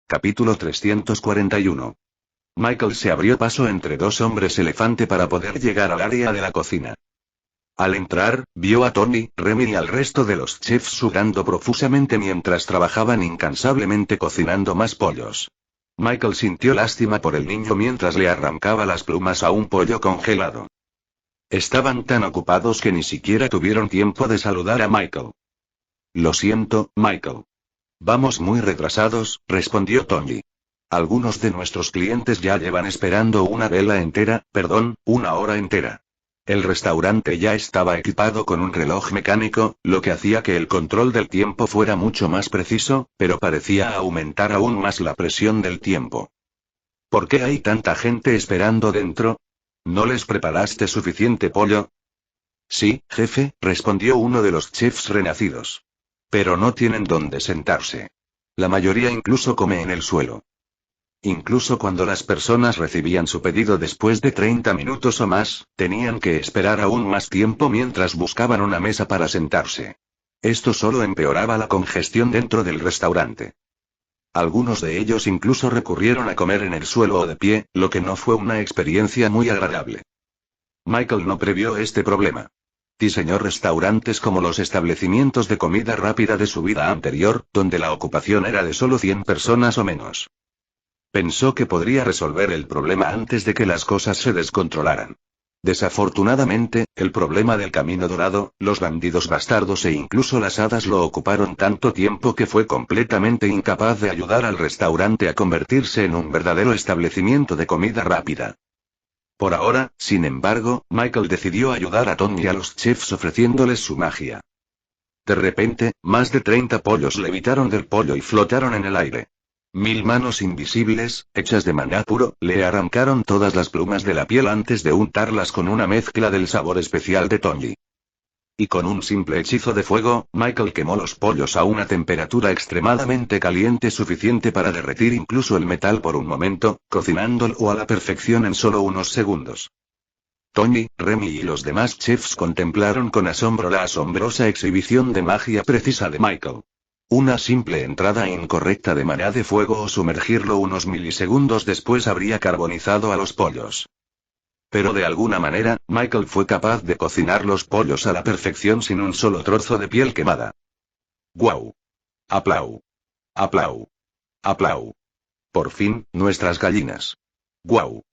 Capítulo 341. Michael se abrió paso entre dos hombres elefante para poder llegar al área de la cocina. Al entrar, vio a Tony, Remy y al resto de los chefs sudando profusamente mientras trabajaban incansablemente cocinando más pollos. Michael sintió lástima por el niño mientras le arrancaba las plumas a un pollo congelado. Estaban tan ocupados que ni siquiera tuvieron tiempo de saludar a Michael. Lo siento, Michael. Vamos muy retrasados, respondió Tony. Algunos de nuestros clientes ya llevan esperando una hora entera. El restaurante ya estaba equipado con un reloj mecánico, lo que hacía que el control del tiempo fuera mucho más preciso, pero parecía aumentar aún más la presión del tiempo. ¿Por qué hay tanta gente esperando dentro? ¿No les preparaste suficiente pollo? Sí, jefe, respondió uno de los chefs renacidos. Pero no tienen dónde sentarse. La mayoría incluso come en el suelo. Incluso cuando las personas recibían su pedido después de 30 minutos o más, tenían que esperar aún más tiempo mientras buscaban una mesa para sentarse. Esto solo empeoraba la congestión dentro del restaurante. Algunos de ellos incluso recurrieron a comer en el suelo o de pie, lo que no fue una experiencia muy agradable. Michael no previó este problema. Diseñó restaurantes como los establecimientos de comida rápida de su vida anterior, donde la ocupación era de solo 100 personas o menos. Pensó que podría resolver el problema antes de que las cosas se descontrolaran. Desafortunadamente, el problema del camino dorado, los bandidos bastardos e incluso las hadas lo ocuparon tanto tiempo que fue completamente incapaz de ayudar al restaurante a convertirse en un verdadero establecimiento de comida rápida. Por ahora, sin embargo, Michael decidió ayudar a Tony y a los chefs ofreciéndoles su magia. De repente, más de 30 pollos levitaron del pollo y flotaron en el aire. 1000 manos invisibles, hechas de maná puro, le arrancaron todas las plumas de la piel antes de untarlas con una mezcla del sabor especial de Tony. Y con un simple hechizo de fuego, Michael quemó los pollos a una temperatura extremadamente caliente suficiente para derretir incluso el metal por un momento, cocinándolo a la perfección en solo unos segundos. Tony, Remy y los demás chefs contemplaron con asombro la asombrosa exhibición de magia precisa de Michael. Una simple entrada incorrecta de maná de fuego o sumergirlo unos milisegundos después habría carbonizado a los pollos. Pero de alguna manera, Michael fue capaz de cocinar los pollos a la perfección sin un solo trozo de piel quemada. ¡Guau! ¡Aplau! ¡Aplau! ¡Aplau! Por fin, nuestras gallinas. ¡Guau!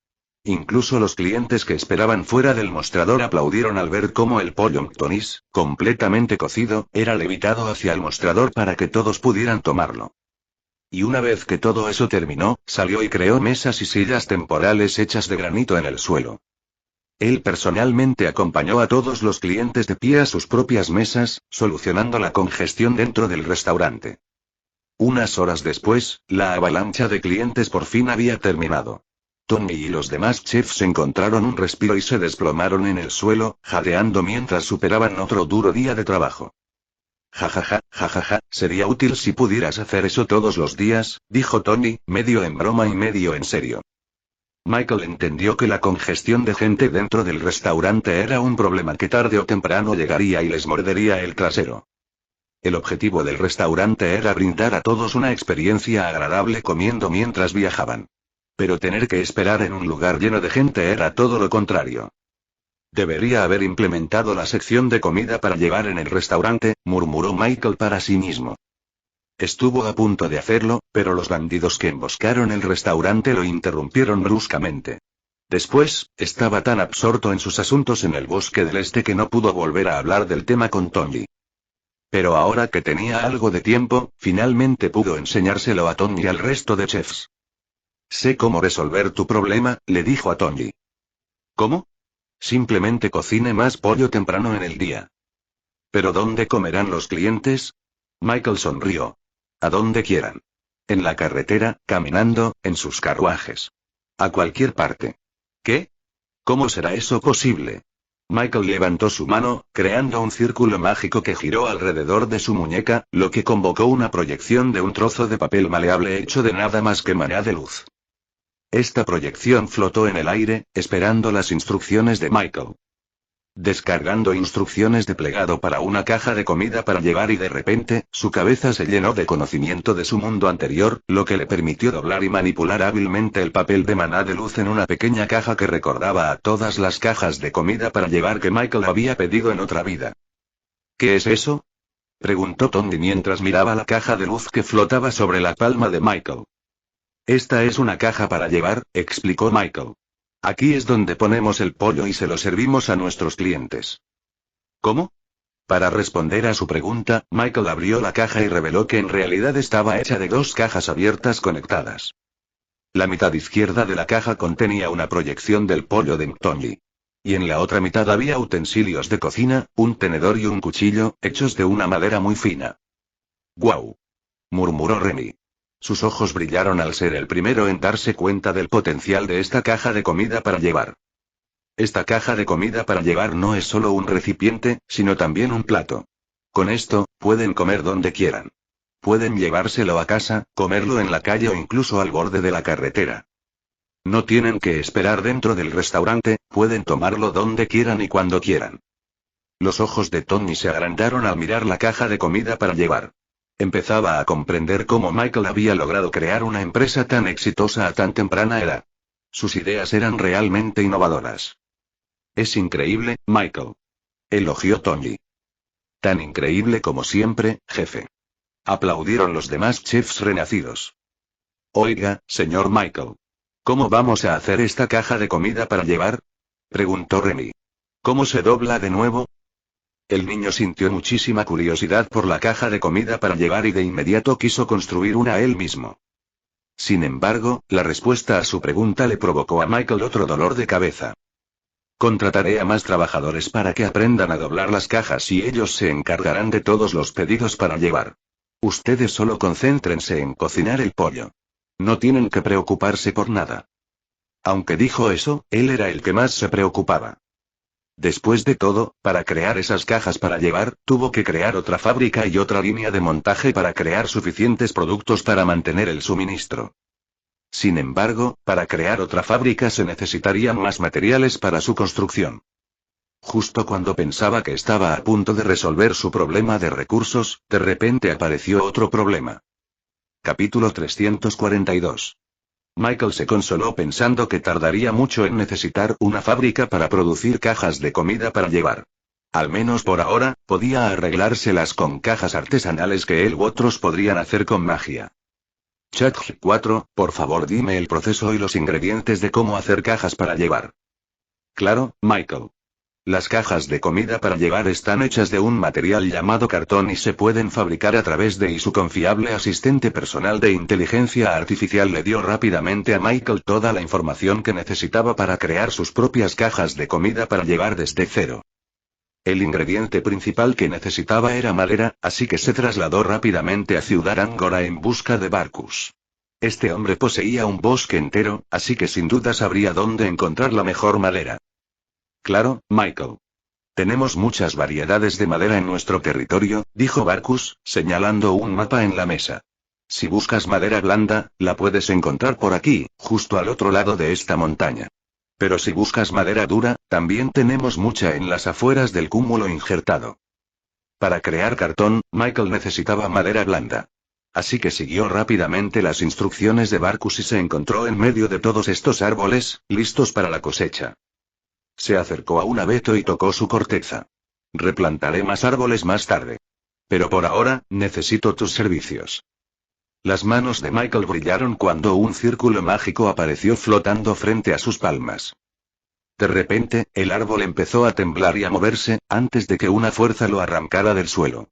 Incluso los clientes que esperaban fuera del mostrador aplaudieron al ver cómo el pollo Tony's, completamente cocido, era levitado hacia el mostrador para que todos pudieran tomarlo. Y una vez que todo eso terminó, salió y creó mesas y sillas temporales hechas de granito en el suelo. Él personalmente acompañó a todos los clientes de pie a sus propias mesas, solucionando la congestión dentro del restaurante. Unas horas después, la avalancha de clientes por fin había terminado. Tony y los demás chefs encontraron un respiro y se desplomaron en el suelo, jadeando mientras superaban otro duro día de trabajo. Jajaja, sería útil si pudieras hacer eso todos los días, dijo Tony, medio en broma y medio en serio. Michael entendió que la congestión de gente dentro del restaurante era un problema que tarde o temprano llegaría y les mordería el trasero. El objetivo del restaurante era brindar a todos una experiencia agradable comiendo mientras viajaban. Pero tener que esperar en un lugar lleno de gente era todo lo contrario. Debería haber implementado la sección de comida para llevar en el restaurante, murmuró Michael para sí mismo. Estuvo a punto de hacerlo, pero los bandidos que emboscaron el restaurante lo interrumpieron bruscamente. Después, estaba tan absorto en sus asuntos en el bosque del este que no pudo volver a hablar del tema con Tony. Pero ahora que tenía algo de tiempo, finalmente pudo enseñárselo a Tony y al resto de chefs. Sé cómo resolver tu problema, le dijo a Tony. ¿Cómo? Simplemente cocine más pollo temprano en el día. ¿Pero dónde comerán los clientes? Michael sonrió. A donde quieran. En la carretera, caminando, en sus carruajes. A cualquier parte. ¿Qué? ¿Cómo será eso posible? Michael levantó su mano, creando un círculo mágico que giró alrededor de su muñeca, lo que convocó una proyección de un trozo de papel maleable hecho de nada más que maná de luz. Esta proyección flotó en el aire, esperando las instrucciones de Michael. descargando instrucciones de plegado para una caja de comida para llevar y de repente, su cabeza se llenó de conocimiento de su mundo anterior, lo que le permitió doblar y manipular hábilmente el papel de maná de luz en una pequeña caja que recordaba a todas las cajas de comida para llevar que Michael había pedido en otra vida. ¿Qué es eso?, preguntó Tony mientras miraba la caja de luz que flotaba sobre la palma de Michael. Esta es una caja para llevar, explicó Michael. Aquí es donde ponemos el pollo y se lo servimos a nuestros clientes. ¿Cómo? Para responder a su pregunta, Michael abrió la caja y reveló que en realidad estaba hecha de dos cajas abiertas conectadas. La mitad izquierda de la caja contenía una proyección del pollo de Tony. Y en la otra mitad había utensilios de cocina, un tenedor y un cuchillo, hechos de una madera muy fina. «¡Guau!», murmuró Remy. Sus ojos brillaron al ser el primero en darse cuenta del potencial de esta caja de comida para llevar. Esta caja de comida para llevar no es solo un recipiente, sino también un plato. Con esto, pueden comer donde quieran. Pueden llevárselo a casa, comerlo en la calle o incluso al borde de la carretera. No tienen que esperar dentro del restaurante, pueden tomarlo donde quieran y cuando quieran. Los ojos de Tony se agrandaron al mirar la caja de comida para llevar. Empezaba a comprender cómo Michael había logrado crear una empresa tan exitosa a tan temprana edad. Sus ideas eran realmente innovadoras. Es increíble, Michael, elogió Tony. Tan increíble como siempre, jefe. Aplaudieron los demás chefs renacidos. Oiga, señor Michael. ¿Cómo vamos a hacer esta caja de comida para llevar?, preguntó Remy. ¿Cómo se dobla de nuevo? El niño sintió muchísima curiosidad por la caja de comida para llevar y de inmediato quiso construir una él mismo. Sin embargo, la respuesta a su pregunta le provocó a Michael otro dolor de cabeza. Contrataré a más trabajadores para que aprendan a doblar las cajas y ellos se encargarán de todos los pedidos para llevar. Ustedes solo concéntrense en cocinar el pollo. No tienen que preocuparse por nada. Aunque dijo eso, él era el que más se preocupaba. Después de todo, para crear esas cajas para llevar, tuvo que crear otra fábrica y otra línea de montaje para crear suficientes productos para mantener el suministro. Sin embargo, para crear otra fábrica se necesitarían más materiales para su construcción. Justo cuando pensaba que estaba a punto de resolver su problema de recursos, de repente apareció otro problema. Capítulo 342. Michael se consoló pensando que tardaría mucho en necesitar una fábrica para producir cajas de comida para llevar. Al menos por ahora, podía arreglárselas con cajas artesanales que él u otros podrían hacer con magia. Chat 4, por favor dime el proceso y los ingredientes de cómo hacer cajas para llevar. Claro, Michael. Las cajas de comida para llevar están hechas de un material llamado cartón y se pueden fabricar a través de su confiable asistente personal de inteligencia artificial le dio rápidamente a Michael toda la información que necesitaba para crear sus propias cajas de comida para llevar desde cero. El ingrediente principal que necesitaba era madera, así que se trasladó rápidamente a Ciudad Angora en busca de Barkus. Este hombre poseía un bosque entero, así que sin duda sabría dónde encontrar la mejor madera. Claro, Michael. Tenemos muchas variedades de madera en nuestro territorio, dijo Barkus, señalando un mapa en la mesa. Si buscas madera blanda, la puedes encontrar por aquí, justo al otro lado de esta montaña. Pero si buscas madera dura, también tenemos mucha en las afueras del cúmulo injertado. Para crear cartón, Michael necesitaba madera blanda. Así que siguió rápidamente las instrucciones de Barkus y se encontró en medio de todos estos árboles, listos para la cosecha. Se acercó a un abeto y tocó su corteza. Replantaré más árboles más tarde. Pero por ahora, necesito tus servicios. Las manos de Michael brillaron cuando un círculo mágico apareció flotando frente a sus palmas. De repente, el árbol empezó a temblar y a moverse, antes de que una fuerza lo arrancara del suelo.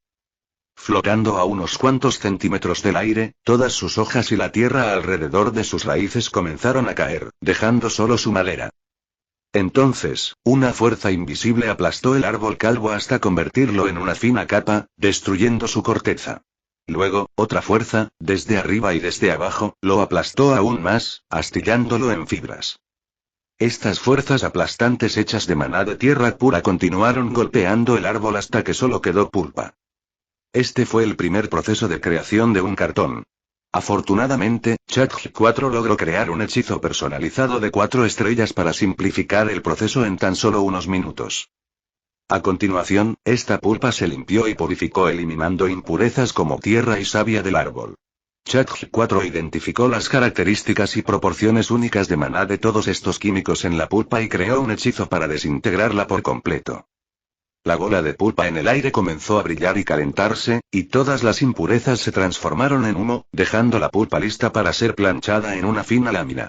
Flotando a unos cuantos centímetros del aire, todas sus hojas y la tierra alrededor de sus raíces comenzaron a caer, dejando solo su madera. Entonces, una fuerza invisible aplastó el árbol calvo hasta convertirlo en una fina capa, destruyendo su corteza. Luego, otra fuerza, desde arriba y desde abajo, lo aplastó aún más, astillándolo en fibras. Estas fuerzas aplastantes hechas de maná de tierra pura continuaron golpeando el árbol hasta que solo quedó pulpa. Este fue el primer proceso de creación de un cartón. Afortunadamente, Chat4 logró crear un hechizo personalizado de 4 estrellas para simplificar el proceso en tan solo unos minutos. A continuación, esta pulpa se limpió y purificó eliminando impurezas como tierra y savia del árbol. Chatg 4 identificó las características y proporciones únicas de maná de todos estos químicos en la pulpa y creó un hechizo para desintegrarla por completo. La bola de pulpa en el aire comenzó a brillar y calentarse, y todas las impurezas se transformaron en humo, dejando la pulpa lista para ser planchada en una fina lámina.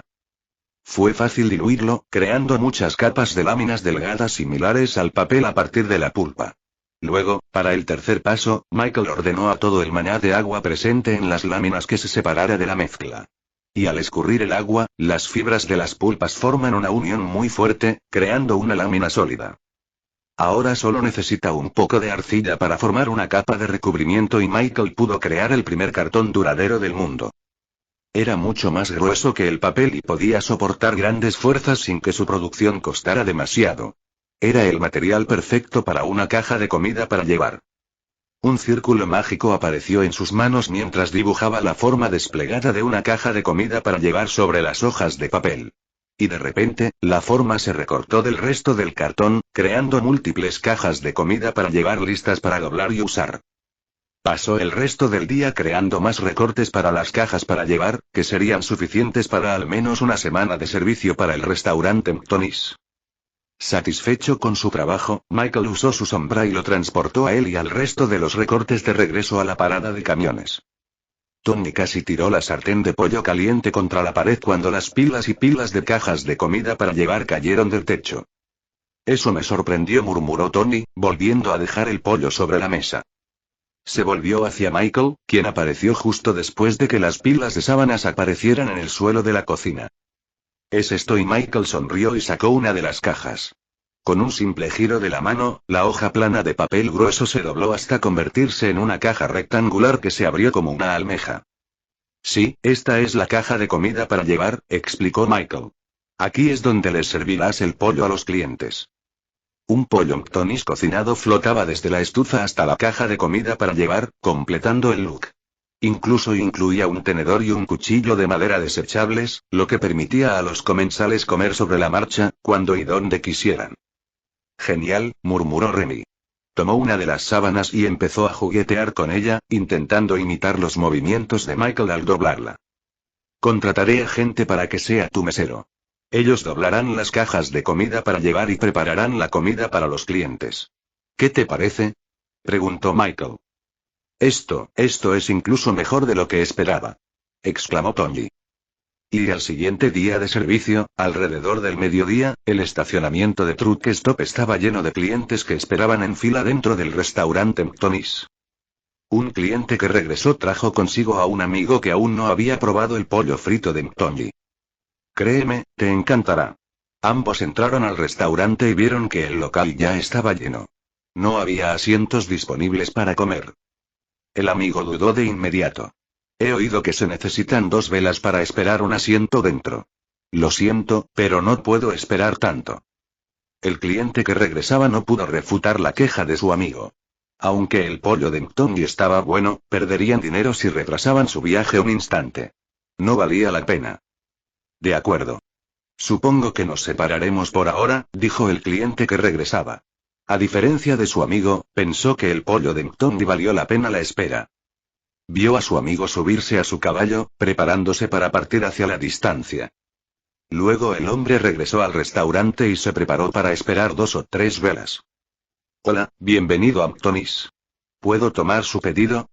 Fue fácil diluirlo, creando muchas capas de láminas delgadas similares al papel a partir de la pulpa. Luego, para el tercer paso, Michael ordenó a todo el maná de agua presente en las láminas que se separara de la mezcla. Y al escurrir el agua, las fibras de las pulpas forman una unión muy fuerte, creando una lámina sólida. Ahora solo necesita un poco de arcilla para formar una capa de recubrimiento y Michael pudo crear el primer cartón duradero del mundo. Era mucho más grueso que el papel y podía soportar grandes fuerzas sin que su producción costara demasiado. Era el material perfecto para una caja de comida para llevar. Un círculo mágico apareció en sus manos mientras dibujaba la forma desplegada de una caja de comida para llevar sobre las hojas de papel. Y de repente, la forma se recortó del resto del cartón, creando múltiples cajas de comida para llevar listas para doblar y usar. Pasó el resto del día creando más recortes para las cajas para llevar, que serían suficientes para al menos una semana de servicio para el restaurante Mctonys. Satisfecho con su trabajo, Michael usó su sombra y lo transportó a él y al resto de los recortes de regreso a la parada de camiones. Tony casi tiró la sartén de pollo caliente contra la pared cuando las pilas y pilas de cajas de comida para llevar cayeron del techo. Eso me sorprendió, murmuró Tony, volviendo a dejar el pollo sobre la mesa. Se volvió hacia Michael, quien apareció justo después de que las pilas de sábanas aparecieran en el suelo de la cocina. ¿Es esto? Y Michael sonrió y sacó una de las cajas. Con un simple giro de la mano, la hoja plana de papel grueso se dobló hasta convertirse en una caja rectangular que se abrió como una almeja. Sí, esta es la caja de comida para llevar, explicó Michael. Aquí es donde les servirás el pollo a los clientes. Un pollo Mctonys cocinado flotaba desde la estufa hasta la caja de comida para llevar, completando el look. Incluso incluía un tenedor y un cuchillo de madera desechables, lo que permitía a los comensales comer sobre la marcha, cuando y donde quisieran. Genial, murmuró Remy. Tomó una de las sábanas y empezó a juguetear con ella, intentando imitar los movimientos de Michael al doblarla. Contrataré a gente para que sea tu mesero. Ellos doblarán las cajas de comida para llevar y prepararán la comida para los clientes. ¿Qué te parece?, preguntó Michael. Esto es incluso mejor de lo que esperaba, exclamó Tony. Y al siguiente día de servicio, alrededor del mediodía, el estacionamiento de Truck Stop estaba lleno de clientes que esperaban en fila dentro del restaurante Mctonys. Un cliente que regresó trajo consigo a un amigo que aún no había probado el pollo frito de Mctonys. Créeme, te encantará. Ambos entraron al restaurante y vieron que el local ya estaba lleno. No había asientos disponibles para comer. El amigo dudó de inmediato. He oído que se necesitan 2 velas para esperar un asiento dentro. Lo siento, pero no puedo esperar tanto. El cliente que regresaba no pudo refutar la queja de su amigo. Aunque el pollo de Mctonys estaba bueno, perderían dinero si retrasaban su viaje un instante. No valía la pena. De acuerdo. Supongo que nos separaremos por ahora, dijo el cliente que regresaba. A diferencia de su amigo, pensó que el pollo de Mctonys valió la pena la espera. Vio a su amigo subirse a su caballo, preparándose para partir hacia la distancia. Luego el hombre regresó al restaurante y se preparó para esperar 2 o 3 velas. Hola, bienvenido a Mctonys. ¿Puedo tomar su pedido?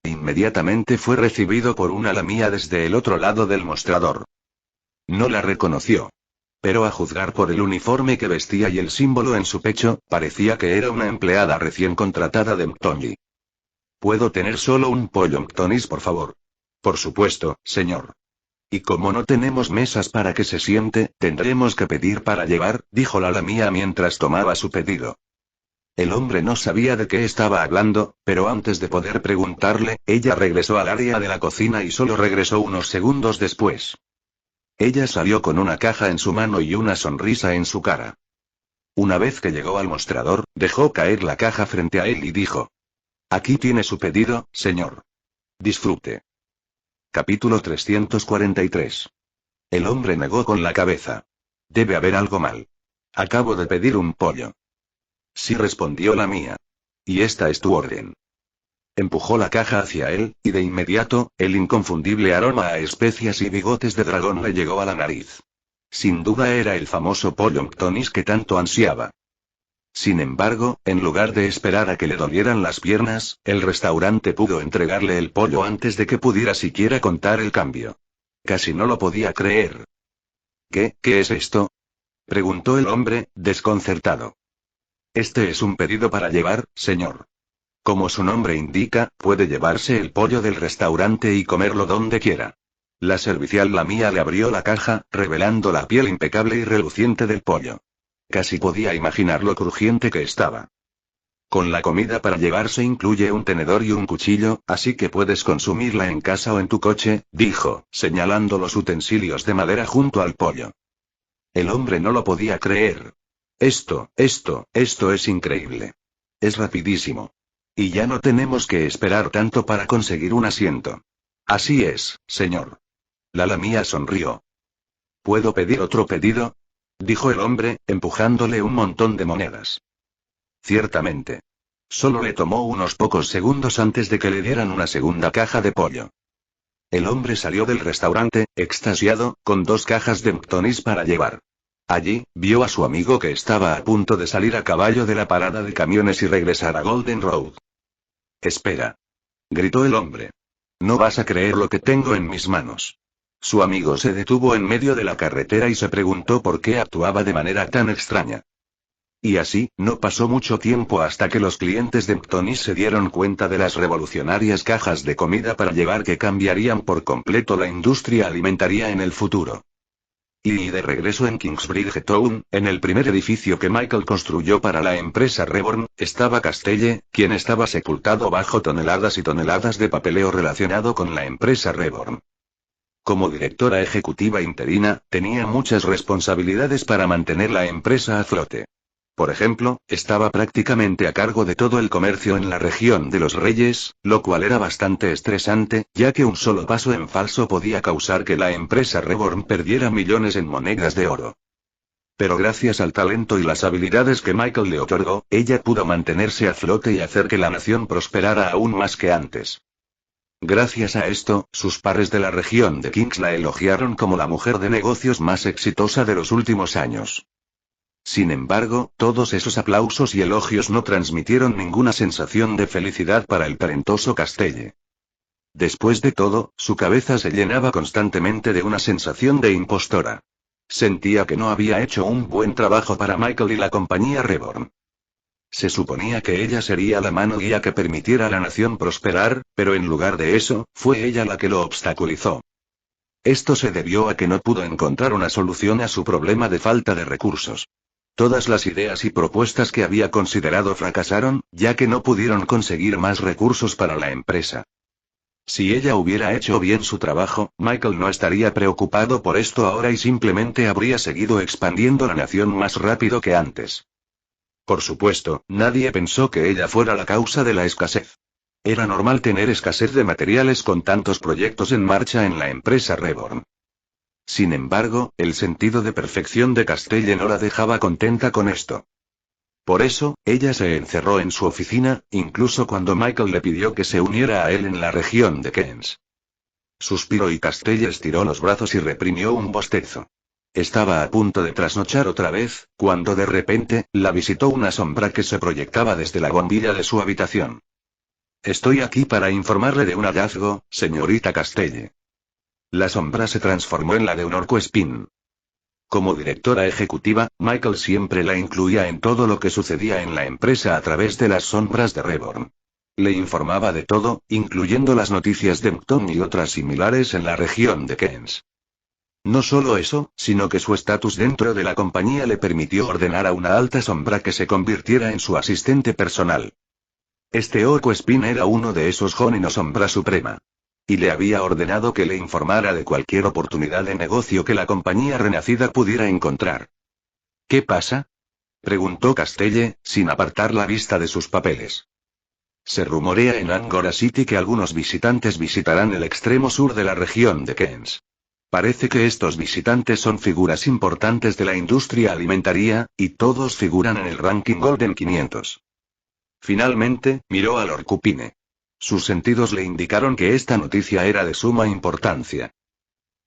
Inmediatamente fue recibido por una lamía desde el otro lado del mostrador. No la reconoció. Pero a juzgar por el uniforme que vestía y el símbolo en su pecho, parecía que era una empleada recién contratada de Mctonys. ¿Puedo tener solo un pollo Mctonys, por favor? Por supuesto, señor. Y como no tenemos mesas para que se siente, tendremos que pedir para llevar, dijo la lamía mientras tomaba su pedido. El hombre no sabía de qué estaba hablando, pero antes de poder preguntarle, ella regresó al área de la cocina y solo regresó unos segundos después. Ella salió con una caja en su mano y una sonrisa en su cara. Una vez que llegó al mostrador, dejó caer la caja frente a él y dijo: Aquí tiene su pedido, señor. Disfrute. Capítulo 343. El hombre negó con la cabeza. Debe haber algo mal. Acabo de pedir un pollo. Sí, respondió la mía. Y esta es tu orden. Empujó la caja hacia él, y de inmediato, el inconfundible aroma a especias y bigotes de dragón le llegó a la nariz. Sin duda era el famoso pollo McTonnies que tanto ansiaba. Sin embargo, en lugar de esperar a que le dolieran las piernas, el restaurante pudo entregarle el pollo antes de que pudiera siquiera contar el cambio. Casi no lo podía creer. ¿Qué es esto? Preguntó el hombre, desconcertado. Este es un pedido para llevar, señor. Como su nombre indica, puede llevarse el pollo del restaurante y comerlo donde quiera. La servicial Lamia le abrió la caja, revelando la piel impecable y reluciente del pollo. Casi podía imaginar lo crujiente que estaba. Con la comida para llevar se incluye un tenedor y un cuchillo, así que puedes consumirla en casa o en tu coche, dijo, señalando los utensilios de madera junto al pollo. El hombre no lo podía creer. Esto es increíble. Es rapidísimo. Y ya no tenemos que esperar tanto para conseguir un asiento. Así es, señor. La Lamia sonrió. ¿Puedo pedir otro pedido? Dijo el hombre, empujándole un montón de monedas. Ciertamente. Solo le tomó unos pocos segundos antes de que le dieran una segunda caja de pollo. El hombre salió del restaurante, extasiado, con 2 cajas de McTonnies para llevar. Allí, vio a su amigo que estaba a punto de salir a caballo de la parada de camiones y regresar a Golden Road. Espera. Gritó el hombre. No vas a creer lo que tengo en mis manos. Su amigo se detuvo en medio de la carretera y se preguntó por qué actuaba de manera tan extraña. Y así, no pasó mucho tiempo hasta que los clientes de McTonnies se dieron cuenta de las revolucionarias cajas de comida para llevar que cambiarían por completo la industria alimentaria en el futuro. Y de regreso en Kingsbridge Town, en el primer edificio que Michael construyó para la empresa Reborn, estaba Castelle, quien estaba sepultado bajo toneladas y toneladas de papeleo relacionado con la empresa Reborn. Como directora ejecutiva interina, tenía muchas responsabilidades para mantener la empresa a flote. Por ejemplo, estaba prácticamente a cargo de todo el comercio en la región de los Reyes, lo cual era bastante estresante, ya que un solo paso en falso podía causar que la empresa Reborn perdiera millones en monedas de oro. Pero gracias al talento y las habilidades que Michael le otorgó, ella pudo mantenerse a flote y hacer que la nación prosperara aún más que antes. Gracias a esto, sus pares de la región de Kings la elogiaron como la mujer de negocios más exitosa de los últimos años. Sin embargo, todos esos aplausos y elogios no transmitieron ninguna sensación de felicidad para el talentoso Castelle. Después de todo, su cabeza se llenaba constantemente de una sensación de impostora. Sentía que no había hecho un buen trabajo para Michael y la compañía Reborn. Se suponía que ella sería la mano guía que permitiera a la nación prosperar, pero en lugar de eso, fue ella la que lo obstaculizó. Esto se debió a que no pudo encontrar una solución a su problema de falta de recursos. Todas las ideas y propuestas que había considerado fracasaron, ya que no pudieron conseguir más recursos para la empresa. Si ella hubiera hecho bien su trabajo, Michael no estaría preocupado por esto ahora y simplemente habría seguido expandiendo la nación más rápido que antes. Por supuesto, nadie pensó que ella fuera la causa de la escasez. Era normal tener escasez de materiales con tantos proyectos en marcha en la empresa Reborn. Sin embargo, el sentido de perfección de Castelle no la dejaba contenta con esto. Por eso, ella se encerró en su oficina, incluso cuando Michael le pidió que se uniera a él en la región de Kens. Suspiró y Castelle estiró los brazos y reprimió un bostezo. Estaba a punto de trasnochar otra vez, cuando de repente, la visitó una sombra que se proyectaba desde la bombilla de su habitación. Estoy aquí para informarle de un hallazgo, señorita Castelle. La sombra se transformó en la de un orcoespín. Como directora ejecutiva, Michael siempre la incluía en todo lo que sucedía en la empresa a través de las sombras de Reborn. Le informaba de todo, incluyendo las noticias de McTon y otras similares en la región de Kens. No solo eso, sino que su estatus dentro de la compañía le permitió ordenar a una alta sombra que se convirtiera en su asistente personal. Este orcoespín era uno de esos Jonin o sombra suprema. Y le había ordenado que le informara de cualquier oportunidad de negocio que la compañía renacida pudiera encontrar. ¿Qué pasa?, preguntó Castelle, sin apartar la vista de sus papeles. Se rumorea en Angora City que algunos visitantes visitarán el extremo sur de la región de Kens. Parece que estos visitantes son figuras importantes de la industria alimentaria, y todos figuran en el ranking Golden 500. Finalmente, miró a Lord Cupine. Sus sentidos le indicaron que esta noticia era de suma importancia.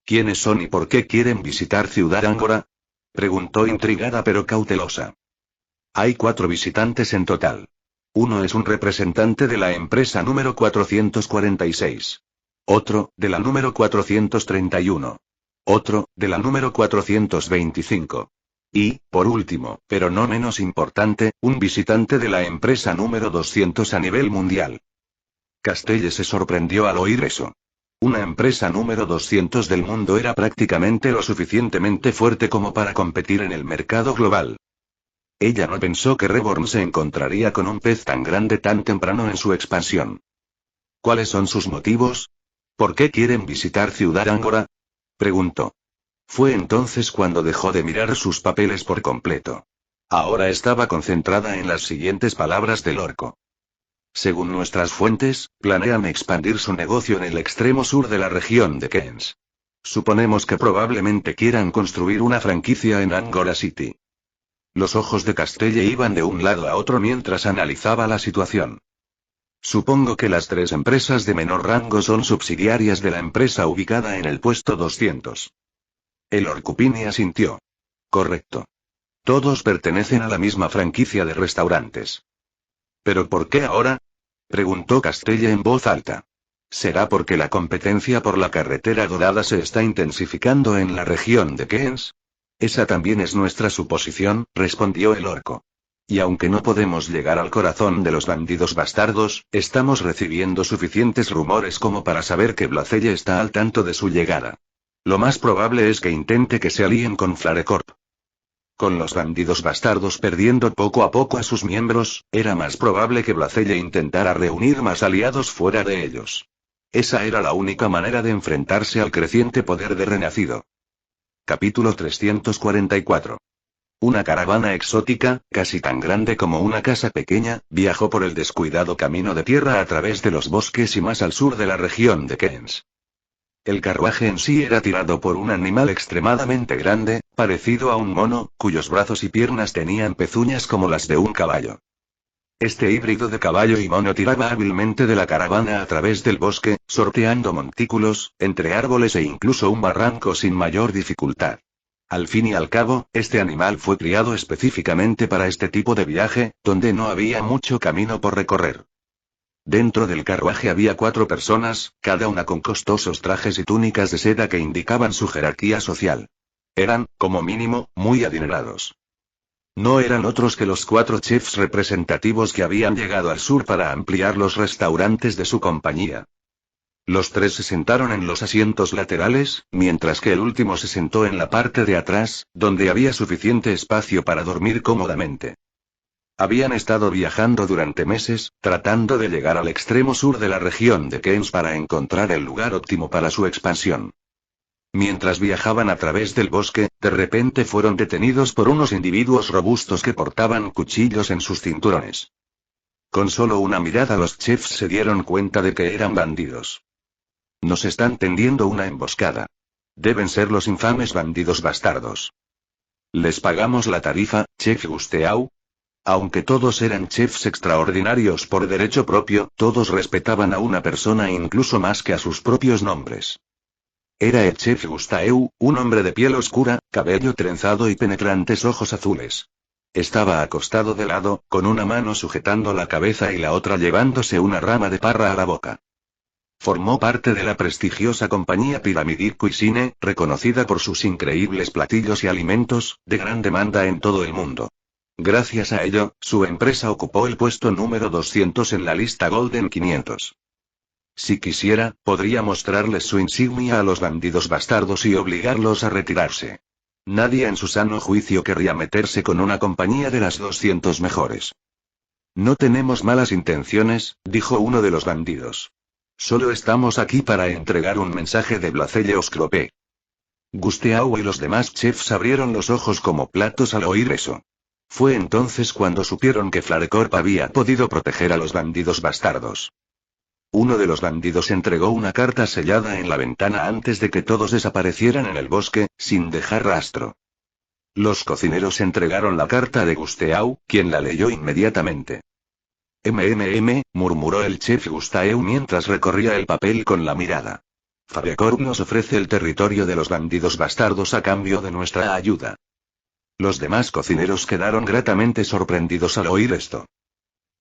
¿Quiénes son y por qué quieren visitar Ciudad Angora?, preguntó intrigada pero cautelosa. Hay 4 visitantes en total. Uno es un representante de la empresa número 446. Otro, de la número 431. Otro, de la número 425. Y, por último, pero no menos importante, un visitante de la empresa número 200 a nivel mundial. Castelle se sorprendió al oír eso. Una empresa número 200 del mundo era prácticamente lo suficientemente fuerte como para competir en el mercado global. Ella no pensó que Reborn se encontraría con un pez tan grande tan temprano en su expansión. ¿Cuáles son sus motivos? ¿Por qué quieren visitar Ciudad Angora?, preguntó. Fue entonces cuando dejó de mirar sus papeles por completo. Ahora estaba concentrada en las siguientes palabras del orco. Según nuestras fuentes, planean expandir su negocio en el extremo sur de la región de Kens. Suponemos que probablemente quieran construir una franquicia en Angora City. Los ojos de Castelle iban de un lado a otro mientras analizaba la situación. Supongo que las 3 empresas de menor rango son subsidiarias de la empresa ubicada en el puesto 200. El Orcupini asintió. Correcto. Todos pertenecen a la misma franquicia de restaurantes. ¿Pero por qué ahora?, preguntó Castelle en voz alta. ¿Será porque la competencia por la carretera dorada se está intensificando en la región de Kens? Esa también es nuestra suposición, respondió el orco. Y aunque no podemos llegar al corazón de los bandidos bastardos, estamos recibiendo suficientes rumores como para saber que Blacelle está al tanto de su llegada. Lo más probable es que intente que se alíen con Flarecorp. Con los bandidos bastardos perdiendo poco a poco a sus miembros, era más probable que Blacelle intentara reunir más aliados fuera de ellos. Esa era la única manera de enfrentarse al creciente poder de Renacido. Capítulo 344. Una caravana exótica, casi tan grande como una casa pequeña, viajó por el descuidado camino de tierra a través de los bosques y más al sur de la región de Kens. El carruaje en sí era tirado por un animal extremadamente grande, parecido a un mono, cuyos brazos y piernas tenían pezuñas como las de un caballo. Este híbrido de caballo y mono tiraba hábilmente de la caravana a través del bosque, sorteando montículos, entre árboles e incluso un barranco sin mayor dificultad. Al fin y al cabo, este animal fue criado específicamente para este tipo de viaje, donde no había mucho camino por recorrer. Dentro del carruaje había 4 personas, cada una con costosos trajes y túnicas de seda que indicaban su jerarquía social. Eran, como mínimo, muy adinerados. No eran otros que los 4 chefs representativos que habían llegado al sur para ampliar los restaurantes de su compañía. Los 3 se sentaron en los asientos laterales, mientras que el último se sentó en la parte de atrás, donde había suficiente espacio para dormir cómodamente. Habían estado viajando durante meses, tratando de llegar al extremo sur de la región de Kens para encontrar el lugar óptimo para su expansión. Mientras viajaban a través del bosque, de repente fueron detenidos por unos individuos robustos que portaban cuchillos en sus cinturones. Con solo una mirada los chefs se dieron cuenta de que eran bandidos. Nos están tendiendo una emboscada. Deben ser los infames bandidos bastardos. ¿Les pagamos la tarifa, Chef Gusteau? Aunque todos eran chefs extraordinarios por derecho propio, todos respetaban a una persona incluso más que a sus propios nombres. Era el chef Gusteau, un hombre de piel oscura, cabello trenzado y penetrantes ojos azules. Estaba acostado de lado, con una mano sujetando la cabeza y la otra llevándose una rama de parra a la boca. Formó parte de la prestigiosa compañía Pyramidal Cuisine, reconocida por sus increíbles platillos y alimentos, de gran demanda en todo el mundo. Gracias a ello, su empresa ocupó el puesto número 200 en la lista Golden 500. Si quisiera, podría mostrarles su insignia a los bandidos bastardos y obligarlos a retirarse. Nadie en su sano juicio querría meterse con una compañía de las 200 mejores. No tenemos malas intenciones, dijo uno de los bandidos. Solo estamos aquí para entregar un mensaje de Blacelle Oscrope. Gusteau y los demás chefs abrieron los ojos como platos al oír eso. Fue entonces cuando supieron que Flarecorp había podido proteger a los bandidos bastardos. uno de los bandidos entregó una carta sellada en la ventana antes de que todos desaparecieran en el bosque, sin dejar rastro. Los cocineros entregaron la carta de Gusteau, quien la leyó inmediatamente. Murmuró el chef Gusteau mientras recorría el papel con la mirada. Farecorp nos ofrece el territorio de los bandidos bastardos a cambio de nuestra ayuda. Los demás cocineros quedaron gratamente sorprendidos al oír esto.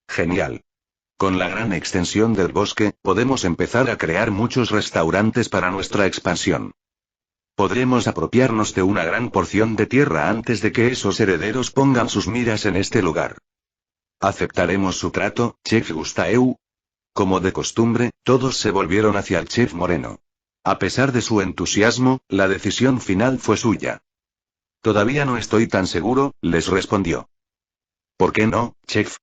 Genial. Con la gran extensión del bosque, podemos empezar a crear muchos restaurantes para nuestra expansión. Podremos apropiarnos de una gran porción de tierra antes de que esos herederos pongan sus miras en este lugar. ¿Aceptaremos su trato, chef Gusteau? Como de costumbre, todos se volvieron hacia el chef Moreno. A pesar de su entusiasmo, la decisión final fue suya. Todavía no estoy tan seguro, les respondió. ¿Por qué no, chef?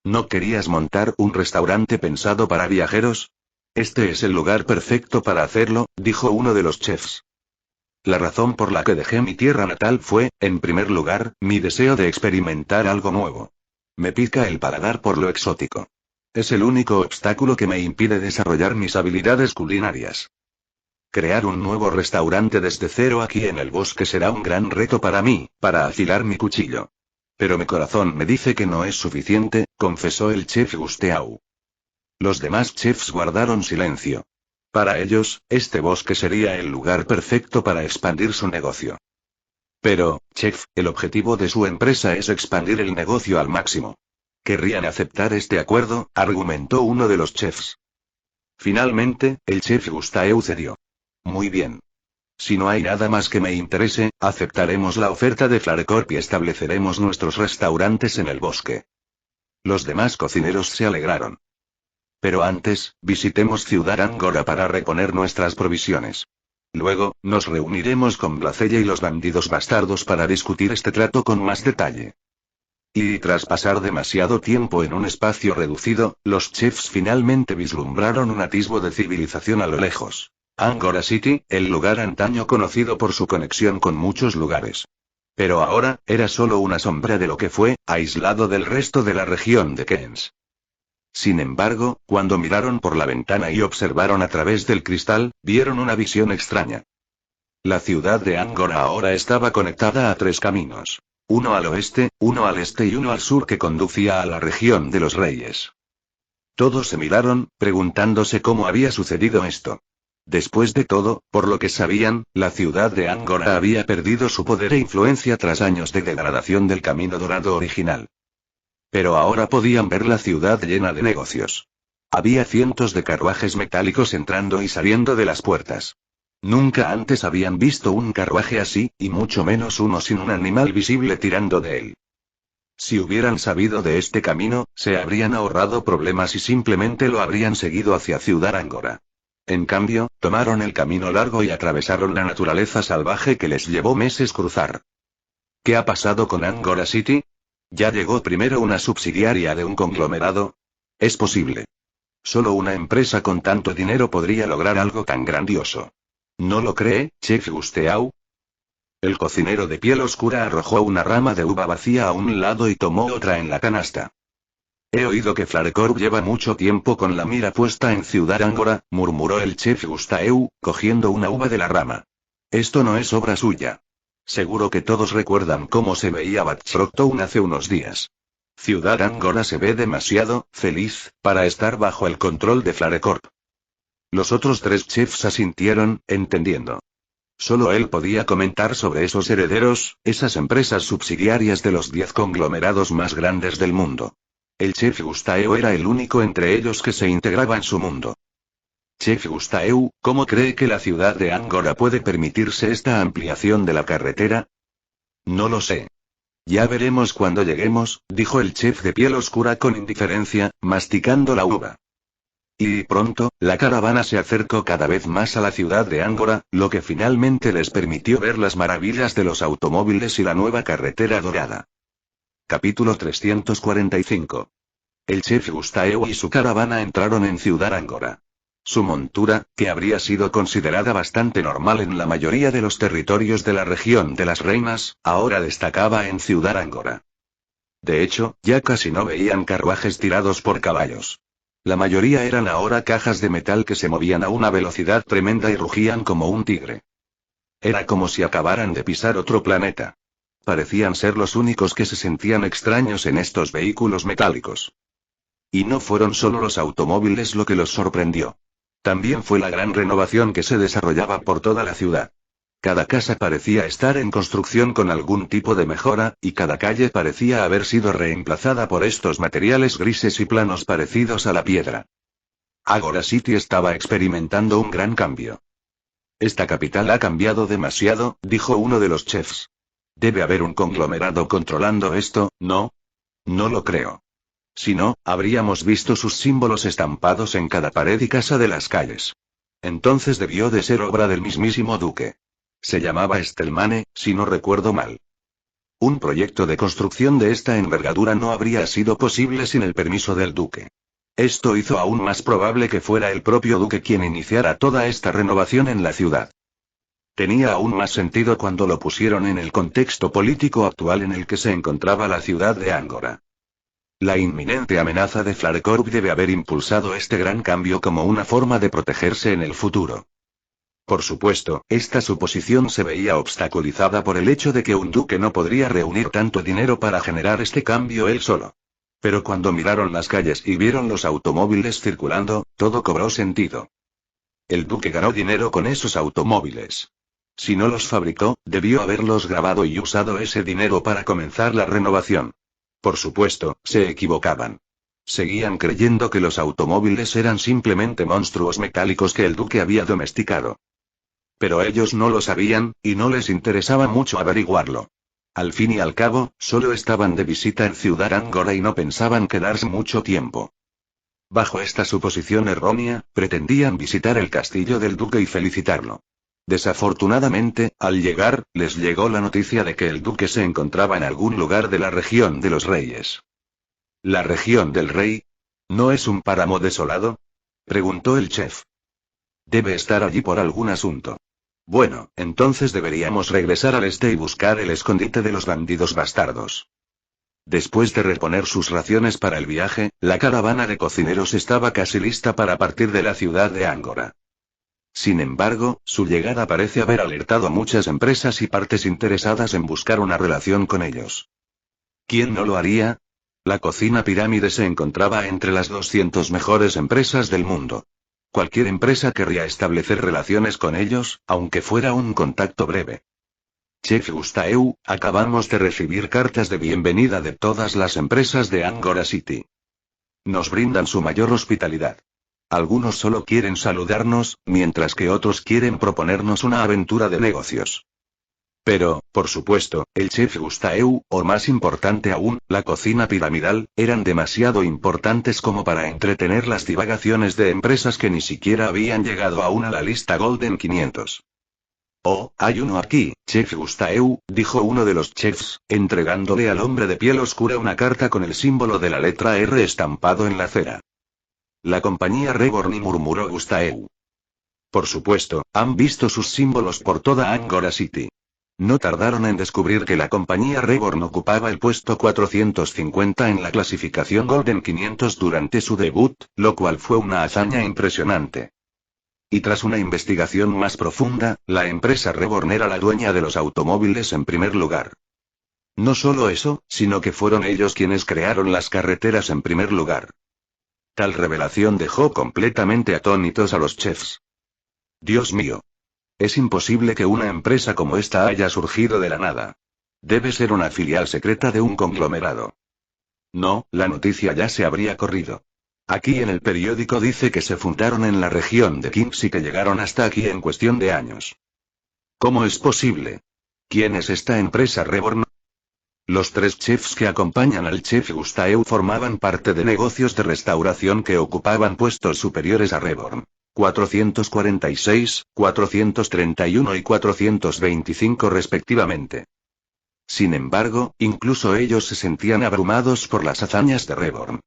¿No querías montar un restaurante pensado para viajeros? Este es el lugar perfecto para hacerlo, dijo uno de los chefs. La razón por la que dejé mi tierra natal fue, en primer lugar, mi deseo de experimentar algo nuevo. Me pica el paladar por lo exótico. Es el único obstáculo que me impide desarrollar mis habilidades culinarias. Crear un nuevo restaurante desde cero aquí en el bosque será un gran reto para mí, para afilar mi cuchillo. Pero mi corazón me dice que no es suficiente, confesó el chef Gusteau. Los demás chefs guardaron silencio. Para ellos, este bosque sería el lugar perfecto para expandir su negocio. Pero, chef, el objetivo de su empresa es expandir el negocio al máximo. ¿Querrían aceptar este acuerdo?, argumentó uno de los chefs. Finalmente, el chef Gusteau cedió. Muy bien. Si no hay nada más que me interese, aceptaremos la oferta de Farecorp y estableceremos nuestros restaurantes en el bosque. Los demás cocineros se alegraron. Pero antes, visitemos Ciudad Angora para reponer nuestras provisiones. Luego, nos reuniremos con Blacella y los bandidos bastardos para discutir este trato con más detalle. Y tras pasar demasiado tiempo en un espacio reducido, los chefs finalmente vislumbraron un atisbo de civilización a lo lejos. Angora City, el lugar antaño conocido por su conexión con muchos lugares. Pero ahora, era solo una sombra de lo que fue, aislado del resto de la región de Kens. Sin embargo, cuando miraron por la ventana y observaron a través del cristal, vieron una visión extraña. La ciudad de Angora ahora estaba conectada a 3 caminos. Uno al oeste, uno al este y uno al sur que conducía a la región de los reyes. Todos se miraron, preguntándose cómo había sucedido esto. Después de todo, por lo que sabían, la ciudad de Angora había perdido su poder e influencia tras años de degradación del Camino Dorado original. Pero ahora podían ver la ciudad llena de negocios. Había cientos de carruajes metálicos entrando y saliendo de las puertas. Nunca antes habían visto un carruaje así, y mucho menos uno sin un animal visible tirando de él. Si hubieran sabido de este camino, se habrían ahorrado problemas y simplemente lo habrían seguido hacia Ciudad Angora. En cambio, tomaron el camino largo y atravesaron la naturaleza salvaje que les llevó meses cruzar. ¿Qué ha pasado con Angora City? ¿Ya llegó primero una subsidiaria de un conglomerado? Es posible. Solo una empresa con tanto dinero podría lograr algo tan grandioso. ¿No lo cree, chef Gusteau? El cocinero de piel oscura arrojó una rama de uva vacía a un lado y tomó otra en la canasta. He oído que Farecorp lleva mucho tiempo con la mira puesta en Ciudad Angora, murmuró el chef Gusteau, cogiendo una uva de la rama. Esto no es obra suya. Seguro que todos recuerdan cómo se veía Bachrocktown hace unos días. Ciudad Angora se ve demasiado feliz para estar bajo el control de Farecorp. Los otros 3 chefs asintieron, entendiendo. Solo él podía comentar sobre esos herederos, esas empresas subsidiarias de los 10 conglomerados más grandes del mundo. El chef Gusteau era el único entre ellos que se integraba en su mundo. Chef Gusteau, ¿cómo cree que la ciudad de Angora puede permitirse esta ampliación de la carretera? No lo sé. Ya veremos cuando lleguemos, dijo el chef de piel oscura con indiferencia, masticando la uva. Y pronto, la caravana se acercó cada vez más a la ciudad de Angora, lo que finalmente les permitió ver las maravillas de los automóviles y la nueva carretera dorada. Capítulo 345. El chef Gusteau y su caravana entraron en Ciudad Angora. Su montura, que habría sido considerada bastante normal en la mayoría de los territorios de la región de las reinas, ahora destacaba en Ciudad Angora. De hecho, ya casi no veían carruajes tirados por caballos. La mayoría eran ahora cajas de metal que se movían a una velocidad tremenda y rugían como un tigre. Era como si acabaran de pisar otro planeta. Parecían ser los únicos que se sentían extraños en estos vehículos metálicos. Y no fueron solo los automóviles lo que los sorprendió. También fue la gran renovación que se desarrollaba por toda la ciudad. Cada casa parecía estar en construcción con algún tipo de mejora, y cada calle parecía haber sido reemplazada por estos materiales grises y planos parecidos a la piedra. Agora City estaba experimentando un gran cambio. Esta capital ha cambiado demasiado, dijo uno de los chefs. Debe haber un conglomerado controlando esto, ¿no? No lo creo. Si no, habríamos visto sus símbolos estampados en cada pared y casa de las calles. Entonces debió de ser obra del mismísimo duque. Se llamaba Stelmane, si no recuerdo mal. Un proyecto de construcción de esta envergadura no habría sido posible sin el permiso del duque. Esto hizo aún más probable que fuera el propio duque quien iniciara toda esta renovación en la ciudad. Tenía aún más sentido cuando lo pusieron en el contexto político actual en el que se encontraba la ciudad de Angora. La inminente amenaza de Flarecorp debe haber impulsado este gran cambio como una forma de protegerse en el futuro. Por supuesto, esta suposición se veía obstaculizada por el hecho de que un duque no podría reunir tanto dinero para generar este cambio él solo. Pero cuando miraron las calles y vieron los automóviles circulando, todo cobró sentido. El duque ganó dinero con esos automóviles. Si no los fabricó, debió haberlos grabado y usado ese dinero para comenzar la renovación. Por supuesto, se equivocaban. Seguían creyendo que los automóviles eran simplemente monstruos metálicos que el duque había domesticado. Pero ellos no lo sabían, y no les interesaba mucho averiguarlo. Al fin y al cabo, solo estaban de visita en Ciudad Angora y no pensaban quedarse mucho tiempo. Bajo esta suposición errónea, pretendían visitar el castillo del duque y felicitarlo. Desafortunadamente, al llegar, les llegó la noticia de que el duque se encontraba en algún lugar de la región de los reyes. ¿La región del rey? ¿No es un páramo desolado? Preguntó el chef. Debe estar allí por algún asunto. Bueno, entonces deberíamos regresar al este y buscar el escondite de los bandidos bastardos. Después de reponer sus raciones para el viaje, la caravana de cocineros estaba casi lista para partir de la ciudad de Angora. Sin embargo, su llegada parece haber alertado a muchas empresas y partes interesadas en buscar una relación con ellos. ¿Quién no lo haría? La cocina pirámide se encontraba entre las 200 mejores empresas del mundo. Cualquier empresa querría establecer relaciones con ellos, aunque fuera un contacto breve. Chef Gustave, acabamos de recibir cartas de bienvenida de todas las empresas de Angora City. Nos brindan su mayor hospitalidad. Algunos solo quieren saludarnos, mientras que otros quieren proponernos una aventura de negocios. Pero, por supuesto, el chef Gustave, o más importante aún, la cocina piramidal, eran demasiado importantes como para entretener las divagaciones de empresas que ni siquiera habían llegado aún a la lista Golden 500. Oh, hay uno aquí, chef Gustave, dijo uno de los chefs, entregándole al hombre de piel oscura una carta con el símbolo de la letra R estampado en la cera. La compañía Reborn, murmuró Gustave. Por supuesto, han visto sus símbolos por toda Angora City. No tardaron en descubrir que la compañía Reborn ocupaba el puesto 450 en la clasificación Golden 500 durante su debut, lo cual fue una hazaña impresionante. Y tras una investigación más profunda, la empresa Reborn era la dueña de los automóviles en primer lugar. No solo eso, sino que fueron ellos quienes crearon las carreteras en primer lugar. Tal revelación dejó completamente atónitos a los chefs. Dios mío. Es imposible que una empresa como esta haya surgido de la nada. Debe ser una filial secreta de un conglomerado. No, la noticia ya se habría corrido. Aquí en el periódico dice que se fundaron en la región de Kings y que llegaron hasta aquí en cuestión de años. ¿Cómo es posible? ¿Quién es esta empresa Reborn? Los tres chefs que acompañan al chef Gustave formaban parte de negocios de restauración que ocupaban puestos superiores a Reborn. 446, 431 y 425 respectivamente. Sin embargo, incluso ellos se sentían abrumados por las hazañas de Reborn.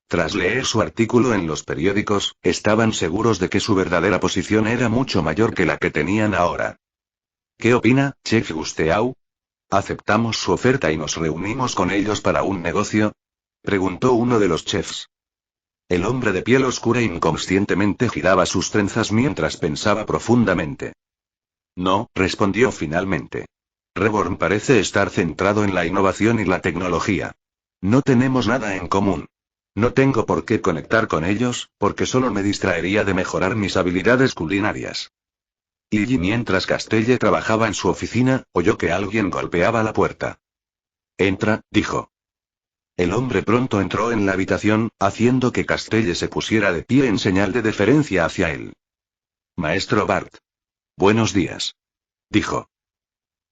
Tras leer su artículo en los periódicos, estaban seguros de que su verdadera posición era mucho mayor que la que tenían ahora. ¿Qué opina, chef Gustave? ¿Aceptamos su oferta y nos reunimos con ellos para un negocio? Preguntó uno de los chefs. El hombre de piel oscura inconscientemente giraba sus trenzas mientras pensaba profundamente. No, respondió finalmente. Reborn parece estar centrado en la innovación y la tecnología. No tenemos nada en común. No tengo por qué conectar con ellos, porque solo me distraería de mejorar mis habilidades culinarias. Y mientras Castelle trabajaba en su oficina, oyó que alguien golpeaba la puerta. Entra, dijo. El hombre pronto entró en la habitación, haciendo que Castelle se pusiera de pie en señal de deferencia hacia él. Maestro Bart. Buenos días. Dijo.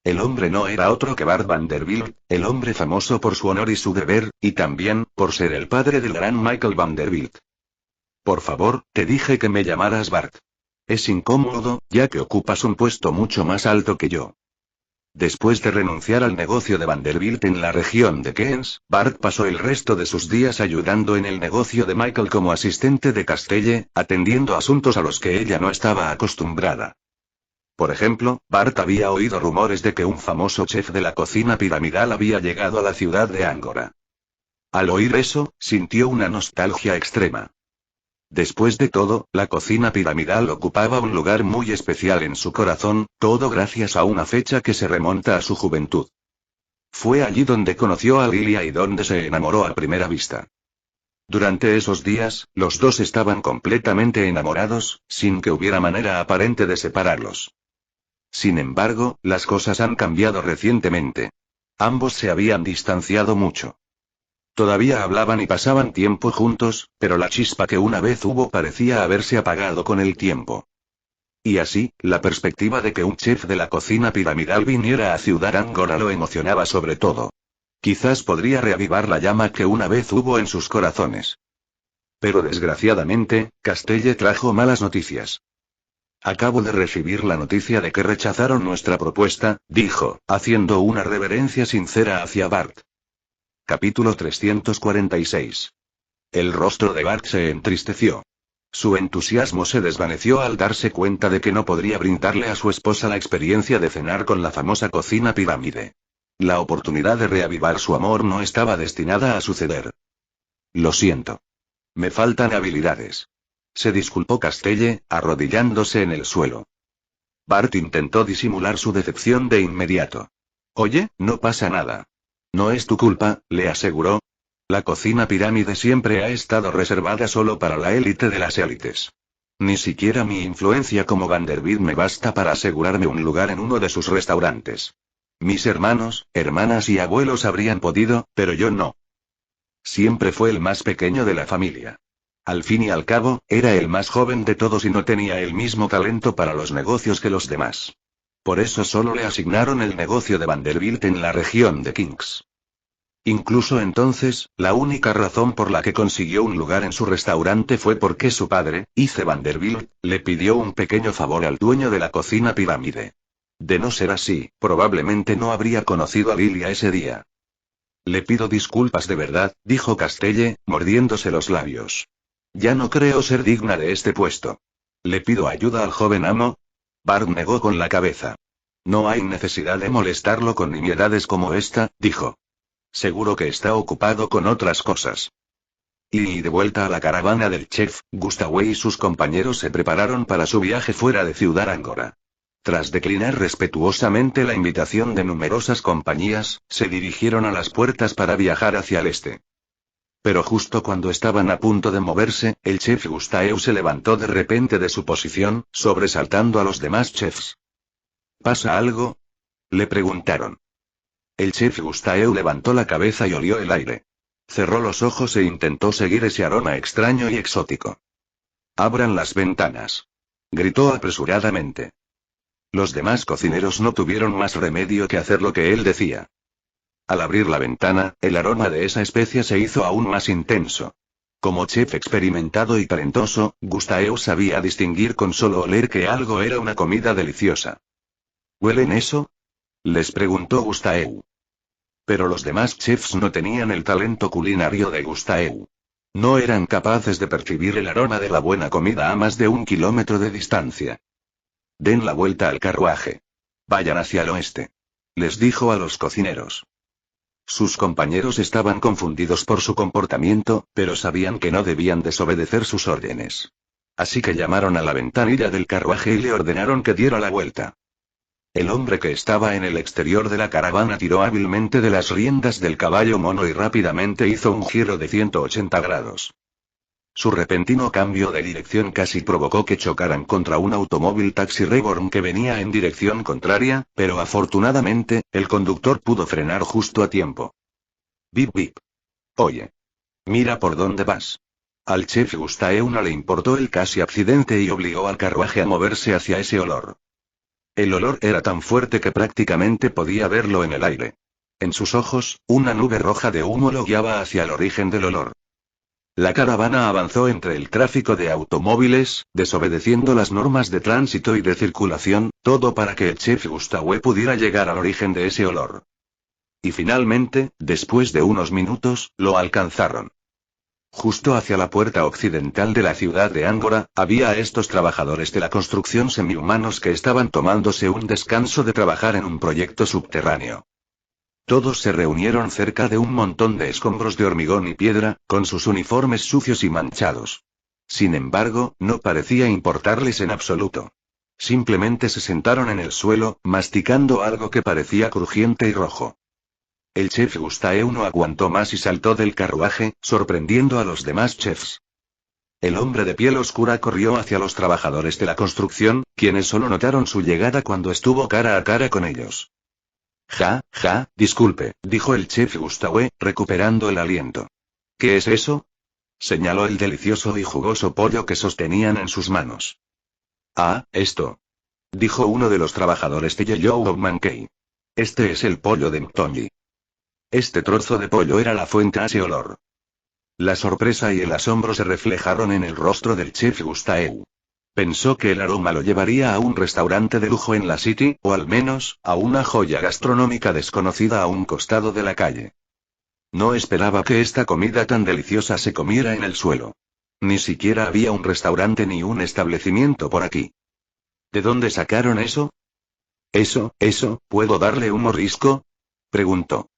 El hombre no era otro que Bart Vanderbilt, el hombre famoso por su honor y su deber, y también, por ser el padre del gran Michael Vanderbilt. Por favor, te dije que me llamaras Bart. Es incómodo, ya que ocupas un puesto mucho más alto que yo. Después de renunciar al negocio de Vanderbilt en la región de Keynes, Bart pasó el resto de sus días ayudando en el negocio de Michael como asistente de Castelle, atendiendo asuntos a los que ella no estaba acostumbrada. Por ejemplo, Bart había oído rumores de que un famoso chef de la cocina piramidal había llegado a la ciudad de Angora. Al oír eso, sintió una nostalgia extrema. Después de todo, la cocina piramidal ocupaba un lugar muy especial en su corazón, todo gracias a una fecha que se remonta a su juventud. Fue allí donde conoció a Lilia y donde se enamoró a primera vista. Durante esos días, los dos estaban completamente enamorados, sin que hubiera manera aparente de separarlos. Sin embargo, las cosas han cambiado recientemente. Ambos se habían distanciado mucho. Todavía hablaban y pasaban tiempo juntos, pero la chispa que una vez hubo parecía haberse apagado con el tiempo. Y así, la perspectiva de que un chef de la cocina piramidal viniera a Ciudad Angora lo emocionaba sobre todo. Quizás podría reavivar la llama que una vez hubo en sus corazones. Pero desgraciadamente, Castelle trajo malas noticias. Acabo de recibir la noticia de que rechazaron nuestra propuesta, dijo, haciendo una reverencia sincera hacia Bart. Capítulo 346. El rostro de Bart se entristeció. Su entusiasmo se desvaneció al darse cuenta de que no podría brindarle a su esposa la experiencia de cenar con la famosa cocina pirámide. La oportunidad de reavivar su amor no estaba destinada a suceder. Lo siento. Me faltan habilidades. Se disculpó Castelle, arrodillándose en el suelo. Bart intentó disimular su decepción de inmediato. Oye, no pasa nada. No es tu culpa, le aseguró. La cocina pirámide siempre ha estado reservada solo para la élite de las élites. Ni siquiera mi influencia como Vanderbilt me basta para asegurarme un lugar en uno de sus restaurantes. Mis hermanos, hermanas y abuelos habrían podido, pero yo no. Siempre fue el más pequeño de la familia. Al fin y al cabo, era el más joven de todos y no tenía el mismo talento para los negocios que los demás. Por eso solo le asignaron el negocio de Vanderbilt en la región de Kings. Incluso entonces, la única razón por la que consiguió un lugar en su restaurante fue porque su padre, Ice Vanderbilt, le pidió un pequeño favor al dueño de la cocina pirámide. De no ser así, probablemente no habría conocido a Lilia ese día. Le pido disculpas de verdad, dijo Castelle, mordiéndose los labios. Ya no creo ser digna de este puesto. ¿Le pido ayuda al joven amo? Bart negó con la cabeza. No hay necesidad de molestarlo con nimiedades como esta, dijo. Seguro que está ocupado con otras cosas. Y de vuelta a la caravana del chef, Gustave y sus compañeros se prepararon para su viaje fuera de Ciudad Angora. Tras declinar respetuosamente la invitación de numerosas compañías, se dirigieron a las puertas para viajar hacia el este. Pero justo cuando estaban a punto de moverse, el chef Gustave se levantó de repente de su posición, sobresaltando a los demás chefs. ¿Pasa algo? Le preguntaron. El chef Gustave levantó la cabeza y olió el aire. Cerró los ojos e intentó seguir ese aroma extraño y exótico. «Abran las ventanas», gritó apresuradamente. Los demás cocineros no tuvieron más remedio que hacer lo que él decía. Al abrir la ventana, el aroma de esa especia se hizo aún más intenso. Como chef experimentado y talentoso, Gustave sabía distinguir con solo oler que algo era una comida deliciosa. ¿Huelen eso?, les preguntó Gustave. Pero los demás chefs no tenían el talento culinario de Gustave. No eran capaces de percibir el aroma de la buena comida a más de 1 kilómetro de distancia. Den la vuelta al carruaje. Vayan hacia el oeste. Les dijo a los cocineros. Sus compañeros estaban confundidos por su comportamiento, pero sabían que no debían desobedecer sus órdenes. Así que llamaron a la ventanilla del carruaje y le ordenaron que diera la vuelta. El hombre que estaba en el exterior de la caravana tiró hábilmente de las riendas del caballo mono y rápidamente hizo un giro de 180 grados. Su repentino cambio de dirección casi provocó que chocaran contra un automóvil taxi Reborn que venía en dirección contraria, pero afortunadamente, el conductor pudo frenar justo a tiempo. Bip bip. Oye. Mira por dónde vas. Al chef Gustaeu no le importó el casi accidente y obligó al carruaje a moverse hacia ese olor. El olor era tan fuerte que prácticamente podía verlo en el aire. En sus ojos, una nube roja de humo lo guiaba hacia el origen del olor. La caravana avanzó entre el tráfico de automóviles, desobedeciendo las normas de tránsito y de circulación, todo para que el chef Gustaeu pudiera llegar al origen de ese olor. Y finalmente, después de unos minutos, lo alcanzaron. Justo hacia la puerta occidental de la ciudad de Angora, había a estos trabajadores de la construcción semihumanos que estaban tomándose un descanso de trabajar en un proyecto subterráneo. Todos se reunieron cerca de un montón de escombros de hormigón y piedra, con sus uniformes sucios y manchados. Sin embargo, no parecía importarles en absoluto. Simplemente se sentaron en el suelo, masticando algo que parecía crujiente y rojo. El chef Gustaeu no aguantó más y saltó del carruaje, sorprendiendo a los demás chefs. El hombre de piel oscura corrió hacia los trabajadores de la construcción, quienes solo notaron su llegada cuando estuvo cara a cara con ellos. Disculpe, dijo el chef Gustaeu, recuperando el aliento. ¿Qué es eso? Señaló el delicioso y jugoso pollo que sostenían en sus manos. Ah, esto. Dijo uno de los trabajadores de Yellow Monkey. Este es el pollo de Mtongi. Este trozo de pollo era la fuente a ese olor. La sorpresa y el asombro se reflejaron en el rostro del chef Gustaeu. Pensó que el aroma lo llevaría a un restaurante de lujo en la City, o al menos, a una joya gastronómica desconocida a un costado de la calle. No esperaba que esta comida tan deliciosa se comiera en el suelo. Ni siquiera había un restaurante ni un establecimiento por aquí. ¿De dónde sacaron eso? Eso, ¿puedo darle un mordisco? Preguntó.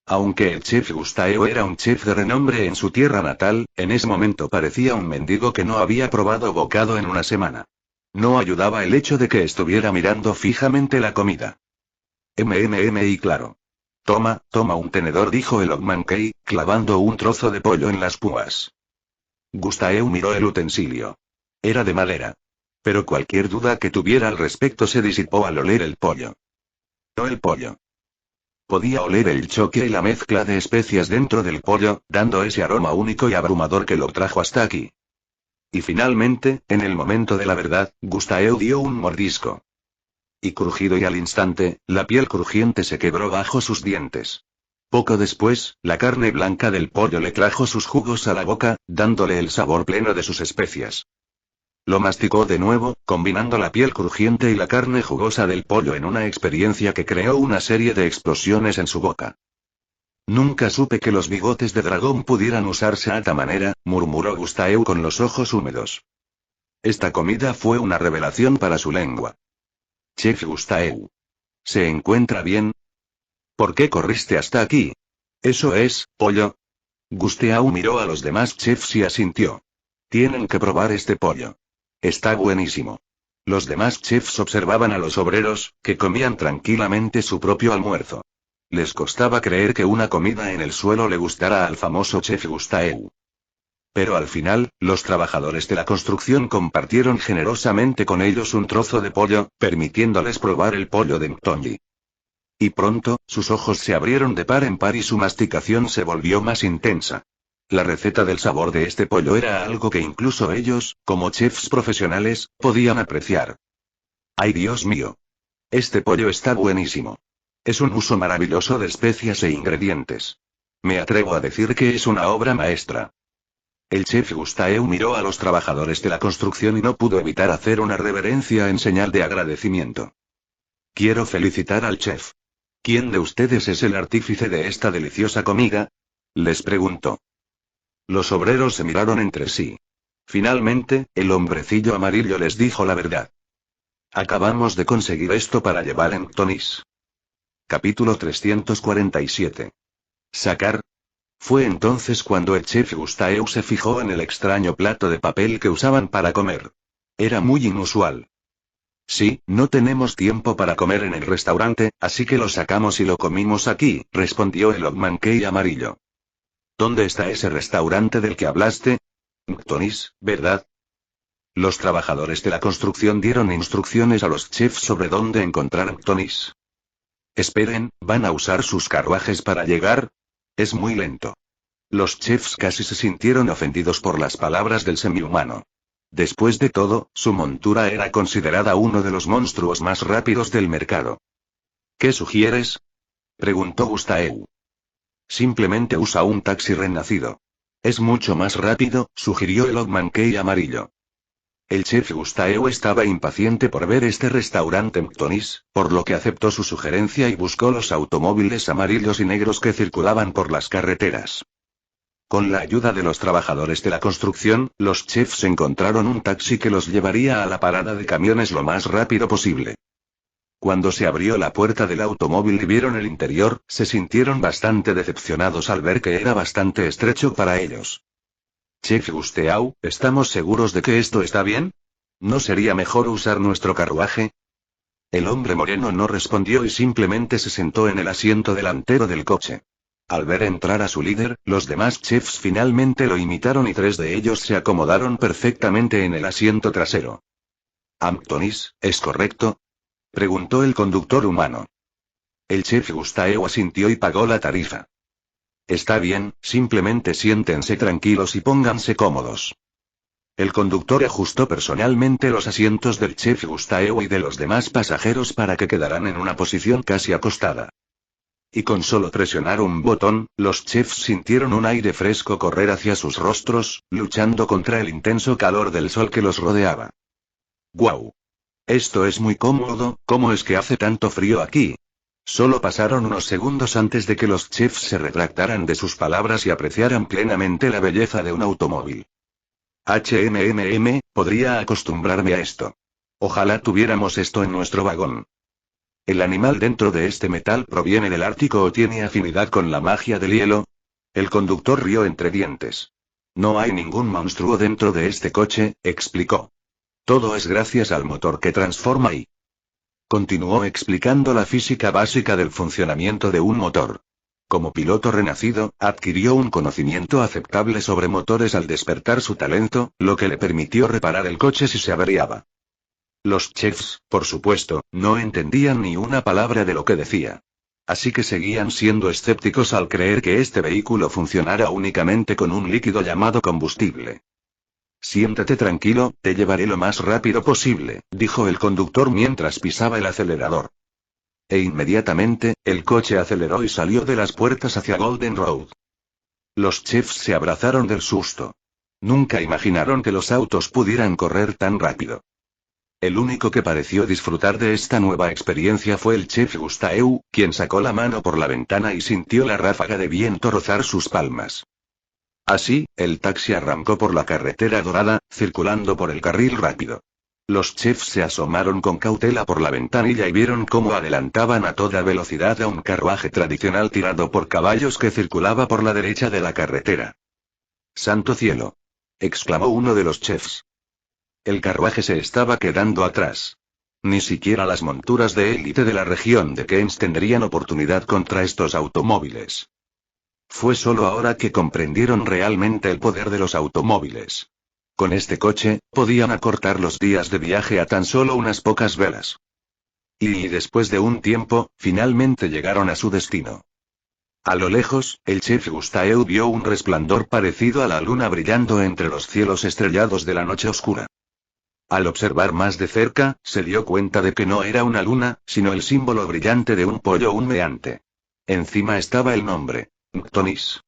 Aunque el chef Gustaeu era un chef de renombre en su tierra natal, en ese momento parecía un mendigo que no había probado bocado en una semana. No ayudaba el hecho de que estuviera mirando fijamente la comida. Y claro. Toma un tenedor, dijo el Ogmankey, clavando un trozo de pollo en las púas. Gustaeu miró el utensilio. Era de madera. Pero cualquier duda que tuviera al respecto se disipó al oler el pollo. No el pollo. Podía oler el choque y la mezcla de especias dentro del pollo, dando ese aroma único y abrumador que lo trajo hasta aquí. Y finalmente, en el momento de la verdad, Gustaeu dio un mordisco. Y crujido y al instante, la piel crujiente se quebró bajo sus dientes. Poco después, la carne blanca del pollo le trajo sus jugos a la boca, dándole el sabor pleno de sus especias. Lo masticó de nuevo, combinando la piel crujiente y la carne jugosa del pollo en una experiencia que creó una serie de explosiones en su boca. Nunca supe que los bigotes de dragón pudieran usarse a tal manera, murmuró Gustaeu con los ojos húmedos. Esta comida fue una revelación para su lengua. Chef Gustaeu. ¿Se encuentra bien? ¿Por qué corriste hasta aquí? ¿Eso es, pollo? Gustaeu miró a los demás chefs y asintió. Tienen que probar este pollo. Está buenísimo. Los demás chefs observaban a los obreros, que comían tranquilamente su propio almuerzo. Les costaba creer que una comida en el suelo le gustara al famoso chef Gustaeu. Pero al final, los trabajadores de la construcción compartieron generosamente con ellos un trozo de pollo, permitiéndoles probar el pollo de Mtongi. Y pronto, sus ojos se abrieron de par en par y su masticación se volvió más intensa. La receta del sabor de este pollo era algo que incluso ellos, como chefs profesionales, podían apreciar. ¡Ay, Dios mío! Este pollo está buenísimo. Es un uso maravilloso de especias e ingredientes. Me atrevo a decir que es una obra maestra. El chef Gustaeu miró a los trabajadores de la construcción y no pudo evitar hacer una reverencia en señal de agradecimiento. Quiero felicitar al chef. ¿Quién de ustedes es el artífice de esta deliciosa comida? Les preguntó. Los obreros se miraron entre sí. Finalmente, el hombrecillo amarillo les dijo la verdad. Acabamos de conseguir esto para llevar en Tonis. Capítulo 347. ¿Sacar? Fue entonces cuando el chef Gustave se fijó en el extraño plato de papel que usaban para comer. Era muy inusual. Sí, no tenemos tiempo para comer en el restaurante, así que lo sacamos y lo comimos aquí, respondió el Ogmankey amarillo. ¿Dónde está ese restaurante del que hablaste? Mctonis, ¿verdad? Los trabajadores de la construcción dieron instrucciones a los chefs sobre dónde encontrar Mctonis. Esperen, ¿van a usar sus carruajes para llegar? Es muy lento. Los chefs casi se sintieron ofendidos por las palabras del semihumano. Después de todo, su montura era considerada uno de los monstruos más rápidos del mercado. ¿Qué sugieres? Preguntó Gustave. Simplemente usa un taxi renacido. Es mucho más rápido, sugirió el Ogmankey amarillo. El chef Gustave estaba impaciente por ver este restaurante Mctonis, por lo que aceptó su sugerencia y buscó los automóviles amarillos y negros que circulaban por las carreteras. Con la ayuda de los trabajadores de la construcción, los chefs encontraron un taxi que los llevaría a la parada de camiones lo más rápido posible. Cuando se abrió la puerta del automóvil y vieron el interior, se sintieron bastante decepcionados al ver que era bastante estrecho para ellos. Chef Gustave, ¿estamos seguros de que esto está bien? ¿No sería mejor usar nuestro carruaje? El hombre moreno no respondió y simplemente se sentó en el asiento delantero del coche. Al ver entrar a su líder, los demás chefs finalmente lo imitaron y 3 de ellos se acomodaron perfectamente en el asiento trasero. ¿Mctonis, es correcto? Preguntó el conductor humano. El chef Gustave asintió y pagó la tarifa. Está bien, simplemente siéntense tranquilos y pónganse cómodos. El conductor ajustó personalmente los asientos del chef Gustave y de los demás pasajeros para que quedaran en una posición casi acostada. Y con solo presionar un botón, los chefs sintieron un aire fresco correr hacia sus rostros, luchando contra el intenso calor del sol que los rodeaba. ¡Guau! Esto es muy cómodo, ¿cómo es que hace tanto frío aquí? Solo pasaron unos segundos antes de que los chefs se retractaran de sus palabras y apreciaran plenamente la belleza de un automóvil. Podría acostumbrarme a esto. Ojalá tuviéramos esto en nuestro vagón. ¿El animal dentro de este metal proviene del Ártico o tiene afinidad con la magia del hielo? El conductor rió entre dientes. No hay ningún monstruo dentro de este coche, explicó. Todo es gracias al motor que transforma y... Continuó explicando la física básica del funcionamiento de un motor. Como piloto renacido, adquirió un conocimiento aceptable sobre motores al despertar su talento, lo que le permitió reparar el coche si se averiaba. Los chefs, por supuesto, no entendían ni una palabra de lo que decía. Así que seguían siendo escépticos al creer que este vehículo funcionara únicamente con un líquido llamado combustible. Siéntate tranquilo, te llevaré lo más rápido posible, dijo el conductor mientras pisaba el acelerador. E inmediatamente, el coche aceleró y salió de las puertas hacia Golden Road. Los chefs se abrazaron del susto. Nunca imaginaron que los autos pudieran correr tan rápido. El único que pareció disfrutar de esta nueva experiencia fue el chef Gustave, quien sacó la mano por la ventana y sintió la ráfaga de viento rozar sus palmas. Así, el taxi arrancó por la carretera dorada, circulando por el carril rápido. Los chefs se asomaron con cautela por la ventanilla y vieron cómo adelantaban a toda velocidad a un carruaje tradicional tirado por caballos que circulaba por la derecha de la carretera. ¡Santo cielo!, exclamó uno de los chefs. El carruaje se estaba quedando atrás. Ni siquiera las monturas de élite de la región de Keynes tendrían oportunidad contra estos automóviles. Fue solo ahora que comprendieron realmente el poder de los automóviles. Con este coche, podían acortar los días de viaje a tan solo unas pocas velas. Y después de un tiempo, finalmente llegaron a su destino. A lo lejos, el chef Gustave vio un resplandor parecido a la luna brillando entre los cielos estrellados de la noche oscura. Al observar más de cerca, se dio cuenta de que no era una luna, sino el símbolo brillante de un pollo humeante. Encima estaba el nombre, Mctonis.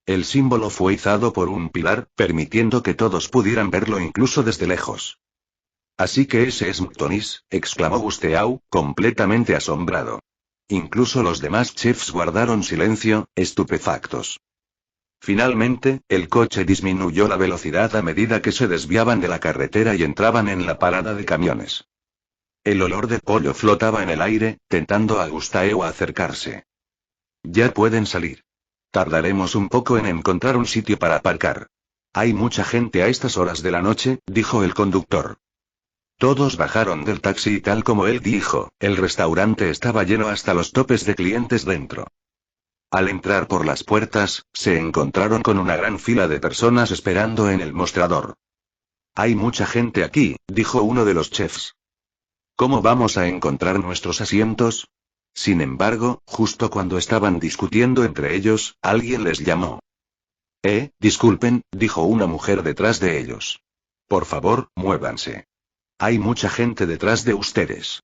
El símbolo fue izado por un pilar, permitiendo que todos pudieran verlo incluso desde lejos. Así que ese es Mctonis, exclamó Gustave, completamente asombrado. Incluso los demás chefs guardaron silencio, estupefactos. Finalmente, el coche disminuyó la velocidad a medida que se desviaban de la carretera y entraban en la parada de camiones. El olor de pollo flotaba en el aire, tentando a Gustave a acercarse. Ya pueden salir. Tardaremos un poco en encontrar un sitio para aparcar. Hay mucha gente a estas horas de la noche, dijo el conductor. Todos bajaron del taxi y tal como él dijo, el restaurante estaba lleno hasta los topes de clientes dentro. Al entrar por las puertas, se encontraron con una gran fila de personas esperando en el mostrador. Hay mucha gente aquí, dijo uno de los chefs. ¿Cómo vamos a encontrar nuestros asientos? Sin embargo, justo cuando estaban discutiendo entre ellos, alguien les llamó. Disculpen, dijo una mujer detrás de ellos. Por favor, muévanse. Hay mucha gente detrás de ustedes.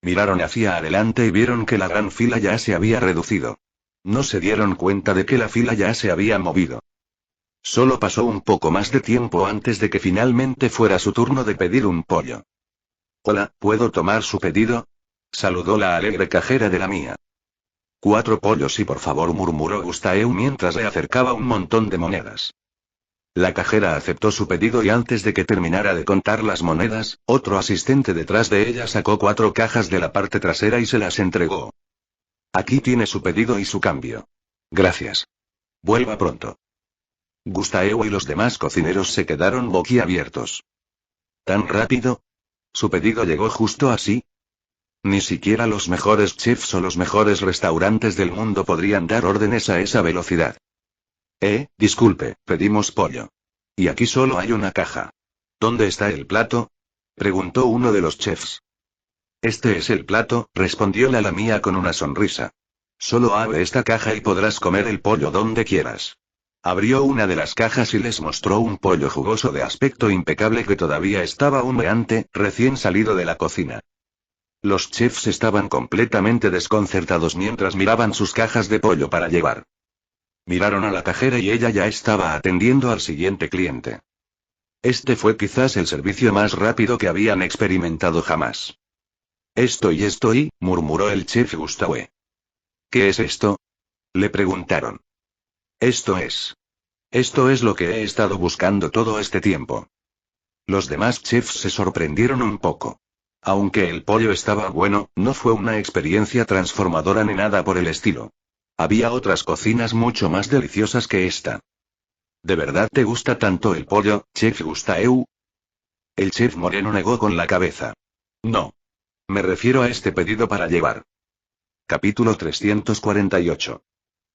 Miraron hacia adelante y vieron que la gran fila ya se había reducido. No se dieron cuenta de que la fila ya se había movido. Solo pasó un poco más de tiempo antes de que finalmente fuera su turno de pedir un pollo. Hola, ¿puedo tomar su pedido? Saludó la alegre cajera de la mía. 4 pollos y por favor, murmuró Gustave mientras le acercaba un montón de monedas. La cajera aceptó su pedido y antes de que terminara de contar las monedas, otro asistente detrás de ella sacó 4 cajas de la parte trasera y se las entregó. Aquí tiene su pedido y su cambio. Gracias. Vuelva pronto. Gustave y los demás cocineros se quedaron boquiabiertos. ¿Tan rápido? ¿Su pedido llegó justo así? Ni siquiera los mejores chefs o los mejores restaurantes del mundo podrían dar órdenes a esa velocidad. Disculpe, pedimos pollo. Y aquí solo hay una caja. ¿Dónde está el plato? Preguntó uno de los chefs. Este es el plato, respondió la lamía con una sonrisa. Solo abre esta caja y podrás comer el pollo donde quieras. Abrió una de las cajas y les mostró un pollo jugoso de aspecto impecable que todavía estaba humeante, recién salido de la cocina. Los chefs estaban completamente desconcertados mientras miraban sus cajas de pollo para llevar. Miraron a la cajera y ella ya estaba atendiendo al siguiente cliente. Este fue quizás el servicio más rápido que habían experimentado jamás. Estoy, murmuró el chef Gustave. ¿Qué es esto? Le preguntaron. Esto es lo que he estado buscando todo este tiempo. Los demás chefs se sorprendieron un poco. Aunque el pollo estaba bueno, no fue una experiencia transformadora ni nada por el estilo. Había otras cocinas mucho más deliciosas que esta. ¿De verdad te gusta tanto el pollo, chef Gustave? El chef moreno negó con la cabeza. No. Me refiero a este pedido para llevar. Capítulo 348.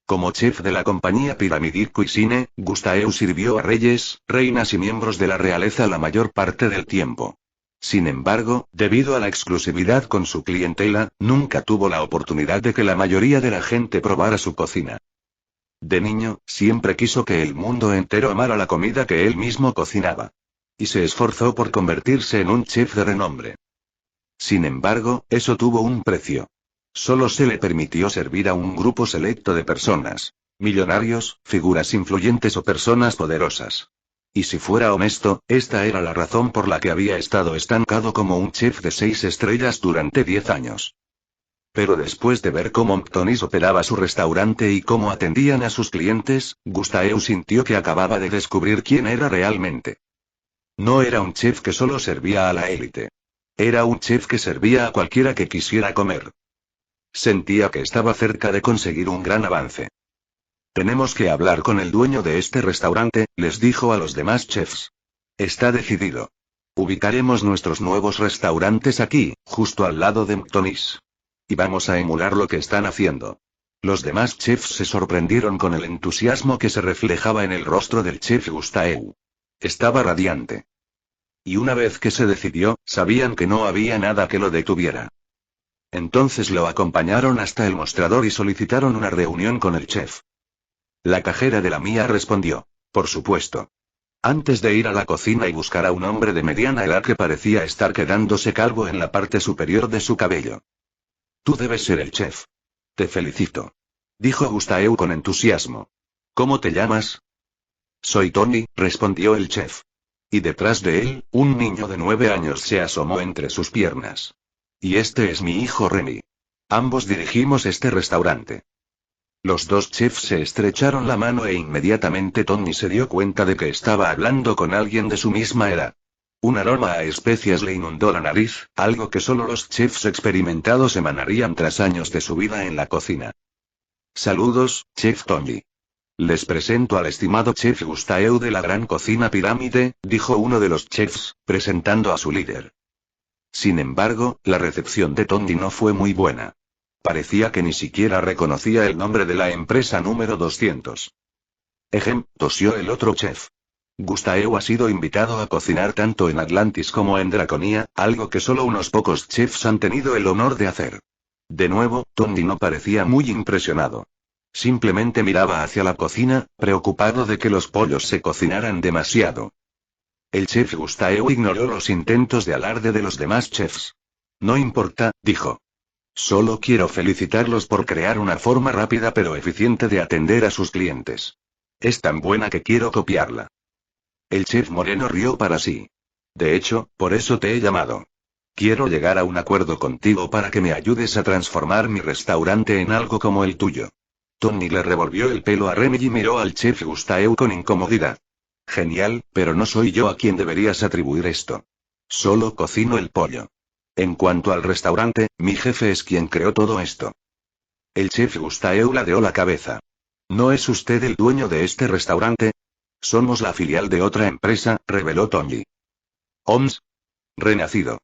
Como chef de la compañía Pyramidal Cuisine, Gustave sirvió a reyes, reinas y miembros de la realeza la mayor parte del tiempo. Sin embargo, debido a la exclusividad con su clientela, nunca tuvo la oportunidad de que la mayoría de la gente probara su cocina. De niño, siempre quiso que el mundo entero amara la comida que él mismo cocinaba. Y se esforzó por convertirse en un chef de renombre. Sin embargo, eso tuvo un precio. Solo se le permitió servir a un grupo selecto de personas. Millonarios, figuras influyentes o personas poderosas. Y si fuera honesto, esta era la razón por la que había estado estancado como un chef de 6 estrellas durante 10 años. Pero después de ver cómo Mctonniss operaba su restaurante y cómo atendían a sus clientes, Gustave sintió que acababa de descubrir quién era realmente. No era un chef que solo servía a la élite. Era un chef que servía a cualquiera que quisiera comer. Sentía que estaba cerca de conseguir un gran avance. Tenemos que hablar con el dueño de este restaurante, les dijo a los demás chefs. Está decidido. Ubicaremos nuestros nuevos restaurantes aquí, justo al lado de Mctonniss. Y vamos a emular lo que están haciendo. Los demás chefs se sorprendieron con el entusiasmo que se reflejaba en el rostro del chef Gustave. Estaba radiante. Y una vez que se decidió, sabían que no había nada que lo detuviera. Entonces lo acompañaron hasta el mostrador y solicitaron una reunión con el chef. La cajera de la mía respondió. Por supuesto. Antes de ir a la cocina y buscar a un hombre de mediana edad que parecía estar quedándose calvo en la parte superior de su cabello. Tú debes ser el chef. Te felicito. Dijo Gustave con entusiasmo. ¿Cómo te llamas? Soy Tony, respondió el chef. Y detrás de él, un niño de 9 años se asomó entre sus piernas. Y este es mi hijo Remy. Ambos dirigimos este restaurante. Los dos chefs se estrecharon la mano e inmediatamente Tony se dio cuenta de que estaba hablando con alguien de su misma edad. Un aroma a especias le inundó la nariz, algo que solo los chefs experimentados emanarían tras años de su vida en la cocina. Saludos, chef Tony. Les presento al estimado chef Gustave de la Gran Cocina Pirámide, dijo uno de los chefs, presentando a su líder. Sin embargo, la recepción de Tony no fue muy buena. Parecía que ni siquiera reconocía el nombre de la empresa número 200. Tosió el otro chef. Gustave ha sido invitado a cocinar tanto en Atlantis como en Draconia, algo que solo unos pocos chefs han tenido el honor de hacer. De nuevo, Tony no parecía muy impresionado. Simplemente miraba hacia la cocina, preocupado de que los pollos se cocinaran demasiado. El chef Gustave ignoró los intentos de alarde de los demás chefs. No importa, dijo. Solo quiero felicitarlos por crear una forma rápida pero eficiente de atender a sus clientes. Es tan buena que quiero copiarla. El chef moreno rió para sí. De hecho, por eso te he llamado. Quiero llegar a un acuerdo contigo para que me ayudes a transformar mi restaurante en algo como el tuyo. Tony le revolvió el pelo a Remy y miró al chef Gustave con incomodidad. Genial, pero no soy yo a quien deberías atribuir esto. Solo cocino el pollo. En cuanto al restaurante, mi jefe es quien creó todo esto. El chef Gustave ladeó la cabeza. ¿No es usted el dueño de este restaurante? Somos la filial de otra empresa, reveló Tony. ¿OMS? Renacido.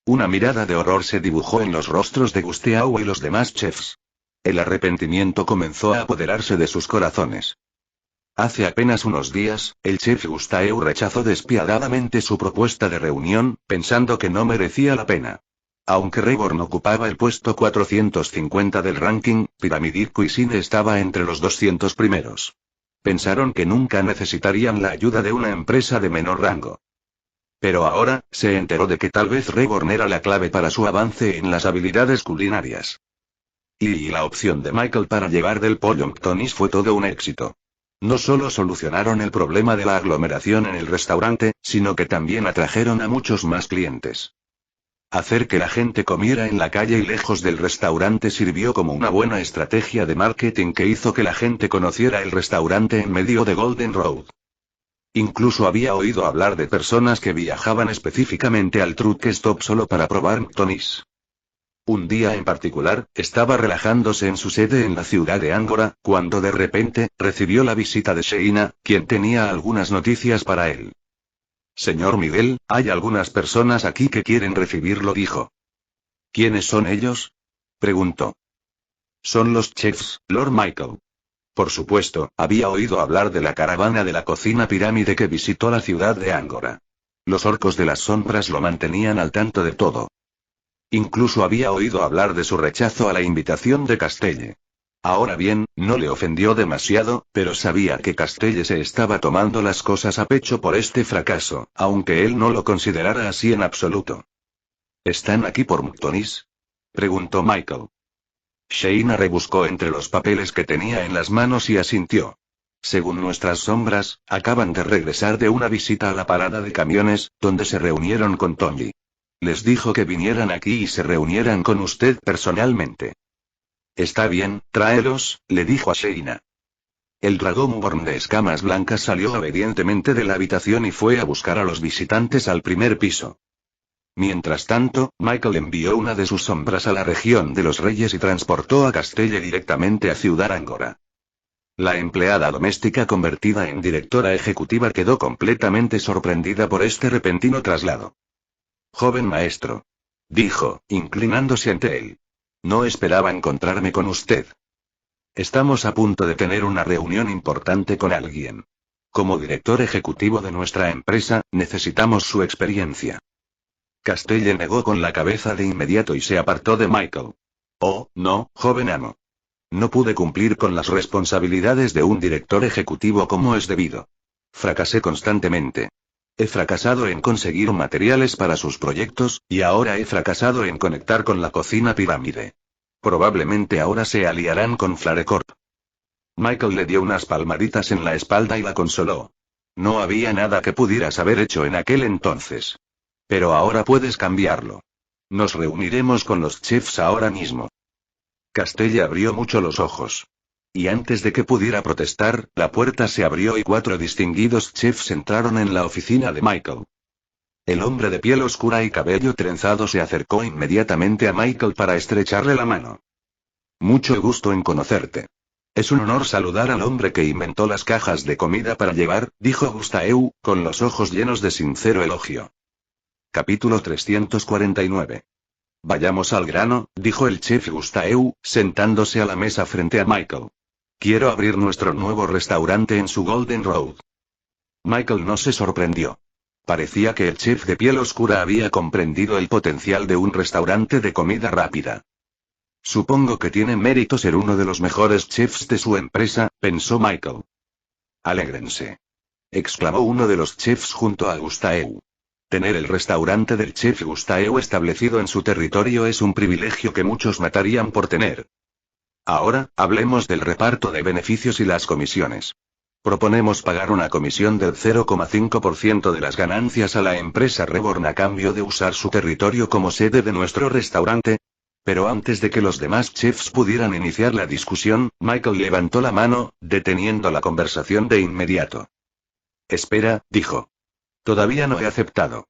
Una mirada de horror se dibujó en los rostros de Gustave y los demás chefs. El arrepentimiento comenzó a apoderarse de sus corazones. Hace apenas unos días, el chef Gustave rechazó despiadadamente su propuesta de reunión, pensando que no merecía la pena. Aunque Reborn ocupaba el puesto 450 del ranking, Pyramid Cuisine estaba entre los 200 primeros. Pensaron que nunca necesitarían la ayuda de una empresa de menor rango. Pero ahora, se enteró de que tal vez Reborn era la clave para su avance en las habilidades culinarias. Y la opción de Michael para llevar del pollo a Tony's fue todo un éxito. No solo solucionaron el problema de la aglomeración en el restaurante, sino que también atrajeron a muchos más clientes. Hacer que la gente comiera en la calle y lejos del restaurante sirvió como una buena estrategia de marketing que hizo que la gente conociera el restaurante en medio de Golden Road. Incluso había oído hablar de personas que viajaban específicamente al Truck Stop solo para probar Tony's. Un día en particular, estaba relajándose en su sede en la ciudad de Angora, cuando de repente, recibió la visita de Sheina, quien tenía algunas noticias para él. Señor Miguel, hay algunas personas aquí que quieren recibirlo, dijo. ¿Quiénes son ellos? Preguntó. Son los chefs, Lord Michael. Por supuesto, había oído hablar de la caravana de la cocina pirámide que visitó la ciudad de Angora. Los orcos de las sombras lo mantenían al tanto de todo. Incluso había oído hablar de su rechazo a la invitación de Castelle. Ahora bien, no le ofendió demasiado, pero sabía que Castelle se estaba tomando las cosas a pecho por este fracaso, aunque él no lo considerara así en absoluto. ¿Están aquí por Tony's? Preguntó Michael. Sheina rebuscó entre los papeles que tenía en las manos y asintió. Según nuestras sombras, acaban de regresar de una visita a la parada de camiones, donde se reunieron con Tony. Les dijo que vinieran aquí y se reunieran con usted personalmente. Está bien, tráelos, le dijo a Sheina. El Dragonborn de escamas blancas salió obedientemente de la habitación y fue a buscar a los visitantes al primer piso. Mientras tanto, Michael envió una de sus sombras a la región de los Reyes y transportó a Castelle directamente a Ciudad Angora. La empleada doméstica convertida en directora ejecutiva quedó completamente sorprendida por este repentino traslado. Joven maestro, dijo, inclinándose ante él. No esperaba encontrarme con usted. Estamos a punto de tener una reunión importante con alguien. Como director ejecutivo de nuestra empresa, necesitamos su experiencia. Castelle negó con la cabeza de inmediato y se apartó de Michael. Oh, no, joven amo. No pude cumplir con las responsabilidades de un director ejecutivo como es debido. Fracasé constantemente. He fracasado en conseguir materiales para sus proyectos, y ahora he fracasado en conectar con la cocina pirámide. Probablemente ahora se aliarán con Flarecorp. Michael le dio unas palmaditas en la espalda y la consoló. No había nada que pudieras haber hecho en aquel entonces. Pero ahora puedes cambiarlo. Nos reuniremos con los chefs ahora mismo. Castelle abrió mucho los ojos. Y antes de que pudiera protestar, la puerta se abrió y 4 distinguidos chefs entraron en la oficina de Michael. El hombre de piel oscura y cabello trenzado se acercó inmediatamente a Michael para estrecharle la mano. Mucho gusto en conocerte. Es un honor saludar al hombre que inventó las cajas de comida para llevar, dijo Gustave, con los ojos llenos de sincero elogio. Capítulo 349. Vayamos al grano, dijo el chef Gustave, sentándose a la mesa frente a Michael. Quiero abrir nuestro nuevo restaurante en su Golden Road. Michael no se sorprendió. Parecía que el chef de piel oscura había comprendido el potencial de un restaurante de comida rápida. Supongo que tiene mérito ser uno de los mejores chefs de su empresa, pensó Michael. Alégrense, exclamó uno de los chefs junto a Gustave. Tener el restaurante del chef Gustave establecido en su territorio es un privilegio que muchos matarían por tener. Ahora, hablemos del reparto de beneficios y las comisiones. Proponemos pagar una comisión del 0,5% de las ganancias a la empresa Reborn a cambio de usar su territorio como sede de nuestro restaurante. Pero antes de que los demás chefs pudieran iniciar la discusión, Michael levantó la mano, deteniendo la conversación de inmediato. Espera, dijo. Todavía no he aceptado.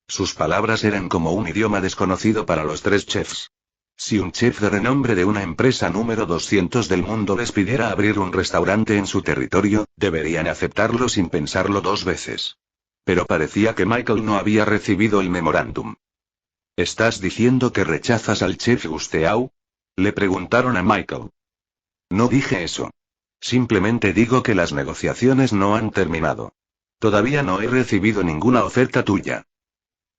Sus palabras eran como un idioma desconocido para los tres chefs. Si un chef de renombre de una empresa número 200 del mundo les pidiera abrir un restaurante en su territorio, deberían aceptarlo sin pensarlo dos veces. Pero parecía que Michael no había recibido el memorándum. ¿Estás diciendo que rechazas al chef Gustave? Le preguntaron a Michael. No dije eso. Simplemente digo que las negociaciones no han terminado. Todavía no he recibido ninguna oferta tuya.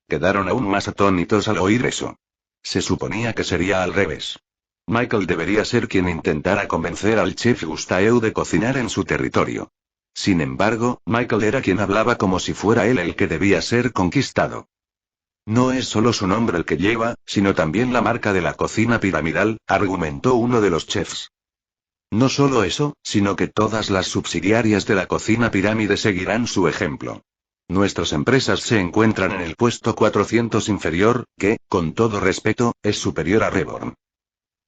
Quedaron aún más atónitos al oír eso. Se suponía que sería al revés. Michael debería ser quien intentara convencer al chef Gustave de cocinar en su territorio. Sin embargo, Michael era quien hablaba como si fuera él el que debía ser conquistado. No es solo su nombre el que lleva, sino también la marca de la cocina piramidal, argumentó uno de los chefs. No solo eso, sino que todas las subsidiarias de la cocina pirámide seguirán su ejemplo. Nuestras empresas se encuentran en el puesto 400 inferior, que, con todo respeto, es superior a Reborn.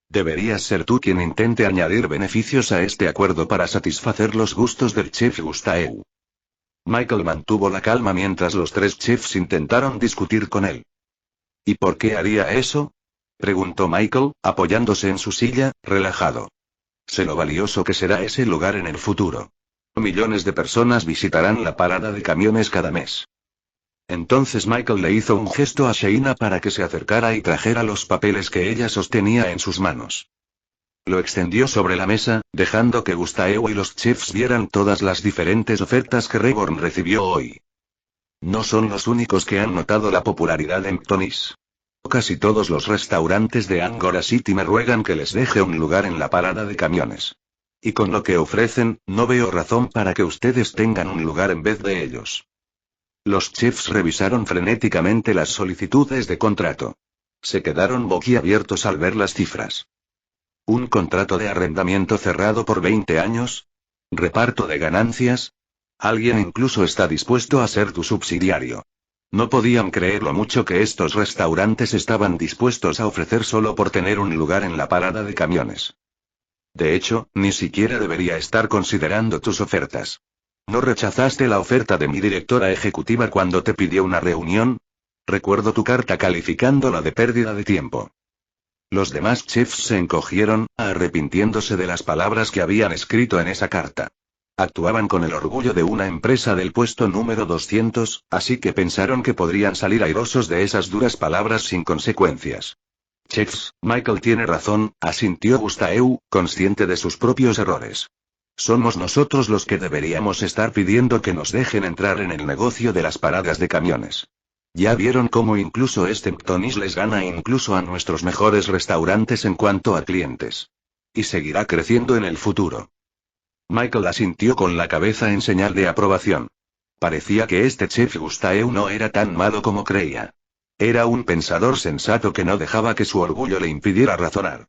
Deberías ser tú quien intente añadir beneficios a este acuerdo para satisfacer los gustos del chef Gustave. Michael mantuvo la calma mientras los tres chefs intentaron discutir con él. ¿Y por qué haría eso? Preguntó Michael, apoyándose en su silla, relajado. Sé lo valioso que será ese lugar en el futuro. Millones de personas visitarán la parada de camiones cada mes. Entonces Michael le hizo un gesto a Sheina para que se acercara y trajera los papeles que ella sostenía en sus manos. Lo extendió sobre la mesa, dejando que Gustave y los chefs vieran todas las diferentes ofertas que Reborn recibió hoy. No son los únicos que han notado la popularidad de Mtonis. Casi todos los restaurantes de Angora City me ruegan que les deje un lugar en la parada de camiones. Y con lo que ofrecen, no veo razón para que ustedes tengan un lugar en vez de ellos. Los chefs revisaron frenéticamente las solicitudes de contrato. Se quedaron boquiabiertos al ver las cifras. ¿Un contrato de arrendamiento cerrado por 20 años? ¿Reparto de ganancias? Alguien incluso está dispuesto a ser tu subsidiario. No podían creer lo mucho que estos restaurantes estaban dispuestos a ofrecer solo por tener un lugar en la parada de camiones. De hecho, ni siquiera debería estar considerando tus ofertas. ¿No rechazaste la oferta de mi directora ejecutiva cuando te pidió una reunión? Recuerdo tu carta calificándola de pérdida de tiempo. Los demás chefs se encogieron, arrepintiéndose de las palabras que habían escrito en esa carta. Actuaban con el orgullo de una empresa del puesto número 200, así que pensaron que podrían salir airosos de esas duras palabras sin consecuencias. Chefs, Michael tiene razón, asintió Gustave, consciente de sus propios errores. Somos nosotros los que deberíamos estar pidiendo que nos dejen entrar en el negocio de las paradas de camiones. Ya vieron cómo incluso este Mtonis les gana incluso a nuestros mejores restaurantes en cuanto a clientes. Y seguirá creciendo en el futuro. Michael asintió con la cabeza en señal de aprobación. Parecía que este chef Gustave no era tan malo como creía. Era un pensador sensato que no dejaba que su orgullo le impidiera razonar.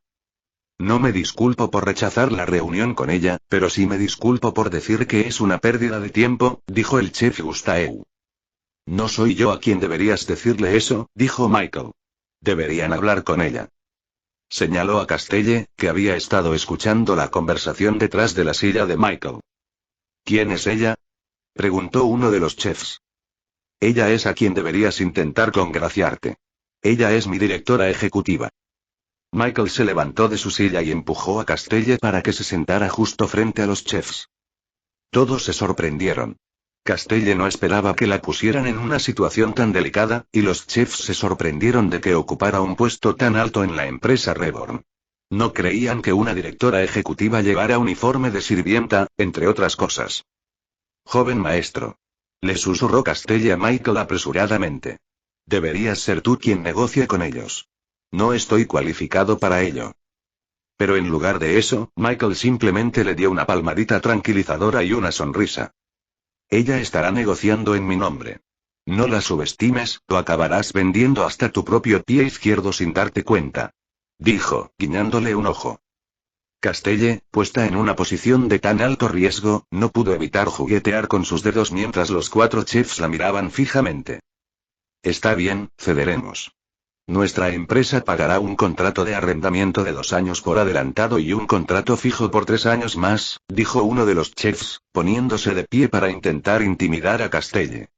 No me disculpo por rechazar la reunión con ella, pero sí me disculpo por decir que es una pérdida de tiempo, dijo el chef Gustave. No soy yo a quien deberías decirle eso, dijo Michael. Deberían hablar con ella. Señaló a Castelle, que había estado escuchando la conversación detrás de la silla de Michael. ¿Quién es ella? Preguntó uno de los chefs. Ella es a quien deberías intentar congraciarte. Ella es mi directora ejecutiva. Michael se levantó de su silla y empujó a Castelle para que se sentara justo frente a los chefs. Todos se sorprendieron. Castelle no esperaba que la pusieran en una situación tan delicada, y los chefs se sorprendieron de que ocupara un puesto tan alto en la empresa Reborn. No creían que una directora ejecutiva llevara uniforme de sirvienta, entre otras cosas. Joven maestro. Le susurró Castelle a Michael apresuradamente. Deberías ser tú quien negocie con ellos. No estoy cualificado para ello. Pero en lugar de eso, Michael simplemente le dio una palmadita tranquilizadora y una sonrisa. Ella estará negociando en mi nombre. No la subestimes, o acabarás vendiendo hasta tu propio pie izquierdo sin darte cuenta. Dijo, guiñándole un ojo. Castelle, puesta en una posición de tan alto riesgo, no pudo evitar juguetear con sus dedos mientras los 4 chefs la miraban fijamente. Está bien, cederemos. Nuestra empresa pagará un contrato de arrendamiento de 2 años por adelantado y un contrato fijo por 3 años más, dijo uno de los chefs, poniéndose de pie para intentar intimidar a Castelle.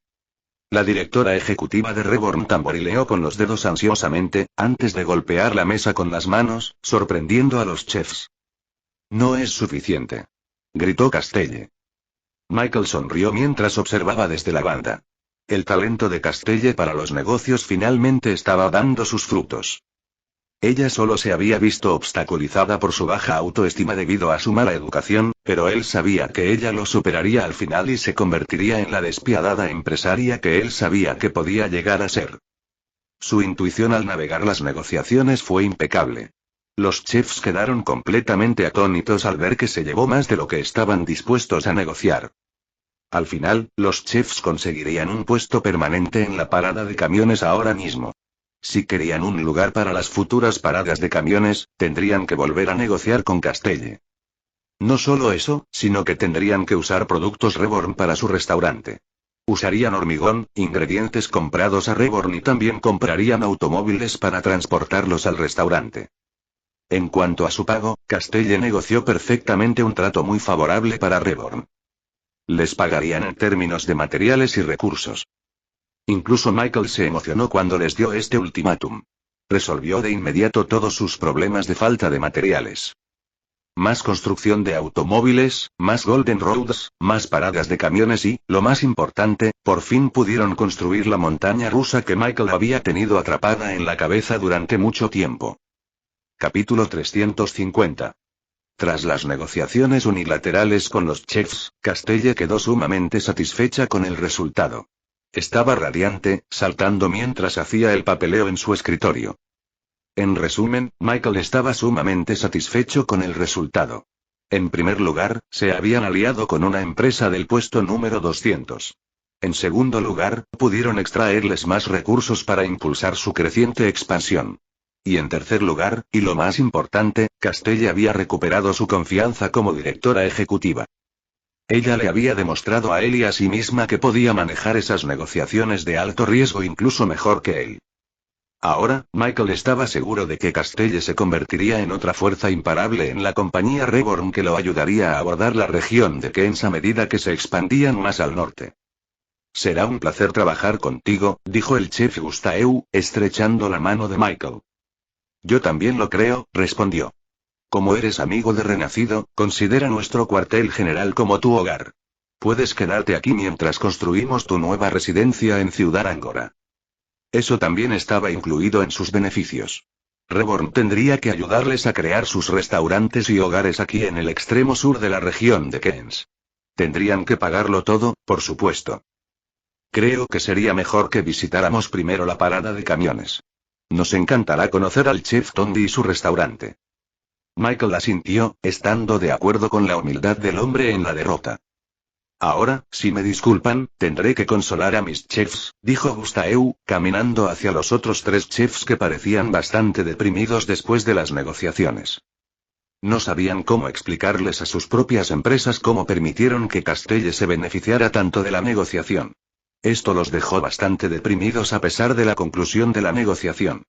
La directora ejecutiva de Reborn tamborileó con los dedos ansiosamente, antes de golpear la mesa con las manos, sorprendiendo a los chefs. No es suficiente. Gritó Castelle. Michael sonrió mientras observaba desde la banda. El talento de Castelle para los negocios finalmente estaba dando sus frutos. Ella solo se había visto obstaculizada por su baja autoestima debido a su mala educación, pero él sabía que ella lo superaría al final y se convertiría en la despiadada empresaria que él sabía que podía llegar a ser. Su intuición al navegar las negociaciones fue impecable. Los chefs quedaron completamente atónitos al ver que se llevó más de lo que estaban dispuestos a negociar. Al final, los chefs conseguirían un puesto permanente en la parada de camiones ahora mismo. Si querían un lugar para las futuras paradas de camiones, tendrían que volver a negociar con Castelle. No solo eso, sino que tendrían que usar productos Reborn para su restaurante. Usarían hormigón, ingredientes comprados a Reborn y también comprarían automóviles para transportarlos al restaurante. En cuanto a su pago, Castelle negoció perfectamente un trato muy favorable para Reborn. Les pagarían en términos de materiales y recursos. Incluso Michael se emocionó cuando les dio este ultimátum. Resolvió de inmediato todos sus problemas de falta de materiales. Más construcción de automóviles, más Golden Roads, más paradas de camiones y, lo más importante, por fin pudieron construir la montaña rusa que Michael había tenido atrapada en la cabeza durante mucho tiempo. Capítulo 350. Tras las negociaciones unilaterales con los chefs, Castelle quedó sumamente satisfecha con el resultado. Estaba radiante, saltando mientras hacía el papeleo en su escritorio. En resumen, Michael estaba sumamente satisfecho con el resultado. En primer lugar, se habían aliado con una empresa del puesto número 200. En segundo lugar, pudieron extraerles más recursos para impulsar su creciente expansión. Y en tercer lugar, y lo más importante, Castelle había recuperado su confianza como directora ejecutiva. Ella le había demostrado a él y a sí misma que podía manejar esas negociaciones de alto riesgo incluso mejor que él. Ahora, Michael estaba seguro de que Castelle se convertiría en otra fuerza imparable en la compañía Reborn que lo ayudaría a abordar la región de Kens a medida que se expandían más al norte. Será un placer trabajar contigo, dijo el chef Gustave, estrechando la mano de Michael. Yo también lo creo, respondió. Como eres amigo de Renacido, considera nuestro cuartel general como tu hogar. Puedes quedarte aquí mientras construimos tu nueva residencia en Ciudad Angora. Eso también estaba incluido en sus beneficios. Reborn tendría que ayudarles a crear sus restaurantes y hogares aquí en el extremo sur de la región de Kens. Tendrían que pagarlo todo, por supuesto. Creo que sería mejor que visitáramos primero la parada de camiones. Nos encantará conocer al chef Tondi y su restaurante. Michael asintió, estando de acuerdo con la humildad del hombre en la derrota. Ahora, si me disculpan, tendré que consolar a mis chefs, dijo Gustave, caminando hacia los otros 3 chefs que parecían bastante deprimidos después de las negociaciones. No sabían cómo explicarles a sus propias empresas cómo permitieron que Castelle se beneficiara tanto de la negociación. Esto los dejó bastante deprimidos a pesar de la conclusión de la negociación.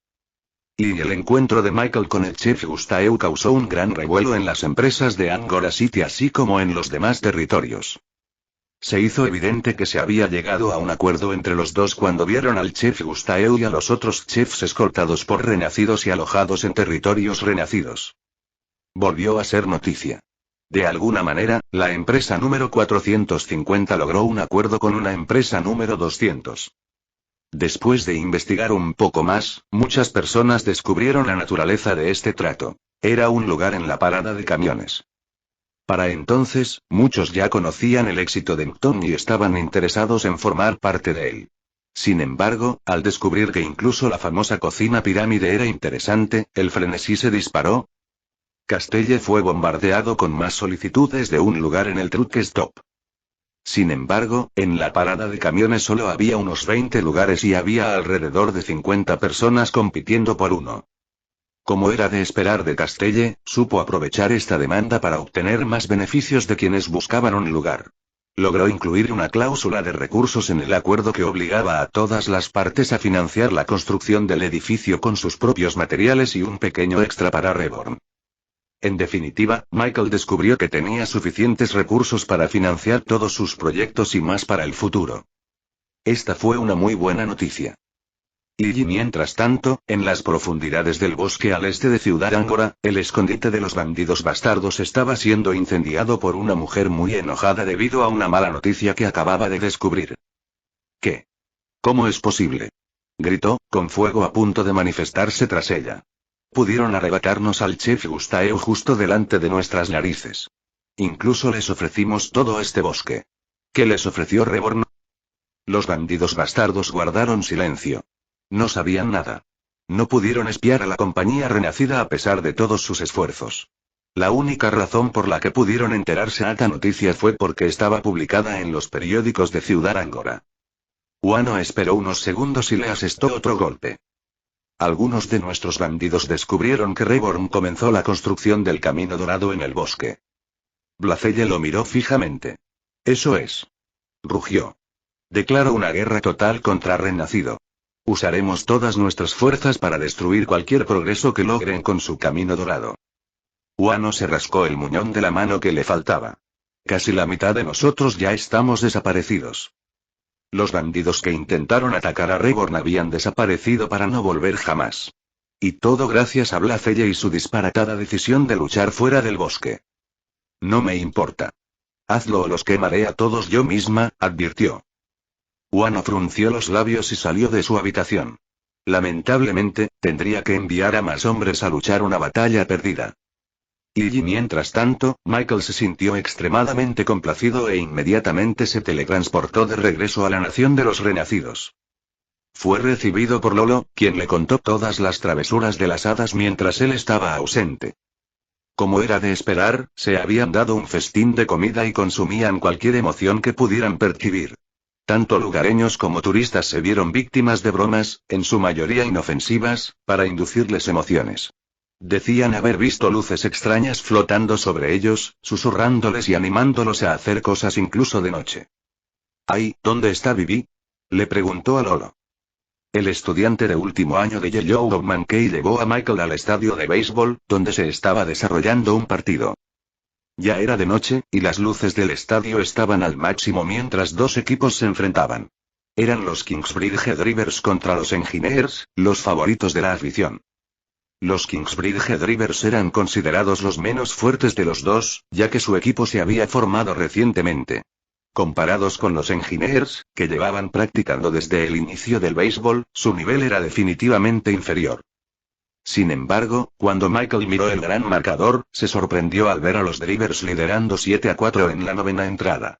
Y el encuentro de Michael con el chef Gustave causó un gran revuelo en las empresas de Angora City así como en los demás territorios. Se hizo evidente que se había llegado a un acuerdo entre los dos cuando vieron al chef Gustaeu y a los otros chefs escoltados por renacidos y alojados en territorios renacidos. Volvió a ser noticia. De alguna manera, la empresa número 450 logró un acuerdo con una empresa número 200. Después de investigar un poco más, muchas personas descubrieron la naturaleza de este trato. Era un lugar en la parada de camiones. Para entonces, muchos ya conocían el éxito de Mton y estaban interesados en formar parte de él. Sin embargo, al descubrir que incluso la famosa cocina pirámide era interesante, el frenesí se disparó. Castelle fue bombardeado con más solicitudes de un lugar en el truck stop. Sin embargo, en la parada de camiones solo había unos 20 lugares y había alrededor de 50 personas compitiendo por uno. Como era de esperar de Castelle, supo aprovechar esta demanda para obtener más beneficios de quienes buscaban un lugar. Logró incluir una cláusula de recursos en el acuerdo que obligaba a todas las partes a financiar la construcción del edificio con sus propios materiales y un pequeño extra para Reborn. En definitiva, Michael descubrió que tenía suficientes recursos para financiar todos sus proyectos y más para el futuro. Esta fue una muy buena noticia. Y mientras tanto, en las profundidades del bosque al este de Ciudad Angora, el escondite de los bandidos bastardos estaba siendo incendiado por una mujer muy enojada debido a una mala noticia que acababa de descubrir. ¿Qué? ¿Cómo es posible? Gritó, con fuego a punto de manifestarse tras ella. Pudieron arrebatarnos al chef Gustaeu justo delante de nuestras narices. Incluso les ofrecimos todo este bosque. ¿Qué les ofreció Reborn? Los bandidos bastardos guardaron silencio. No sabían nada. No pudieron espiar a la compañía renacida a pesar de todos sus esfuerzos. La única razón por la que pudieron enterarse de esta noticia fue porque estaba publicada en los periódicos de Ciudad Angora. Wano esperó unos segundos y le asestó otro golpe. Algunos de nuestros bandidos descubrieron que Reborn comenzó la construcción del camino dorado en el bosque. Blacelle lo miró fijamente. Eso es. Rugió. Declaro una guerra total contra Renacido. Usaremos todas nuestras fuerzas para destruir cualquier progreso que logren con su camino dorado. Wano se rascó el muñón de la mano que le faltaba. Casi la mitad de nosotros ya estamos desaparecidos. Los bandidos que intentaron atacar a Reborn habían desaparecido para no volver jamás. Y todo gracias a Blacelle y su disparatada decisión de luchar fuera del bosque. No me importa. Hazlo o los quemaré a todos yo misma, advirtió. Wano frunció los labios y salió de su habitación. Lamentablemente, tendría que enviar a más hombres a luchar una batalla perdida. Y mientras tanto, Michael se sintió extremadamente complacido e inmediatamente se teletransportó de regreso a la nación de los renacidos. Fue recibido por Lolo, quien le contó todas las travesuras de las hadas mientras él estaba ausente. Como era de esperar, se habían dado un festín de comida y consumían cualquier emoción que pudieran percibir. Tanto lugareños como turistas se vieron víctimas de bromas, en su mayoría inofensivas, para inducirles emociones. Decían haber visto luces extrañas flotando sobre ellos, susurrándoles y animándolos a hacer cosas incluso de noche. «Ay, ¿dónde está Bibi?», le preguntó a Lolo. El estudiante de último año de Yellow Monkey llevó a Michael al estadio de béisbol, donde se estaba desarrollando un partido. Ya era de noche, y las luces del estadio estaban al máximo mientras dos equipos se enfrentaban. Eran los Kingsbridge Drivers contra los Engineers, los favoritos de la afición. Los Kingsbridge Drivers eran considerados los menos fuertes de los dos, ya que su equipo se había formado recientemente. Comparados con los Engineers, que llevaban practicando desde el inicio del béisbol, su nivel era definitivamente inferior. Sin embargo, cuando Michael miró el gran marcador, se sorprendió al ver a los Drivers liderando 7-4 en la novena entrada.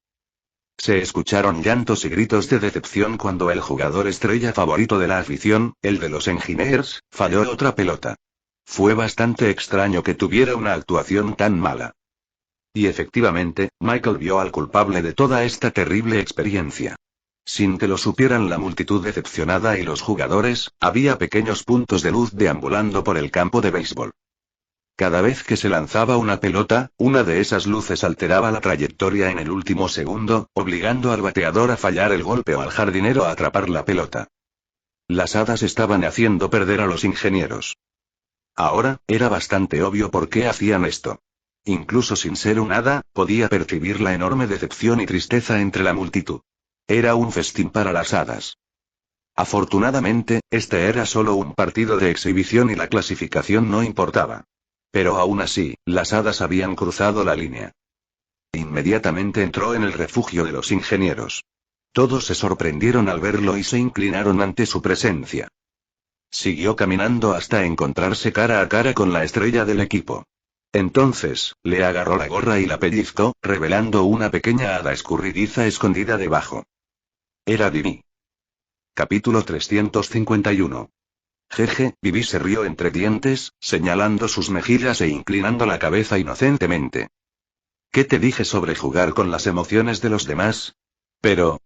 Se escucharon llantos y gritos de decepción cuando el jugador estrella favorito de la afición, el de los Engineers, falló otra pelota. Fue bastante extraño que tuviera una actuación tan mala. Y efectivamente, Michael vio al culpable de toda esta terrible experiencia. Sin que lo supieran la multitud decepcionada y los jugadores, había pequeños puntos de luz deambulando por el campo de béisbol. Cada vez que se lanzaba una pelota, una de esas luces alteraba la trayectoria en el último segundo, obligando al bateador a fallar el golpe o al jardinero a atrapar la pelota. Las hadas estaban haciendo perder a los ingenieros. Ahora, era bastante obvio por qué hacían esto. Incluso sin ser un hada, podía percibir la enorme decepción y tristeza entre la multitud. Era un festín para las hadas. Afortunadamente, este era solo un partido de exhibición y la clasificación no importaba. Pero aún así, las hadas habían cruzado la línea. Inmediatamente entró en el refugio de los ingenieros. Todos se sorprendieron al verlo y se inclinaron ante su presencia. Siguió caminando hasta encontrarse cara a cara con la estrella del equipo. Entonces, le agarró la gorra y la pellizcó, revelando una pequeña hada escurridiza escondida debajo. Era Vivi. Capítulo 351. Jeje, Vivi se rió entre dientes, señalando sus mejillas e inclinando la cabeza inocentemente. ¿Qué te dije sobre jugar con las emociones de los demás? Pero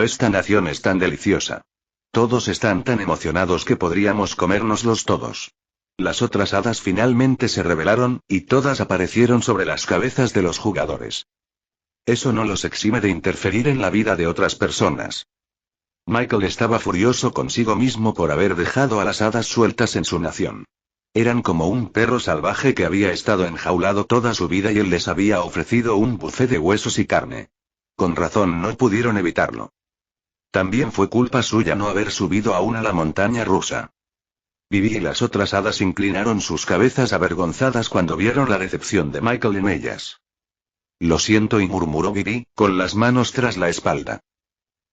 esta nación es tan deliciosa. Todos están tan emocionados que podríamos comérnoslos todos. Las otras hadas finalmente se rebelaron, y todas aparecieron sobre las cabezas de los jugadores. Eso no los exime de interferir en la vida de otras personas. Michael estaba furioso consigo mismo por haber dejado a las hadas sueltas en su nación. Eran como un perro salvaje que había estado enjaulado toda su vida y él les había ofrecido un buffet de huesos y carne. Con razón no pudieron evitarlo. También fue culpa suya no haber subido aún a la montaña rusa. Vivi y las otras hadas inclinaron sus cabezas avergonzadas cuando vieron la decepción de Michael en ellas. Lo siento, y murmuró Vivi, con las manos tras la espalda.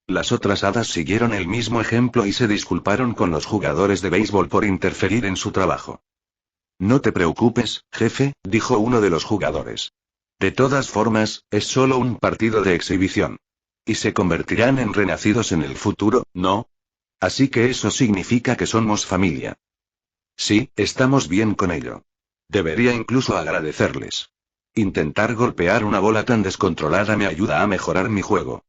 Las otras hadas siguieron el mismo ejemplo y se disculparon con los jugadores de béisbol por interferir en su trabajo. No te preocupes, jefe, dijo uno de los jugadores. De todas formas, es solo un partido de exhibición. Y se convertirán en renacidos en el futuro, ¿no? Así que eso significa que somos familia. Sí, estamos bien con ello. Debería incluso agradecerles. Intentar golpear una bola tan descontrolada me ayuda a mejorar mi juego.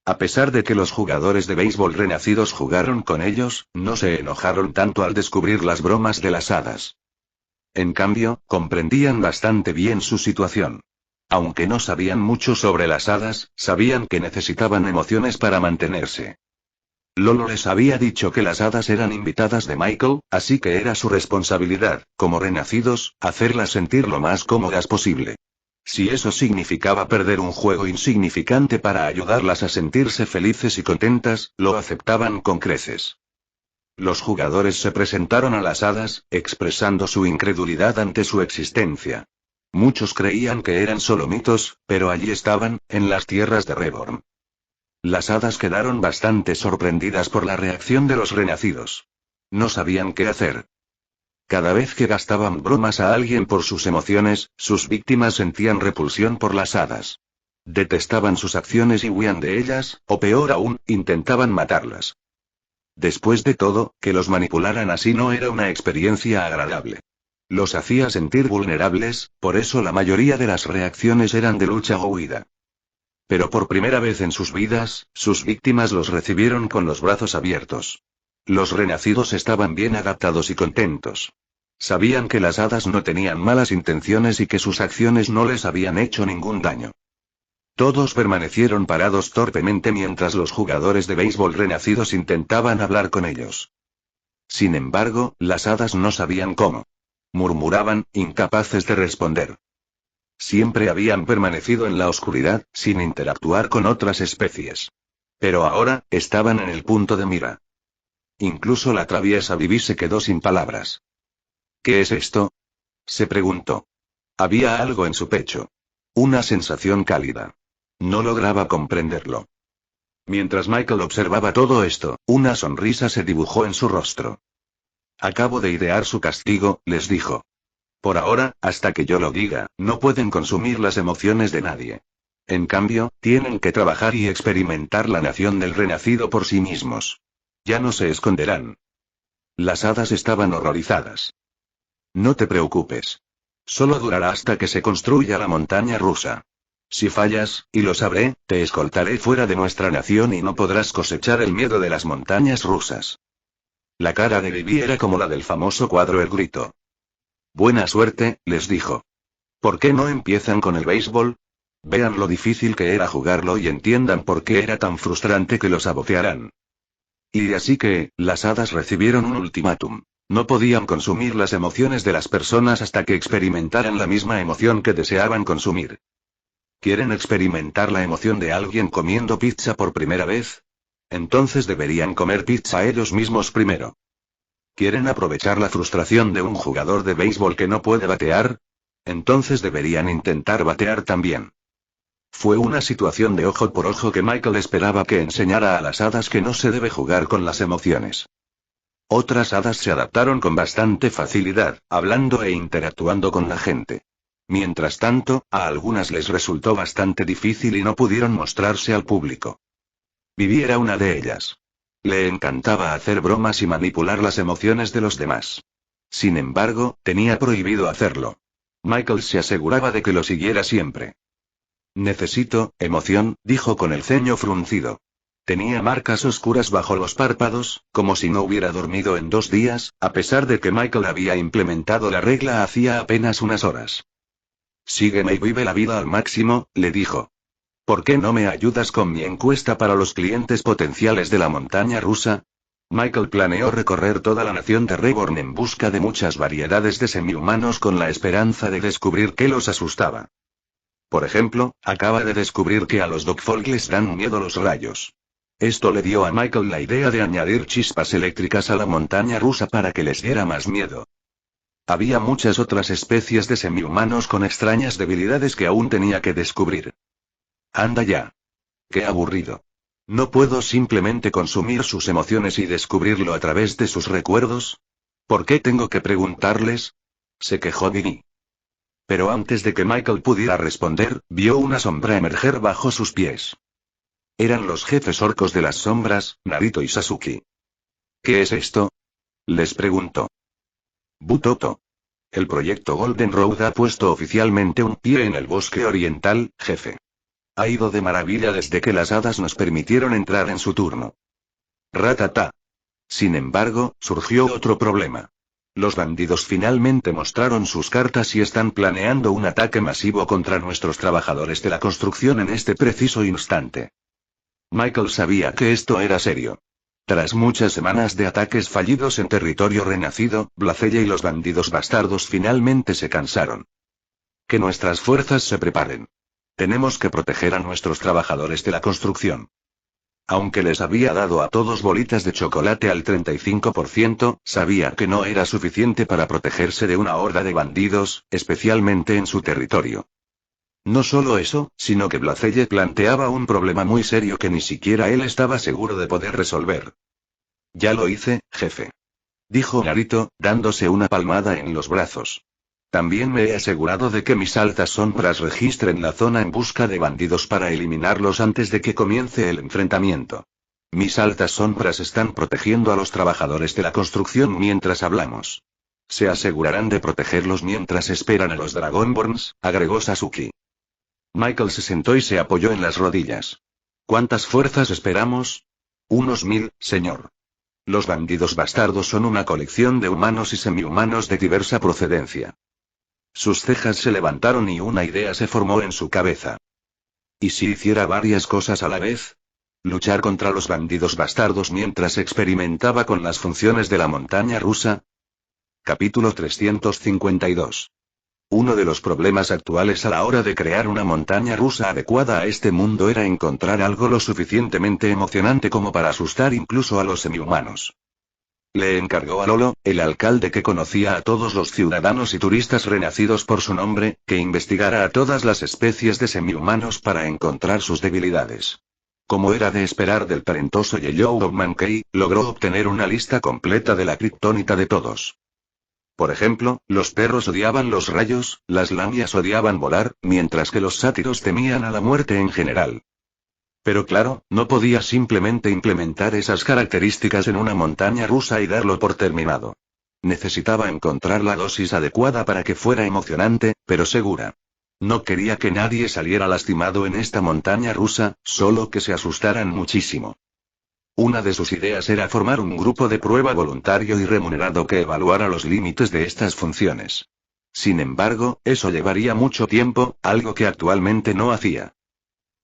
A pesar de que los jugadores de béisbol renacidos jugaron con ellos, no se enojaron tanto al descubrir las bromas de las hadas. En cambio, comprendían bastante bien su situación. Aunque no sabían mucho sobre las hadas, sabían que necesitaban emociones para mantenerse. Lolo les había dicho que las hadas eran invitadas de Michael, así que era su responsabilidad, como renacidos, hacerlas sentir lo más cómodas posible. Si eso significaba perder un juego insignificante para ayudarlas a sentirse felices y contentas, lo aceptaban con creces. Los jugadores se presentaron a las hadas, expresando su incredulidad ante su existencia. Muchos creían que eran solo mitos, pero allí estaban, en las tierras de Reborn. Las hadas quedaron bastante sorprendidas por la reacción de los renacidos. No sabían qué hacer. Cada vez que gastaban bromas a alguien por sus emociones, sus víctimas sentían repulsión por las hadas. Detestaban sus acciones y huían de ellas, o peor aún, intentaban matarlas. Después de todo, que los manipularan así no era una experiencia agradable. Los hacía sentir vulnerables, por eso la mayoría de las reacciones eran de lucha o huida. Pero por primera vez en sus vidas, sus víctimas los recibieron con los brazos abiertos. Los renacidos estaban bien adaptados y contentos. Sabían que las hadas no tenían malas intenciones y que sus acciones no les habían hecho ningún daño. Todos permanecieron parados torpemente mientras los jugadores de béisbol renacidos intentaban hablar con ellos. Sin embargo, las hadas no sabían cómo. Murmuraban, incapaces de responder. Siempre habían permanecido en la oscuridad, sin interactuar con otras especies. Pero ahora, estaban en el punto de mira. Incluso la traviesa Vivi se quedó sin palabras. ¿Qué es esto?, se preguntó. Había algo en su pecho. Una sensación cálida. No lograba comprenderlo. Mientras Michael observaba todo esto, una sonrisa se dibujó en su rostro. Acabo de idear su castigo, les dijo. Por ahora, hasta que yo lo diga, no pueden consumir las emociones de nadie. En cambio, tienen que trabajar y experimentar la nación del renacido por sí mismos. Ya no se esconderán. Las hadas estaban horrorizadas. No te preocupes. Solo durará hasta que se construya la montaña rusa. Si fallas, y lo sabré, te escoltaré fuera de nuestra nación y no podrás cosechar el miedo de las montañas rusas. La cara de Vivi era como la del famoso cuadro El Grito. Buena suerte, les dijo. ¿Por qué no empiezan con el béisbol? Vean lo difícil que era jugarlo y entiendan por qué era tan frustrante que lo sabotearan. Y así que, las hadas recibieron un ultimátum. No podían consumir las emociones de las personas hasta que experimentaran la misma emoción que deseaban consumir. ¿Quieren experimentar la emoción de alguien comiendo pizza por primera vez? Entonces deberían comer pizza ellos mismos primero. ¿Quieren aprovechar la frustración de un jugador de béisbol que no puede batear? Entonces deberían intentar batear también. Fue una situación de ojo por ojo que Michael esperaba que enseñara a las hadas que no se debe jugar con las emociones. Otras hadas se adaptaron con bastante facilidad, hablando e interactuando con la gente. Mientras tanto, a algunas les resultó bastante difícil y no pudieron mostrarse al público. Vivi era una de ellas. Le encantaba hacer bromas y manipular las emociones de los demás. Sin embargo, tenía prohibido hacerlo. Michael se aseguraba de que lo siguiera siempre. Necesito emoción, dijo con el ceño fruncido. Tenía marcas oscuras bajo los párpados, como si no hubiera dormido en 2 días, a pesar de que Michael había implementado la regla hacía apenas unas horas. Sígueme y vive la vida al máximo, le dijo. ¿Por qué no me ayudas con mi encuesta para los clientes potenciales de la montaña rusa? Michael planeó recorrer toda la nación de Reborn en busca de muchas variedades de semihumanos con la esperanza de descubrir qué los asustaba. Por ejemplo, acaba de descubrir que a los Dogfolk les dan miedo los rayos. Esto le dio a Michael la idea de añadir chispas eléctricas a la montaña rusa para que les diera más miedo. Había muchas otras especies de semihumanos con extrañas debilidades que aún tenía que descubrir. Anda ya. Qué aburrido. ¿No puedo simplemente consumir sus emociones y descubrirlo a través de sus recuerdos? ¿Por qué tengo que preguntarles? Se quejó Vivi. Pero antes de que Michael pudiera responder, vio una sombra emerger bajo sus pies. Eran los jefes orcos de las sombras, Naruto y Sasuke. ¿Qué es esto? Les preguntó. Butoto. El proyecto Golden Road ha puesto oficialmente un pie en el bosque oriental, jefe. Ha ido de maravilla desde que las hadas nos permitieron entrar en su turno. Ratata. Sin embargo, surgió otro problema. Los bandidos finalmente mostraron sus cartas y están planeando un ataque masivo contra nuestros trabajadores de la construcción en este preciso instante. Michael sabía que esto era serio. Tras muchas semanas de ataques fallidos en territorio renacido, Blacella y los bandidos bastardos finalmente se cansaron. Que nuestras fuerzas se preparen. Tenemos que proteger a nuestros trabajadores de la construcción. Aunque les había dado a todos bolitas de chocolate al 35%, sabía que no era suficiente para protegerse de una horda de bandidos, especialmente en su territorio. No solo eso, sino que Blacelle planteaba un problema muy serio que ni siquiera él estaba seguro de poder resolver. Ya lo hice, jefe. Dijo Naruto, dándose una palmada en los brazos. También me he asegurado de que mis altas sombras registren la zona en busca de bandidos para eliminarlos antes de que comience el enfrentamiento. Mis altas sombras están protegiendo a los trabajadores de la construcción mientras hablamos. Se asegurarán de protegerlos mientras esperan a los Dragonborns, agregó Sasuke. Michael se sentó y se apoyó en las rodillas. ¿Cuántas fuerzas esperamos? Unos 1000, señor. Los bandidos bastardos son una colección de humanos y semihumanos de diversa procedencia. Sus cejas se levantaron y una idea se formó en su cabeza. ¿Y si hiciera varias cosas a la vez? ¿Luchar contra los bandidos bastardos mientras experimentaba con las funciones de la montaña rusa? Capítulo 352. Uno de los problemas actuales a la hora de crear una montaña rusa adecuada a este mundo era encontrar algo lo suficientemente emocionante como para asustar incluso a los semihumanos. Le encargó a Lolo, el alcalde que conocía a todos los ciudadanos y turistas renacidos por su nombre, que investigara a todas las especies de semihumanos para encontrar sus debilidades. Como era de esperar del talentoso Yellow Monkey, logró obtener una lista completa de la kriptonita de todos. Por ejemplo, los perros odiaban los rayos, las lamias odiaban volar, mientras que los sátiros temían a la muerte en general. Pero claro, no podía simplemente implementar esas características en una montaña rusa y darlo por terminado. Necesitaba encontrar la dosis adecuada para que fuera emocionante, pero segura. No quería que nadie saliera lastimado en esta montaña rusa, solo que se asustaran muchísimo. Una de sus ideas era formar un grupo de prueba voluntario y remunerado que evaluara los límites de estas funciones. Sin embargo, eso llevaría mucho tiempo, algo que actualmente no hacía.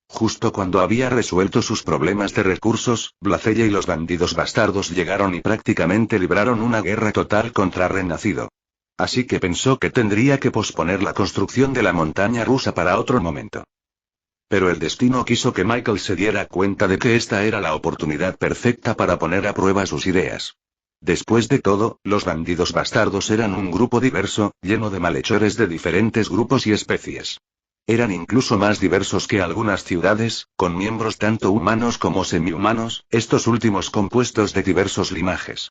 Justo cuando había resuelto sus problemas de recursos, Blacelle y los bandidos bastardos llegaron y prácticamente libraron una guerra total contra Renacido. Así que pensó que tendría que posponer la construcción de la montaña rusa para otro momento. Pero el destino quiso que Michael se diera cuenta de que esta era la oportunidad perfecta para poner a prueba sus ideas. Después de todo, los bandidos bastardos eran un grupo diverso, lleno de malhechores de diferentes grupos y especies. Eran incluso más diversos que algunas ciudades, con miembros tanto humanos como semi-humanos, estos últimos compuestos de diversos linajes.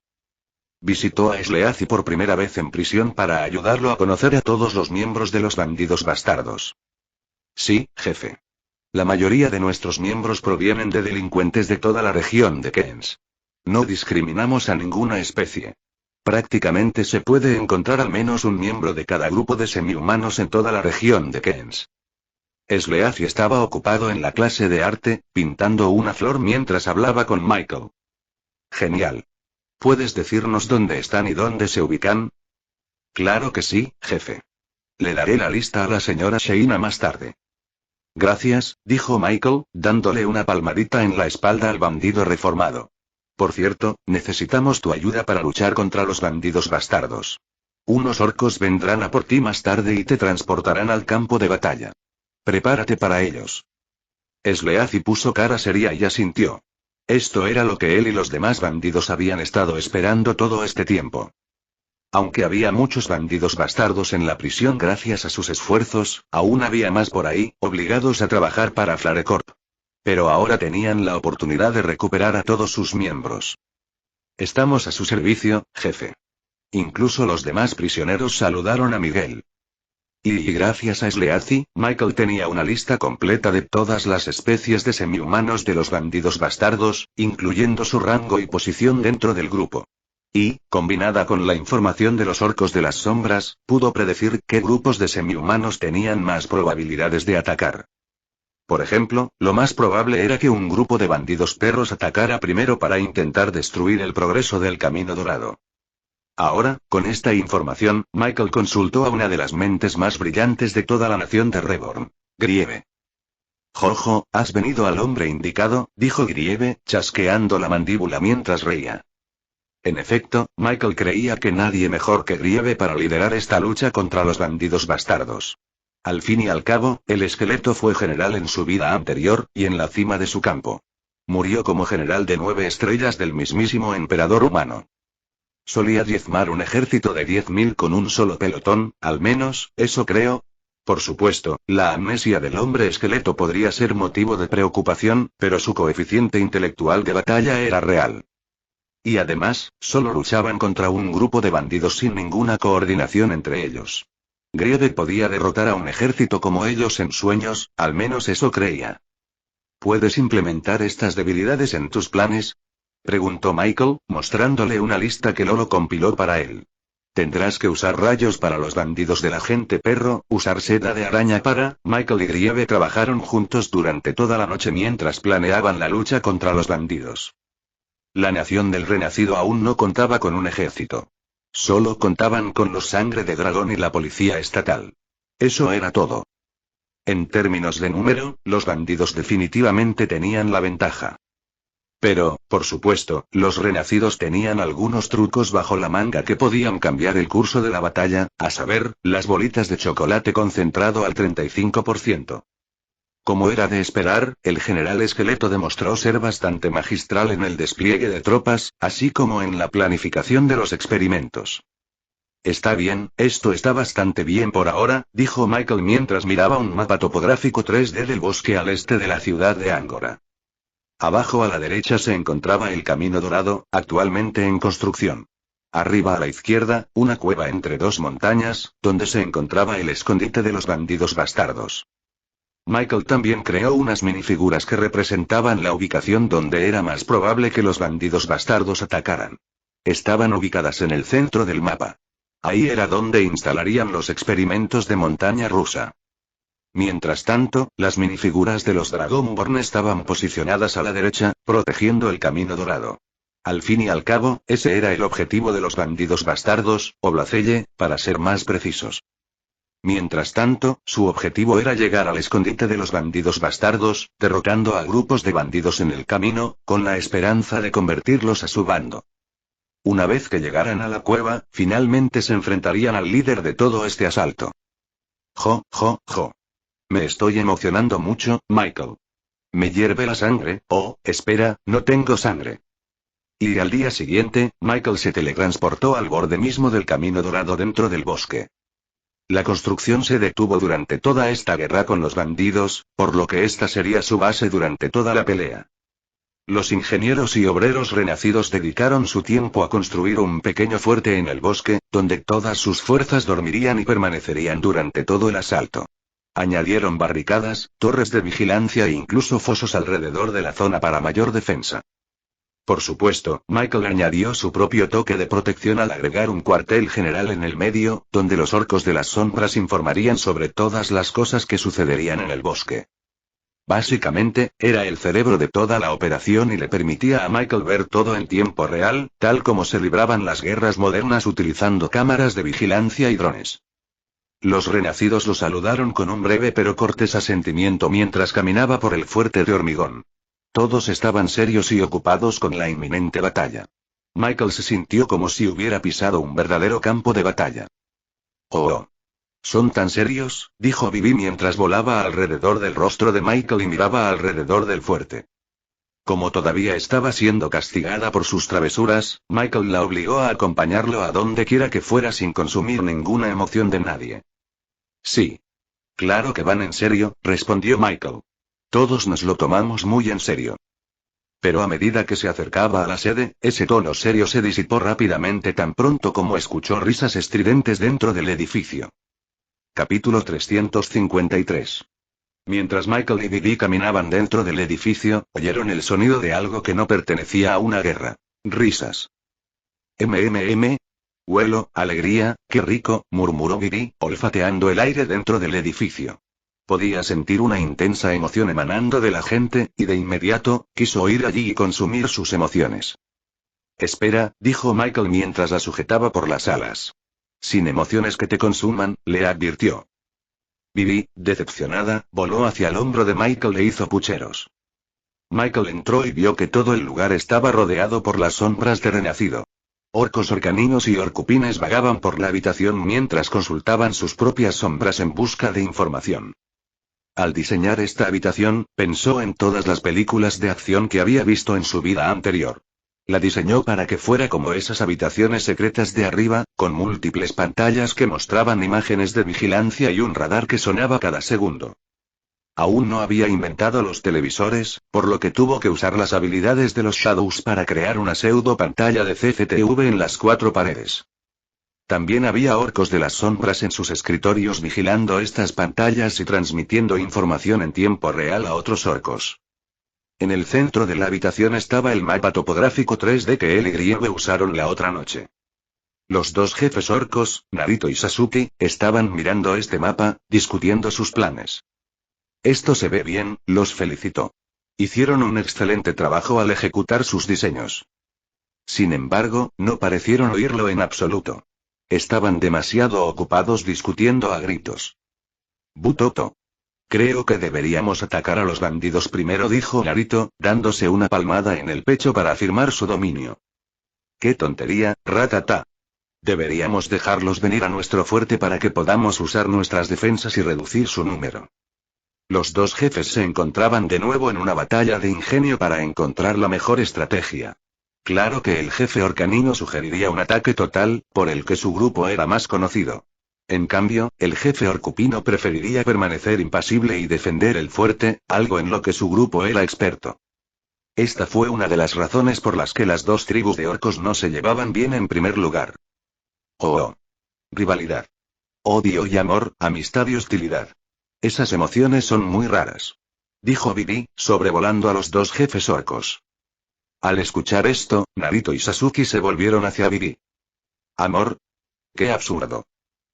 Visitó a Sleazy por primera vez en prisión para ayudarlo a conocer a todos los miembros de los bandidos bastardos. Sí, jefe. La mayoría de nuestros miembros provienen de delincuentes de toda la región de Keynes. No discriminamos a ninguna especie. Prácticamente se puede encontrar al menos un miembro de cada grupo de semi-humanos en toda la región de Keynes. Sleazy estaba ocupado en la clase de arte, pintando una flor mientras hablaba con Michael. Genial. ¿Puedes decirnos dónde están y dónde se ubican? Claro que sí, jefe. Le daré la lista a la señora Sheina más tarde. Gracias, dijo Michael, dándole una palmadita en la espalda al bandido reformado. Por cierto, necesitamos tu ayuda para luchar contra los bandidos bastardos. Unos orcos vendrán a por ti más tarde y te transportarán al campo de batalla. Prepárate para ellos. Sleazy puso cara seria y asintió. Esto era lo que él y los demás bandidos habían estado esperando todo este tiempo. Aunque había muchos bandidos bastardos en la prisión gracias a sus esfuerzos, aún había más por ahí, obligados a trabajar para Flarecorp. Pero ahora tenían la oportunidad de recuperar a todos sus miembros. Estamos a su servicio, jefe. Incluso los demás prisioneros saludaron a Miguel. Y gracias a Sleazy, Michael tenía una lista completa de todas las especies de semi-humanos de los bandidos bastardos, incluyendo su rango y posición dentro del grupo. Y, combinada con la información de los orcos de las sombras, pudo predecir qué grupos de semi-humanos tenían más probabilidades de atacar. Por ejemplo, lo más probable era que un grupo de bandidos perros atacara primero para intentar destruir el progreso del Camino Dorado. Ahora, con esta información, Michael consultó a una de las mentes más brillantes de toda la nación de Reborn, Grieve. Jojo, has venido al hombre indicado, dijo Grieve, chasqueando la mandíbula mientras reía. En efecto, Michael creía que nadie mejor que Grieve para liderar esta lucha contra los bandidos bastardos. Al fin y al cabo, el esqueleto fue general en su vida anterior, y en la cima de su campo. Murió como general de 9 estrellas del mismísimo emperador humano. Solía diezmar un ejército de 10.000 con un solo pelotón, al menos, eso creo. Por supuesto, la amnesia del hombre esqueleto podría ser motivo de preocupación, pero su coeficiente intelectual de batalla era real. Y además, solo luchaban contra un grupo de bandidos sin ninguna coordinación entre ellos. Grieve podía derrotar a un ejército como ellos en sueños, al menos eso creía. ¿Puedes implementar estas debilidades en tus planes? Preguntó Michael, mostrándole una lista que Lolo compiló para él. Tendrás que usar rayos para los bandidos de la gente perro, usar seda de araña para... Michael y Grieve trabajaron juntos durante toda la noche mientras planeaban la lucha contra los bandidos. La nación del Renacido aún no contaba con un ejército. Solo contaban con los Sangre de Dragón y la policía estatal. Eso era todo. En términos de número, los bandidos definitivamente tenían la ventaja. Pero, por supuesto, los renacidos tenían algunos trucos bajo la manga que podían cambiar el curso de la batalla, a saber, las bolitas de chocolate concentrado al 35%. Como era de esperar, el general esqueleto demostró ser bastante magistral en el despliegue de tropas, así como en la planificación de los experimentos. Está bien, esto está bastante bien por ahora, dijo Michael mientras miraba un mapa topográfico 3D del bosque al este de la ciudad de Angora. Abajo a la derecha se encontraba el Camino Dorado, actualmente en construcción. Arriba a la izquierda, una cueva entre dos montañas, donde se encontraba el escondite de los bandidos bastardos. Michael también creó unas minifiguras que representaban la ubicación donde era más probable que los bandidos bastardos atacaran. Estaban ubicadas en el centro del mapa. Ahí era donde instalarían los experimentos de montaña rusa. Mientras tanto, las minifiguras de los Dragonborn estaban posicionadas a la derecha, protegiendo el Camino Dorado. Al fin y al cabo, ese era el objetivo de los bandidos bastardos, o Blacelle, para ser más precisos. Mientras tanto, su objetivo era llegar al escondite de los bandidos bastardos, derrotando a grupos de bandidos en el camino, con la esperanza de convertirlos a su bando. Una vez que llegaran a la cueva, finalmente se enfrentarían al líder de todo este asalto. Jo. Me estoy emocionando mucho, Michael. Me hierve la sangre. Oh, espera, no tengo sangre. Y al día siguiente, Michael se teletransportó al borde mismo del camino dorado dentro del bosque. La construcción se detuvo durante toda esta guerra con los bandidos, por lo que esta sería su base durante toda la pelea. Los ingenieros y obreros renacidos dedicaron su tiempo a construir un pequeño fuerte en el bosque, donde todas sus fuerzas dormirían y permanecerían durante todo el asalto. Añadieron barricadas, torres de vigilancia e incluso fosos alrededor de la zona para mayor defensa. Por supuesto, Michael añadió su propio toque de protección al agregar un cuartel general en el medio, donde los orcos de las sombras informarían sobre todas las cosas que sucederían en el bosque. Básicamente, era el cerebro de toda la operación y le permitía a Michael ver todo en tiempo real, tal como se libraban las guerras modernas utilizando cámaras de vigilancia y drones. Los renacidos lo saludaron con un breve pero cortés asentimiento mientras caminaba por el fuerte de hormigón. Todos estaban serios y ocupados con la inminente batalla. Michael se sintió como si hubiera pisado un verdadero campo de batalla. Oh. ¿Son tan serios?, dijo Vivi mientras volaba alrededor del rostro de Michael y miraba alrededor del fuerte. Como todavía estaba siendo castigada por sus travesuras, Michael la obligó a acompañarlo a donde quiera que fuera sin consumir ninguna emoción de nadie. Sí. Claro que van en serio, respondió Michael. Todos nos lo tomamos muy en serio. Pero a medida que se acercaba a la sede, ese tono serio se disipó rápidamente tan pronto como escuchó risas estridentes dentro del edificio. Capítulo 353. Mientras Michael y Vivi caminaban dentro del edificio, oyeron el sonido de algo que no pertenecía a una guerra. Risas. Huelo, alegría, qué rico, murmuró Vivi, olfateando el aire dentro del edificio. Podía sentir una intensa emoción emanando de la gente, y de inmediato, quiso ir allí y consumir sus emociones. Espera, dijo Michael mientras la sujetaba por las alas. Sin emociones que te consuman, le advirtió. Vivi, decepcionada, voló hacia el hombro de Michael e hizo pucheros. Michael entró y vio que todo el lugar estaba rodeado por las sombras de renacido. Orcos orcaninos y orcupines vagaban por la habitación mientras consultaban sus propias sombras en busca de información. Al diseñar esta habitación, pensó en todas las películas de acción que había visto en su vida anterior. La diseñó para que fuera como esas habitaciones secretas de arriba, con múltiples pantallas que mostraban imágenes de vigilancia y un radar que sonaba cada segundo. Aún no había inventado los televisores, por lo que tuvo que usar las habilidades de los Shadows para crear una pseudo pantalla de CCTV en las 4 paredes. También había orcos de las sombras en sus escritorios vigilando estas pantallas y transmitiendo información en tiempo real a otros orcos. En el centro de la habitación estaba el mapa topográfico 3D que él y Grieve usaron la otra noche. Los dos jefes orcos, Narito y Sasuke, estaban mirando este mapa, discutiendo sus planes. Esto se ve bien, los felicitó. Hicieron un excelente trabajo al ejecutar sus diseños. Sin embargo, no parecieron oírlo en absoluto. Estaban demasiado ocupados discutiendo a gritos. Butoto. Creo que deberíamos atacar a los bandidos primero, dijo Narito, dándose una palmada en el pecho para afirmar su dominio. ¡Qué tontería, Ratata! Deberíamos dejarlos venir a nuestro fuerte para que podamos usar nuestras defensas y reducir su número. Los dos jefes se encontraban de nuevo en una batalla de ingenio para encontrar la mejor estrategia. Claro que el jefe orcanino sugeriría un ataque total, por el que su grupo era más conocido. En cambio, el jefe orcupino preferiría permanecer impasible y defender el fuerte, algo en lo que su grupo era experto. Esta fue una de las razones por las que las dos tribus de orcos no se llevaban bien en primer lugar. Oh. Rivalidad. Odio y amor, amistad y hostilidad. Esas emociones son muy raras. Dijo Vivi, sobrevolando a los dos jefes orcos. Al escuchar esto, Narito y Sasuke se volvieron hacia Vivi. ¿Amor? ¡Qué absurdo!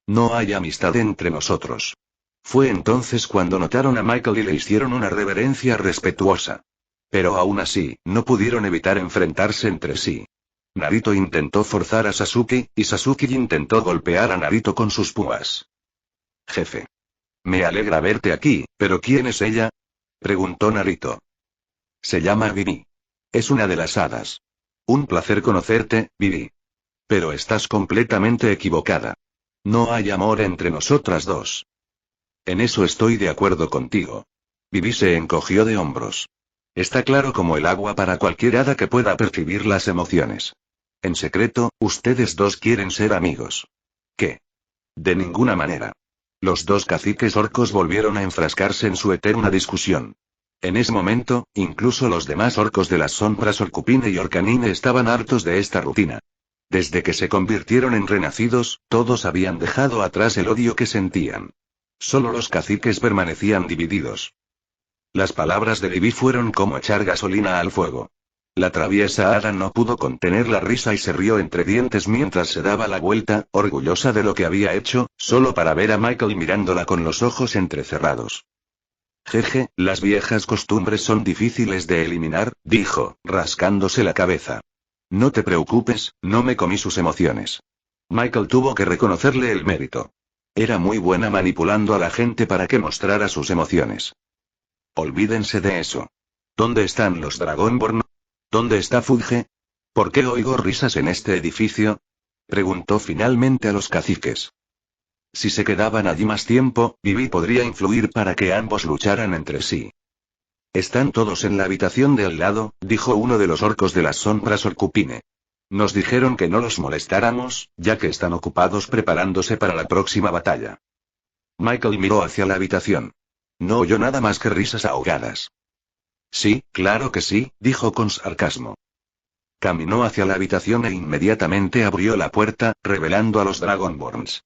No hay amistad entre nosotros. Fue entonces cuando notaron a Michael y le hicieron una reverencia respetuosa. Pero aún así, no pudieron evitar enfrentarse entre sí. Narito intentó forzar a Sasuke, y Sasuke intentó golpear a Narito con sus púas. jefe. Me alegra verte aquí, pero ¿quién es ella? Preguntó Narito. Se llama Vivi. Es una de las hadas. Un placer conocerte, Vivi. Pero estás completamente equivocada. No hay amor entre nosotras dos. En eso estoy de acuerdo contigo. Vivi se encogió de hombros. Está claro como el agua para cualquier hada que pueda percibir las emociones. En secreto, ustedes dos quieren ser amigos. ¿Qué? De ninguna manera. Los dos caciques orcos volvieron a enfrascarse en su eterna discusión. En ese momento, incluso los demás orcos de las sombras Orcupine y Orcanine estaban hartos de esta rutina. Desde que se convirtieron en renacidos, todos habían dejado atrás el odio que sentían. Solo los caciques permanecían divididos. Las palabras de Vivi fueron como echar gasolina al fuego. La traviesa hada no pudo contener la risa y se rió entre dientes mientras se daba la vuelta, orgullosa de lo que había hecho, solo para ver a Michael mirándola con los ojos entrecerrados. Jeje, las viejas costumbres son difíciles de eliminar, dijo, rascándose la cabeza. No te preocupes, no me comí sus emociones. Michael tuvo que reconocerle el mérito. Era muy buena manipulando a la gente para que mostrara sus emociones. Olvídense de eso. ¿Dónde están los Dragonborn? ¿Dónde está Fudge? ¿Por qué oigo risas en este edificio? Preguntó finalmente a los caciques. Si se quedaban allí más tiempo, Vivi podría influir para que ambos lucharan entre sí. Están todos en la habitación de al lado, dijo uno de los orcos de las sombras Orcupine. Nos dijeron que no los molestáramos, ya que están ocupados preparándose para la próxima batalla. Michael miró hacia la habitación. No oyó nada más que risas ahogadas. Sí, claro que sí, dijo con sarcasmo. Caminó hacia la habitación e inmediatamente abrió la puerta, revelando a los Dragonborns.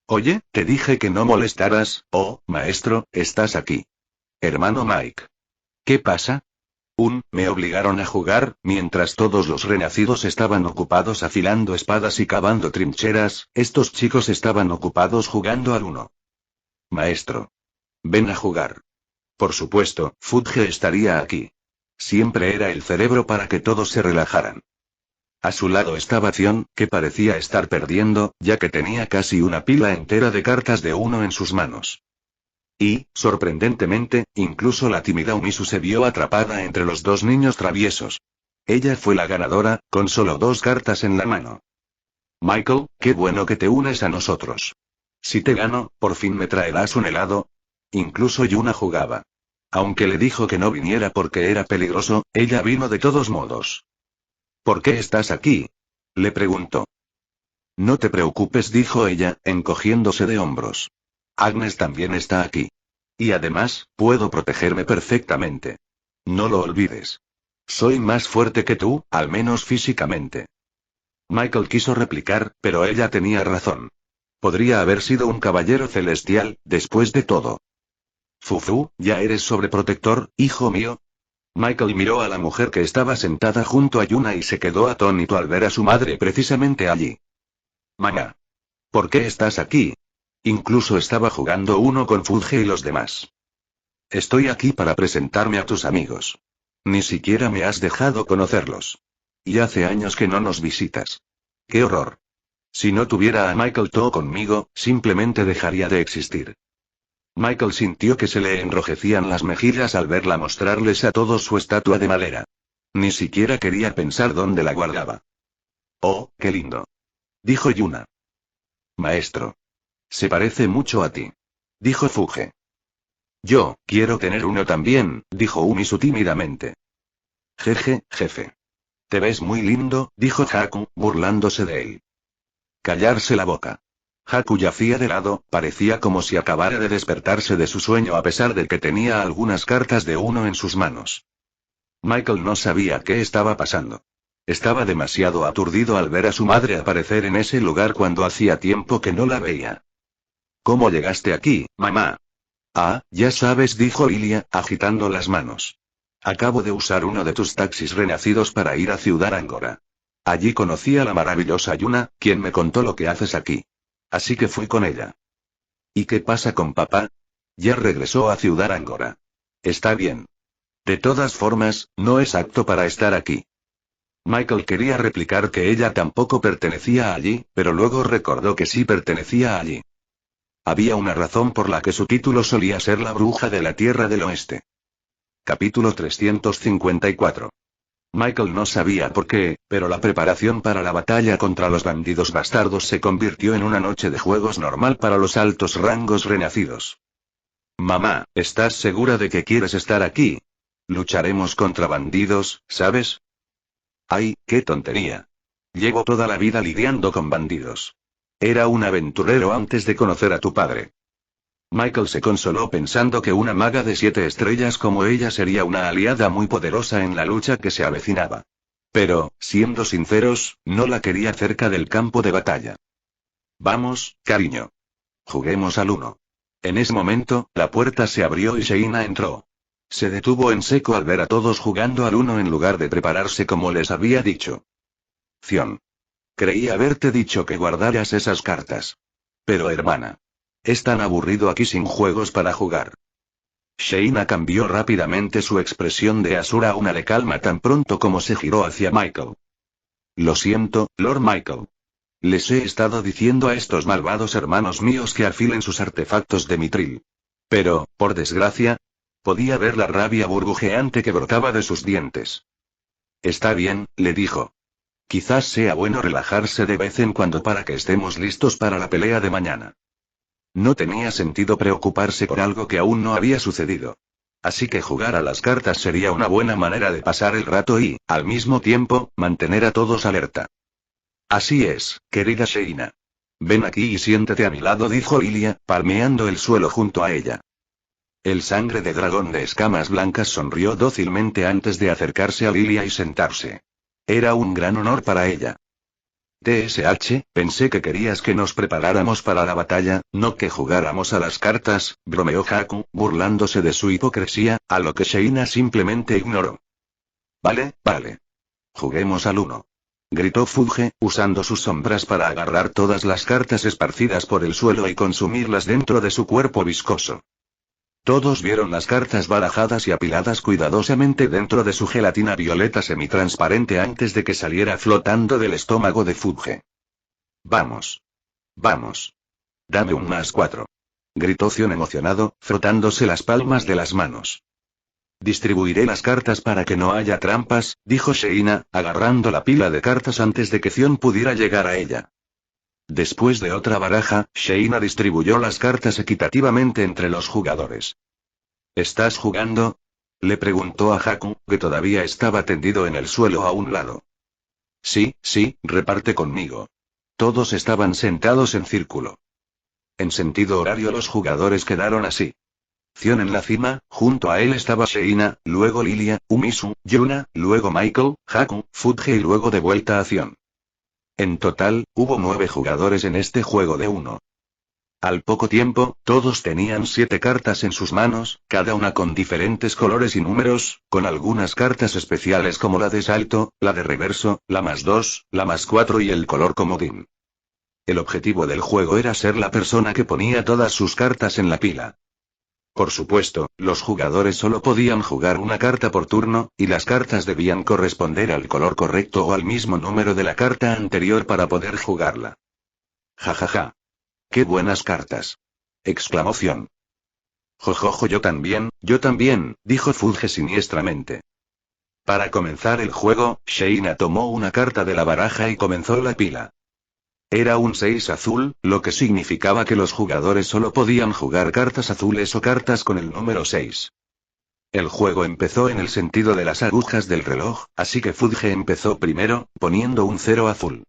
Oye, te dije que no molestaras, oh, maestro, estás aquí. Hermano Mike. ¿Qué pasa? Me obligaron a jugar, mientras todos los renacidos estaban ocupados afilando espadas y cavando trincheras, estos chicos estaban ocupados jugando al uno. Maestro. Ven a jugar. Por supuesto, Fudge estaría aquí. Siempre era el cerebro para que todos se relajaran. A su lado estaba Zion, que parecía estar perdiendo, ya que tenía casi una pila entera de cartas de uno en sus manos. Y, sorprendentemente, incluso la tímida Umisu se vio atrapada entre los dos niños traviesos. Ella fue la ganadora, con solo 2 cartas en la mano. Michael, qué bueno que te unes a nosotros. Si te gano, por fin me traerás un helado. Incluso Yuna jugaba. Aunque le dijo que no viniera porque era peligroso, ella vino de todos modos. ¿Por qué estás aquí? Le preguntó. No te preocupes, dijo ella, encogiéndose de hombros. Agnes también está aquí. Y además, puedo protegerme perfectamente. No lo olvides. Soy más fuerte que tú, al menos físicamente. Michael quiso replicar, pero ella tenía razón. Podría haber sido un caballero celestial, después de todo. Fufu, ¿ya eres sobreprotector, hijo mío? Michael miró a la mujer que estaba sentada junto a Yuna y se quedó atónito al ver a su madre precisamente allí. Mamá. ¿Por qué estás aquí? Incluso estaba jugando uno con Fudge y los demás. Estoy aquí para presentarme a tus amigos. Ni siquiera me has dejado conocerlos. Y hace años que no nos visitas. ¡Qué horror! Si no tuviera a Michael To conmigo, simplemente dejaría de existir. Michael sintió que se le enrojecían las mejillas al verla mostrarles a todos su estatua de madera. Ni siquiera quería pensar dónde la guardaba. Oh, qué lindo. Dijo Yuna. Maestro. Se parece mucho a ti. Dijo Fudge. Yo, quiero tener uno también, dijo Umisu tímidamente. Jeje, jefe. Te ves muy lindo, dijo Haku, burlándose de él. Callarse la boca. Haku yacía de lado, parecía como si acabara de despertarse de su sueño a pesar de que tenía algunas cartas de uno en sus manos. Michael no sabía qué estaba pasando. Estaba demasiado aturdido al ver a su madre aparecer en ese lugar cuando hacía tiempo que no la veía. ¿Cómo llegaste aquí, mamá? Ah, ya sabes, dijo Ilia, agitando las manos. Acabo de usar uno de tus taxis renacidos para ir a Ciudad Angora. Allí conocí a la maravillosa Yuna, quien me contó lo que haces aquí. Así que fui con ella. ¿Y qué pasa con papá? Ya regresó a Ciudad Angora. Está bien. De todas formas, no es apto para estar aquí. Michael quería replicar que ella tampoco pertenecía allí, pero luego recordó que sí pertenecía allí. Había una razón por la que su título solía ser la bruja de la Tierra del Oeste. Capítulo 354. Michael no sabía por qué, pero la preparación para la batalla contra los bandidos bastardos se convirtió en una noche de juegos normal para los altos rangos renacidos. Mamá, ¿estás segura de que quieres estar aquí? Lucharemos contra bandidos, ¿sabes? Ay, qué tontería. Llevo toda la vida lidiando con bandidos. Era un aventurero antes de conocer a tu padre. Michael se consoló pensando que una maga de 7 estrellas como ella sería una aliada muy poderosa en la lucha que se avecinaba. Pero, siendo sinceros, no la quería cerca del campo de batalla. Vamos, cariño. Juguemos al 1. En ese momento, la puerta se abrió y Sheina entró. Se detuvo en seco al ver a todos jugando al 1 en lugar de prepararse como les había dicho. Zion. Creí haberte dicho que guardaras esas cartas. Pero hermana. Es tan aburrido aquí sin juegos para jugar. Sheina cambió rápidamente su expresión de asura a una de calma tan pronto como se giró hacia Michael. Lo siento, Lord Michael. Les he estado diciendo a estos malvados hermanos míos que afilen sus artefactos de mitril. Pero, por desgracia, podía ver la rabia burbujeante que brotaba de sus dientes. Está bien, le dijo. Quizás sea bueno relajarse de vez en cuando para que estemos listos para la pelea de mañana. No tenía sentido preocuparse por algo que aún no había sucedido. Así que jugar a las cartas sería una buena manera de pasar el rato y, al mismo tiempo, mantener a todos alerta. Así es, querida Sheina. Ven aquí y siéntate a mi lado, dijo Lilia, palmeando el suelo junto a ella. El sangre de dragón de escamas blancas sonrió dócilmente antes de acercarse a Lilia y sentarse. Era un gran honor para ella. TSH, pensé que querías que nos preparáramos para la batalla, no que jugáramos a las cartas, bromeó Haku, burlándose de su hipocresía, a lo que Sheina simplemente ignoró. Vale. Juguemos al 1. Gritó Fudge, usando sus sombras para agarrar todas las cartas esparcidas por el suelo y consumirlas dentro de su cuerpo viscoso. Todos vieron las cartas barajadas y apiladas cuidadosamente dentro de su gelatina violeta semitransparente antes de que saliera flotando del estómago de Fudge. Vamos. Dame un +4. Gritó Zion emocionado, frotándose las palmas de las manos. Distribuiré las cartas para que no haya trampas, dijo Sheina, agarrando la pila de cartas antes de que Zion pudiera llegar a ella. Después de otra baraja, Sheina distribuyó las cartas equitativamente entre los jugadores. ¿Estás jugando? Le preguntó a Haku, que todavía estaba tendido en el suelo a un lado. Sí, reparte conmigo. Todos estaban sentados en círculo. En sentido horario los jugadores quedaron así. Zion en la cima, junto a él estaba Sheina, luego Lilia, Umisu, Yuna, luego Michael, Haku, Fudge y luego de vuelta a Zion. En total, hubo 9 jugadores en este juego de 1. Al poco tiempo, todos tenían 7 cartas en sus manos, cada una con diferentes colores y números, con algunas cartas especiales como la de salto, la de reverso, la +2, la +4 y el color comodín. El objetivo del juego era ser la persona que ponía todas sus cartas en la pila. Por supuesto, los jugadores solo podían jugar una carta por turno, y las cartas debían corresponder al color correcto o al mismo número de la carta anterior para poder jugarla. ¡Ja! ¡Qué buenas cartas! Exclamó Zion. Jojojo, yo también, dijo Fudge siniestramente. Para comenzar el juego, Sheina tomó una carta de la baraja y comenzó la pila. Era un 6 azul, lo que significaba que los jugadores solo podían jugar cartas azules o cartas con el número 6. El juego empezó en el sentido de las agujas del reloj, así que Fudge empezó primero, poniendo un 0 azul.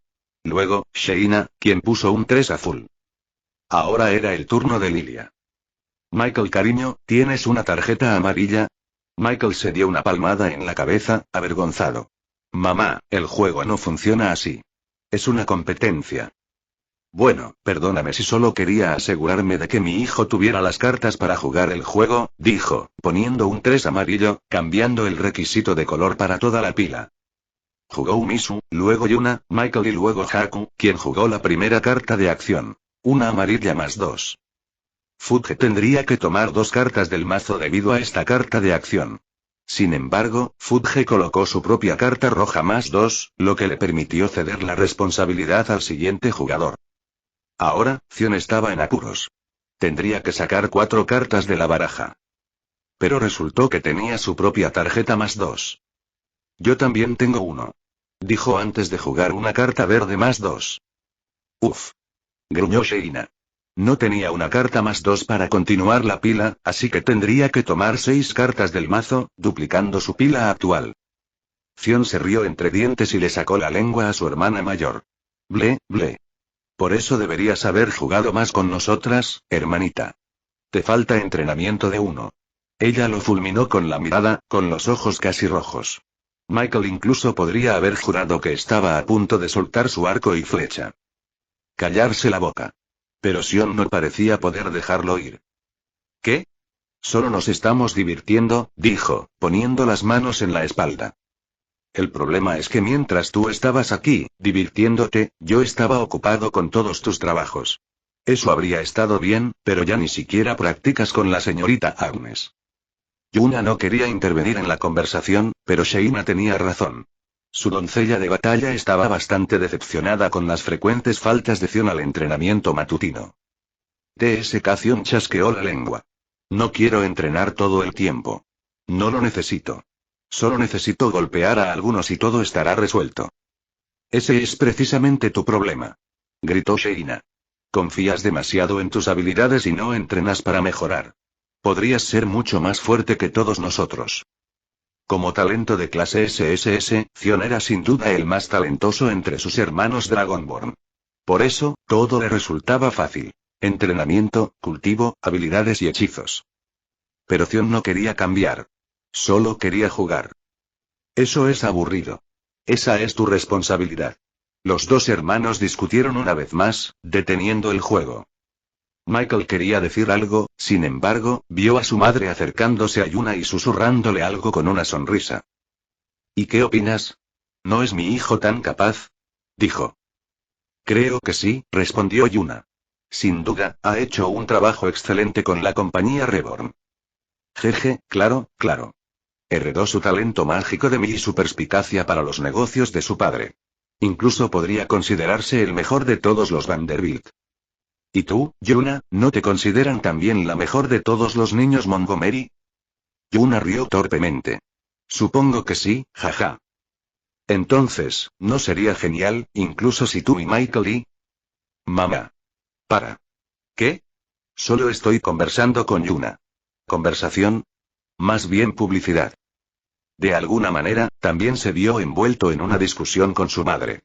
Luego, Sheina, quien puso un 3 azul. Ahora era el turno de Lilia. Michael, cariño, ¿tienes una tarjeta amarilla? Michael se dio una palmada en la cabeza, avergonzado. Mamá, el juego no funciona así. Es una competencia. Bueno, perdóname si solo quería asegurarme de que mi hijo tuviera las cartas para jugar el juego, dijo, poniendo un 3 amarillo, cambiando el requisito de color para toda la pila. Jugó Umisu, luego Yuna, Michael y luego Haku, quien jugó la primera carta de acción. Una amarilla +2. Fudge tendría que tomar 2 cartas del mazo debido a esta carta de acción. Sin embargo, Fudge colocó su propia carta roja +2, lo que le permitió ceder la responsabilidad al siguiente jugador. Ahora, Zion estaba en apuros. Tendría que sacar 4 cartas de la baraja. Pero resultó que tenía su propia tarjeta +2. Yo también tengo uno. Dijo antes de jugar una carta verde +2. Uf. Gruñó Sheina. No tenía una carta +2 para continuar la pila, así que tendría que tomar 6 cartas del mazo, duplicando su pila actual. Zion se rió entre dientes y le sacó la lengua a su hermana mayor. Ble, ble. Por eso deberías haber jugado más con nosotras, hermanita. Te falta entrenamiento de 1. Ella lo fulminó con la mirada, con los ojos casi rojos. Michael incluso podría haber jurado que estaba a punto de soltar su arco y flecha. Callarse la boca. Pero Sion no parecía poder dejarlo ir. ¿Qué? Solo nos estamos divirtiendo, dijo, poniendo las manos en la espalda. El problema es que mientras tú estabas aquí, divirtiéndote, yo estaba ocupado con todos tus trabajos. Eso habría estado bien, pero ya ni siquiera practicas con la señorita Agnes. Yuna no quería intervenir en la conversación, pero Sheina tenía razón. Su doncella de batalla estaba bastante decepcionada con las frecuentes faltas de Zion al entrenamiento matutino. TSK Zion chasqueó la lengua. No quiero entrenar todo el tiempo. No lo necesito. Solo necesito golpear a algunos y todo estará resuelto. Ese es precisamente tu problema. Gritó Sheina. Confías demasiado en tus habilidades y no entrenas para mejorar. Podrías ser mucho más fuerte que todos nosotros. Como talento de clase SSS, Zion era sin duda el más talentoso entre sus hermanos Dragonborn. Por eso, todo le resultaba fácil. Entrenamiento, cultivo, habilidades y hechizos. Pero Zion no quería cambiar. Solo quería jugar. Eso es aburrido. Esa es tu responsabilidad. Los dos hermanos discutieron una vez más, deteniendo el juego. Michael quería decir algo, sin embargo, vio a su madre acercándose a Yuna y susurrándole algo con una sonrisa. ¿Y qué opinas? ¿No es mi hijo tan capaz? Dijo. Creo que sí, respondió Yuna. Sin duda, ha hecho un trabajo excelente con la compañía Reborn. Jeje, claro, claro. Heredó su talento mágico de mí y su perspicacia para los negocios de su padre. Incluso podría considerarse el mejor de todos los Vanderbilt. ¿Y tú, Yuna, no te consideran también la mejor de todos los niños Montgomery? Yuna rió torpemente. Supongo que sí, jaja. Entonces, ¿no sería genial, incluso si tú y Michael y... Mamá. Para. ¿Qué? Solo estoy conversando con Yuna. ¿Conversación? Más bien publicidad. De alguna manera, también se vio envuelto en una discusión con su madre.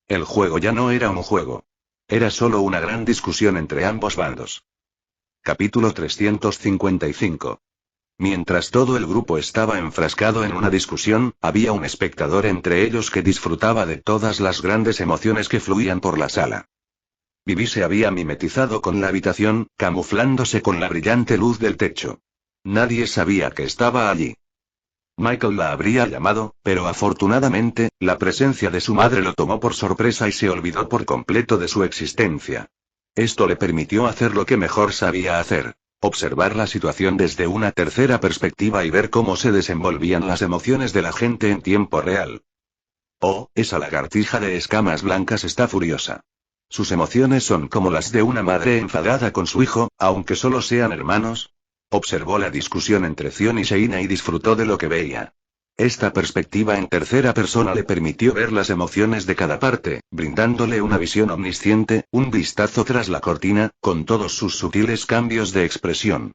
El juego ya no era un juego. Era solo una gran discusión entre ambos bandos. Capítulo 355. Mientras todo el grupo estaba enfrascado en una discusión, había un espectador entre ellos que disfrutaba de todas las grandes emociones que fluían por la sala. Vivi se había mimetizado con la habitación, camuflándose con la brillante luz del techo. Nadie sabía que estaba allí. Michael la habría llamado, pero afortunadamente, la presencia de su madre lo tomó por sorpresa y se olvidó por completo de su existencia. Esto le permitió hacer lo que mejor sabía hacer: observar la situación desde una tercera perspectiva y ver cómo se desenvolvían las emociones de la gente en tiempo real. Oh, esa lagartija de escamas blancas está furiosa. Sus emociones son como las de una madre enfadada con su hijo, aunque solo sean hermanos. Observó la discusión entre Zion y Sheina y disfrutó de lo que veía. Esta perspectiva en tercera persona le permitió ver las emociones de cada parte, brindándole una visión omnisciente, un vistazo tras la cortina, con todos sus sutiles cambios de expresión.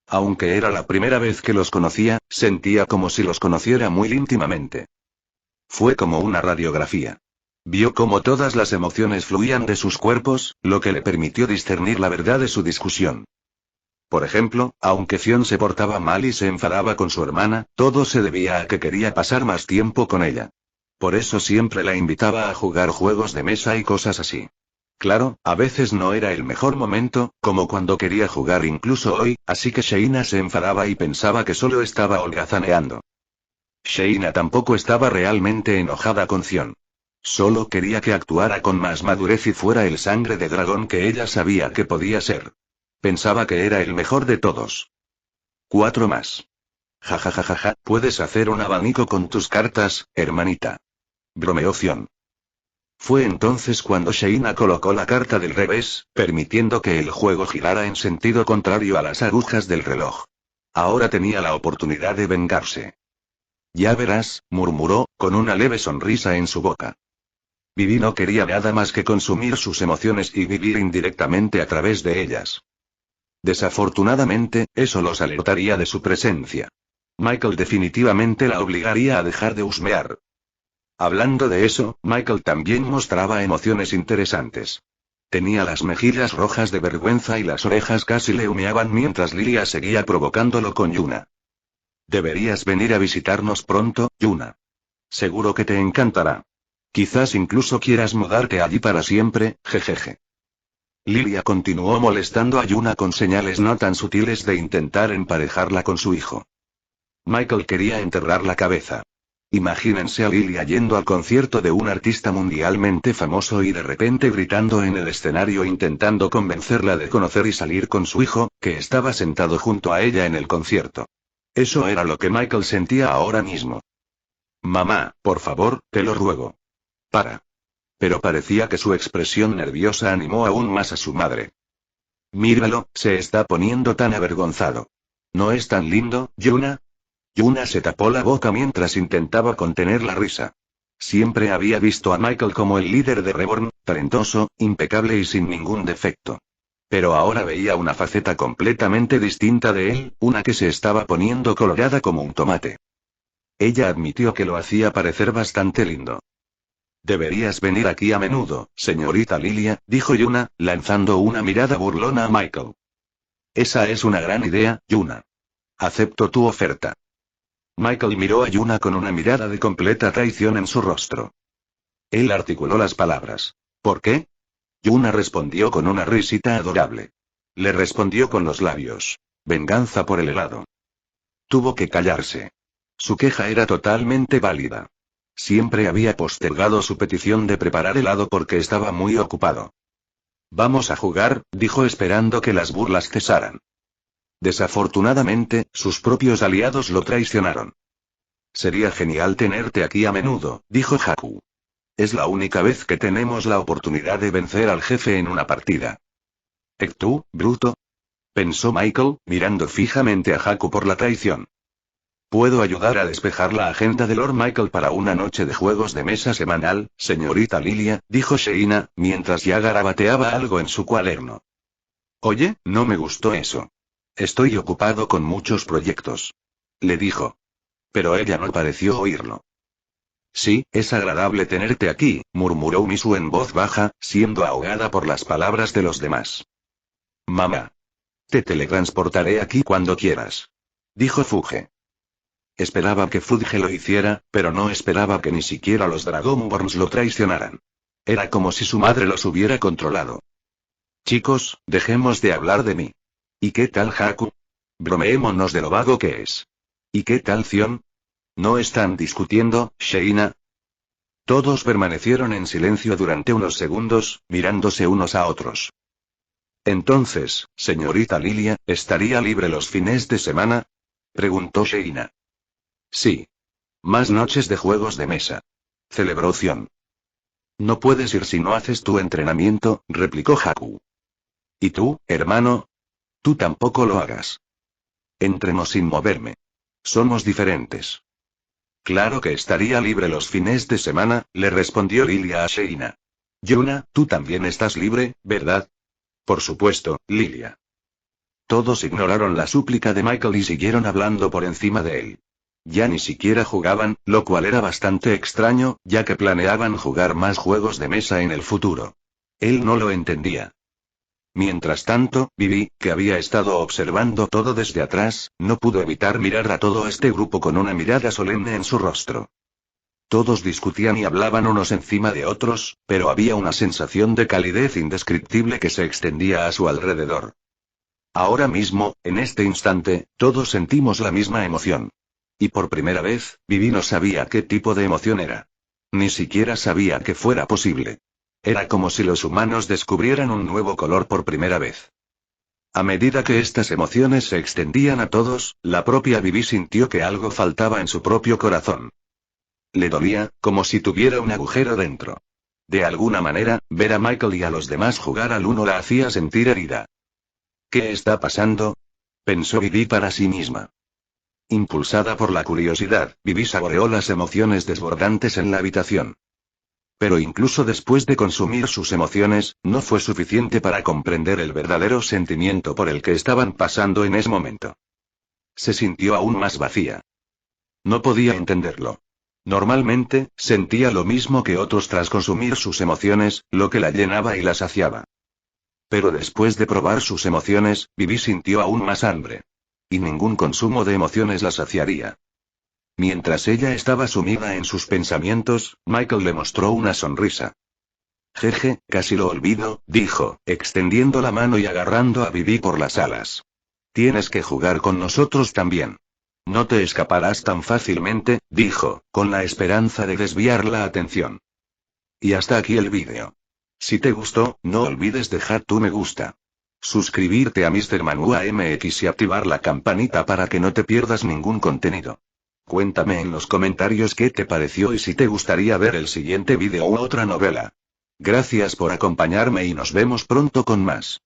Aunque era la primera vez que los conocía, sentía como si los conociera muy íntimamente. Fue como una radiografía. Vio cómo todas las emociones fluían de sus cuerpos, lo que le permitió discernir la verdad de su discusión. Por ejemplo, aunque Zion se portaba mal y se enfadaba con su hermana, todo se debía a que quería pasar más tiempo con ella. Por eso siempre la invitaba a jugar juegos de mesa y cosas así. Claro, a veces no era el mejor momento, como cuando quería jugar incluso hoy, así que Sheina se enfadaba y pensaba que solo estaba holgazaneando. Sheina tampoco estaba realmente enojada con Zion. Solo quería que actuara con más madurez y fuera el sangre de dragón que ella sabía que podía ser. Pensaba que era el mejor de todos. 4 más. Jajajajaja, puedes hacer un abanico con tus cartas, hermanita. Bromeó Zion. Fue entonces cuando Sheina colocó la carta del revés, permitiendo que el juego girara en sentido contrario a las agujas del reloj. Ahora tenía la oportunidad de vengarse. Ya verás, murmuró, con una leve sonrisa en su boca. Vivi no quería nada más que consumir sus emociones y vivir indirectamente a través de ellas. Desafortunadamente, eso los alertaría de su presencia. Michael definitivamente la obligaría a dejar de husmear. Hablando de eso, Michael también mostraba emociones interesantes. Tenía las mejillas rojas de vergüenza y las orejas casi le humeaban mientras Lilia seguía provocándolo con Yuna. Deberías venir a visitarnos pronto, Yuna. Seguro que te encantará. Quizás incluso quieras mudarte allí para siempre, jejeje. Lilia continuó molestando a Yuna con señales no tan sutiles de intentar emparejarla con su hijo. Michael quería enterrar la cabeza. Imagínense a Lilia yendo al concierto de un artista mundialmente famoso y de repente gritando en el escenario intentando convencerla de conocer y salir con su hijo, que estaba sentado junto a ella en el concierto. Eso era lo que Michael sentía ahora mismo. Mamá, por favor, te lo ruego. Para. Pero parecía que su expresión nerviosa animó aún más a su madre. Míralo, se está poniendo tan avergonzado. ¿No es tan lindo, Yuna? Yuna se tapó la boca mientras intentaba contener la risa. Siempre había visto a Michael como el líder de Reborn, talentoso, impecable y sin ningún defecto. Pero ahora veía una faceta completamente distinta de él, una que se estaba poniendo colorada como un tomate. Ella admitió que lo hacía parecer bastante lindo. Deberías venir aquí a menudo, señorita Lilia, dijo Yuna, lanzando una mirada burlona a Michael. Esa es una gran idea, Yuna. Acepto tu oferta. Michael miró a Yuna con una mirada de completa traición en su rostro. Él articuló las palabras. ¿Por qué? Yuna respondió con una risita adorable. Le respondió con los labios. Venganza por el helado. Tuvo que callarse. Su queja era totalmente válida. Siempre había postergado su petición de preparar helado porque estaba muy ocupado. Vamos a jugar, dijo esperando que las burlas cesaran. Desafortunadamente, sus propios aliados lo traicionaron. Sería genial tenerte aquí a menudo, dijo Haku. Es la única vez que tenemos la oportunidad de vencer al jefe en una partida. ¿Tú, bruto? Pensó Michael, mirando fijamente a Haku por la traición. Puedo ayudar a despejar la agenda de Lord Michael para una noche de juegos de mesa semanal, señorita Lilia, dijo Sheina, mientras ya garabateaba algo en su cuaderno. Oye, no me gustó eso. Estoy ocupado con muchos proyectos. Le dijo. Pero ella no pareció oírlo. Sí, es agradable tenerte aquí, murmuró Misu en voz baja, siendo ahogada por las palabras de los demás. Mamá. Te teletransportaré aquí cuando quieras. Dijo Fuge. Esperaba que Fuge lo hiciera, pero no esperaba que ni siquiera los Dragonborns lo traicionaran. Era como si su madre los hubiera controlado. Chicos, dejemos de hablar de mí. ¿Y qué tal Haku? Bromeémonos de lo vago que es. ¿Y qué tal Zion? ¿No están discutiendo, Sheina? Todos permanecieron en silencio durante unos segundos, mirándose unos a otros. Entonces, señorita Lilia, ¿estaría libre los fines de semana? Preguntó Sheina. Sí. Más noches de juegos de mesa. Celebró Zion. No puedes ir si no haces tu entrenamiento, replicó Haku. ¿Y tú, hermano? Tú tampoco lo hagas. Entreno sin moverme. Somos diferentes. Claro que estaría libre los fines de semana, le respondió Lilia a Sheina. Yuna, tú también estás libre, ¿verdad? Por supuesto, Lilia. Todos ignoraron la súplica de Michael y siguieron hablando por encima de él. Ya ni siquiera jugaban, lo cual era bastante extraño, ya que planeaban jugar más juegos de mesa en el futuro. Él no lo entendía. Mientras tanto, Vivi, que había estado observando todo desde atrás, no pudo evitar mirar a todo este grupo con una mirada solemne en su rostro. Todos discutían y hablaban unos encima de otros, pero había una sensación de calidez indescriptible que se extendía a su alrededor. Ahora mismo, en este instante, todos sentimos la misma emoción. Y por primera vez, Vivi no sabía qué tipo de emoción era. Ni siquiera sabía que fuera posible. Era como si los humanos descubrieran un nuevo color por primera vez. A medida que estas emociones se extendían a todos, la propia Vivi sintió que algo faltaba en su propio corazón. Le dolía, como si tuviera un agujero dentro. De alguna manera, ver a Michael y a los demás jugar al uno la hacía sentir herida. ¿Qué está pasando? Pensó Vivi para sí misma. Impulsada por la curiosidad, Vivi saboreó las emociones desbordantes en la habitación. Pero incluso después de consumir sus emociones, no fue suficiente para comprender el verdadero sentimiento por el que estaban pasando en ese momento. Se sintió aún más vacía. No podía entenderlo. Normalmente, sentía lo mismo que otros tras consumir sus emociones, lo que la llenaba y la saciaba. Pero después de probar sus emociones, Vivi sintió aún más hambre. Y ningún consumo de emociones la saciaría. Mientras ella estaba sumida en sus pensamientos, Michael le mostró una sonrisa. Jeje, casi lo olvido, dijo, extendiendo la mano y agarrando a Vivi por las alas. Tienes que jugar con nosotros también. No te escaparás tan fácilmente, dijo, con la esperanza de desviar la atención. Y hasta aquí el vídeo. Si te gustó, no olvides dejar tu me gusta. Suscribirte a Mr. Manhua MX y activar la campanita para que no te pierdas ningún contenido. Cuéntame en los comentarios qué te pareció y si te gustaría ver el siguiente vídeo u otra novela. Gracias por acompañarme y nos vemos pronto con más.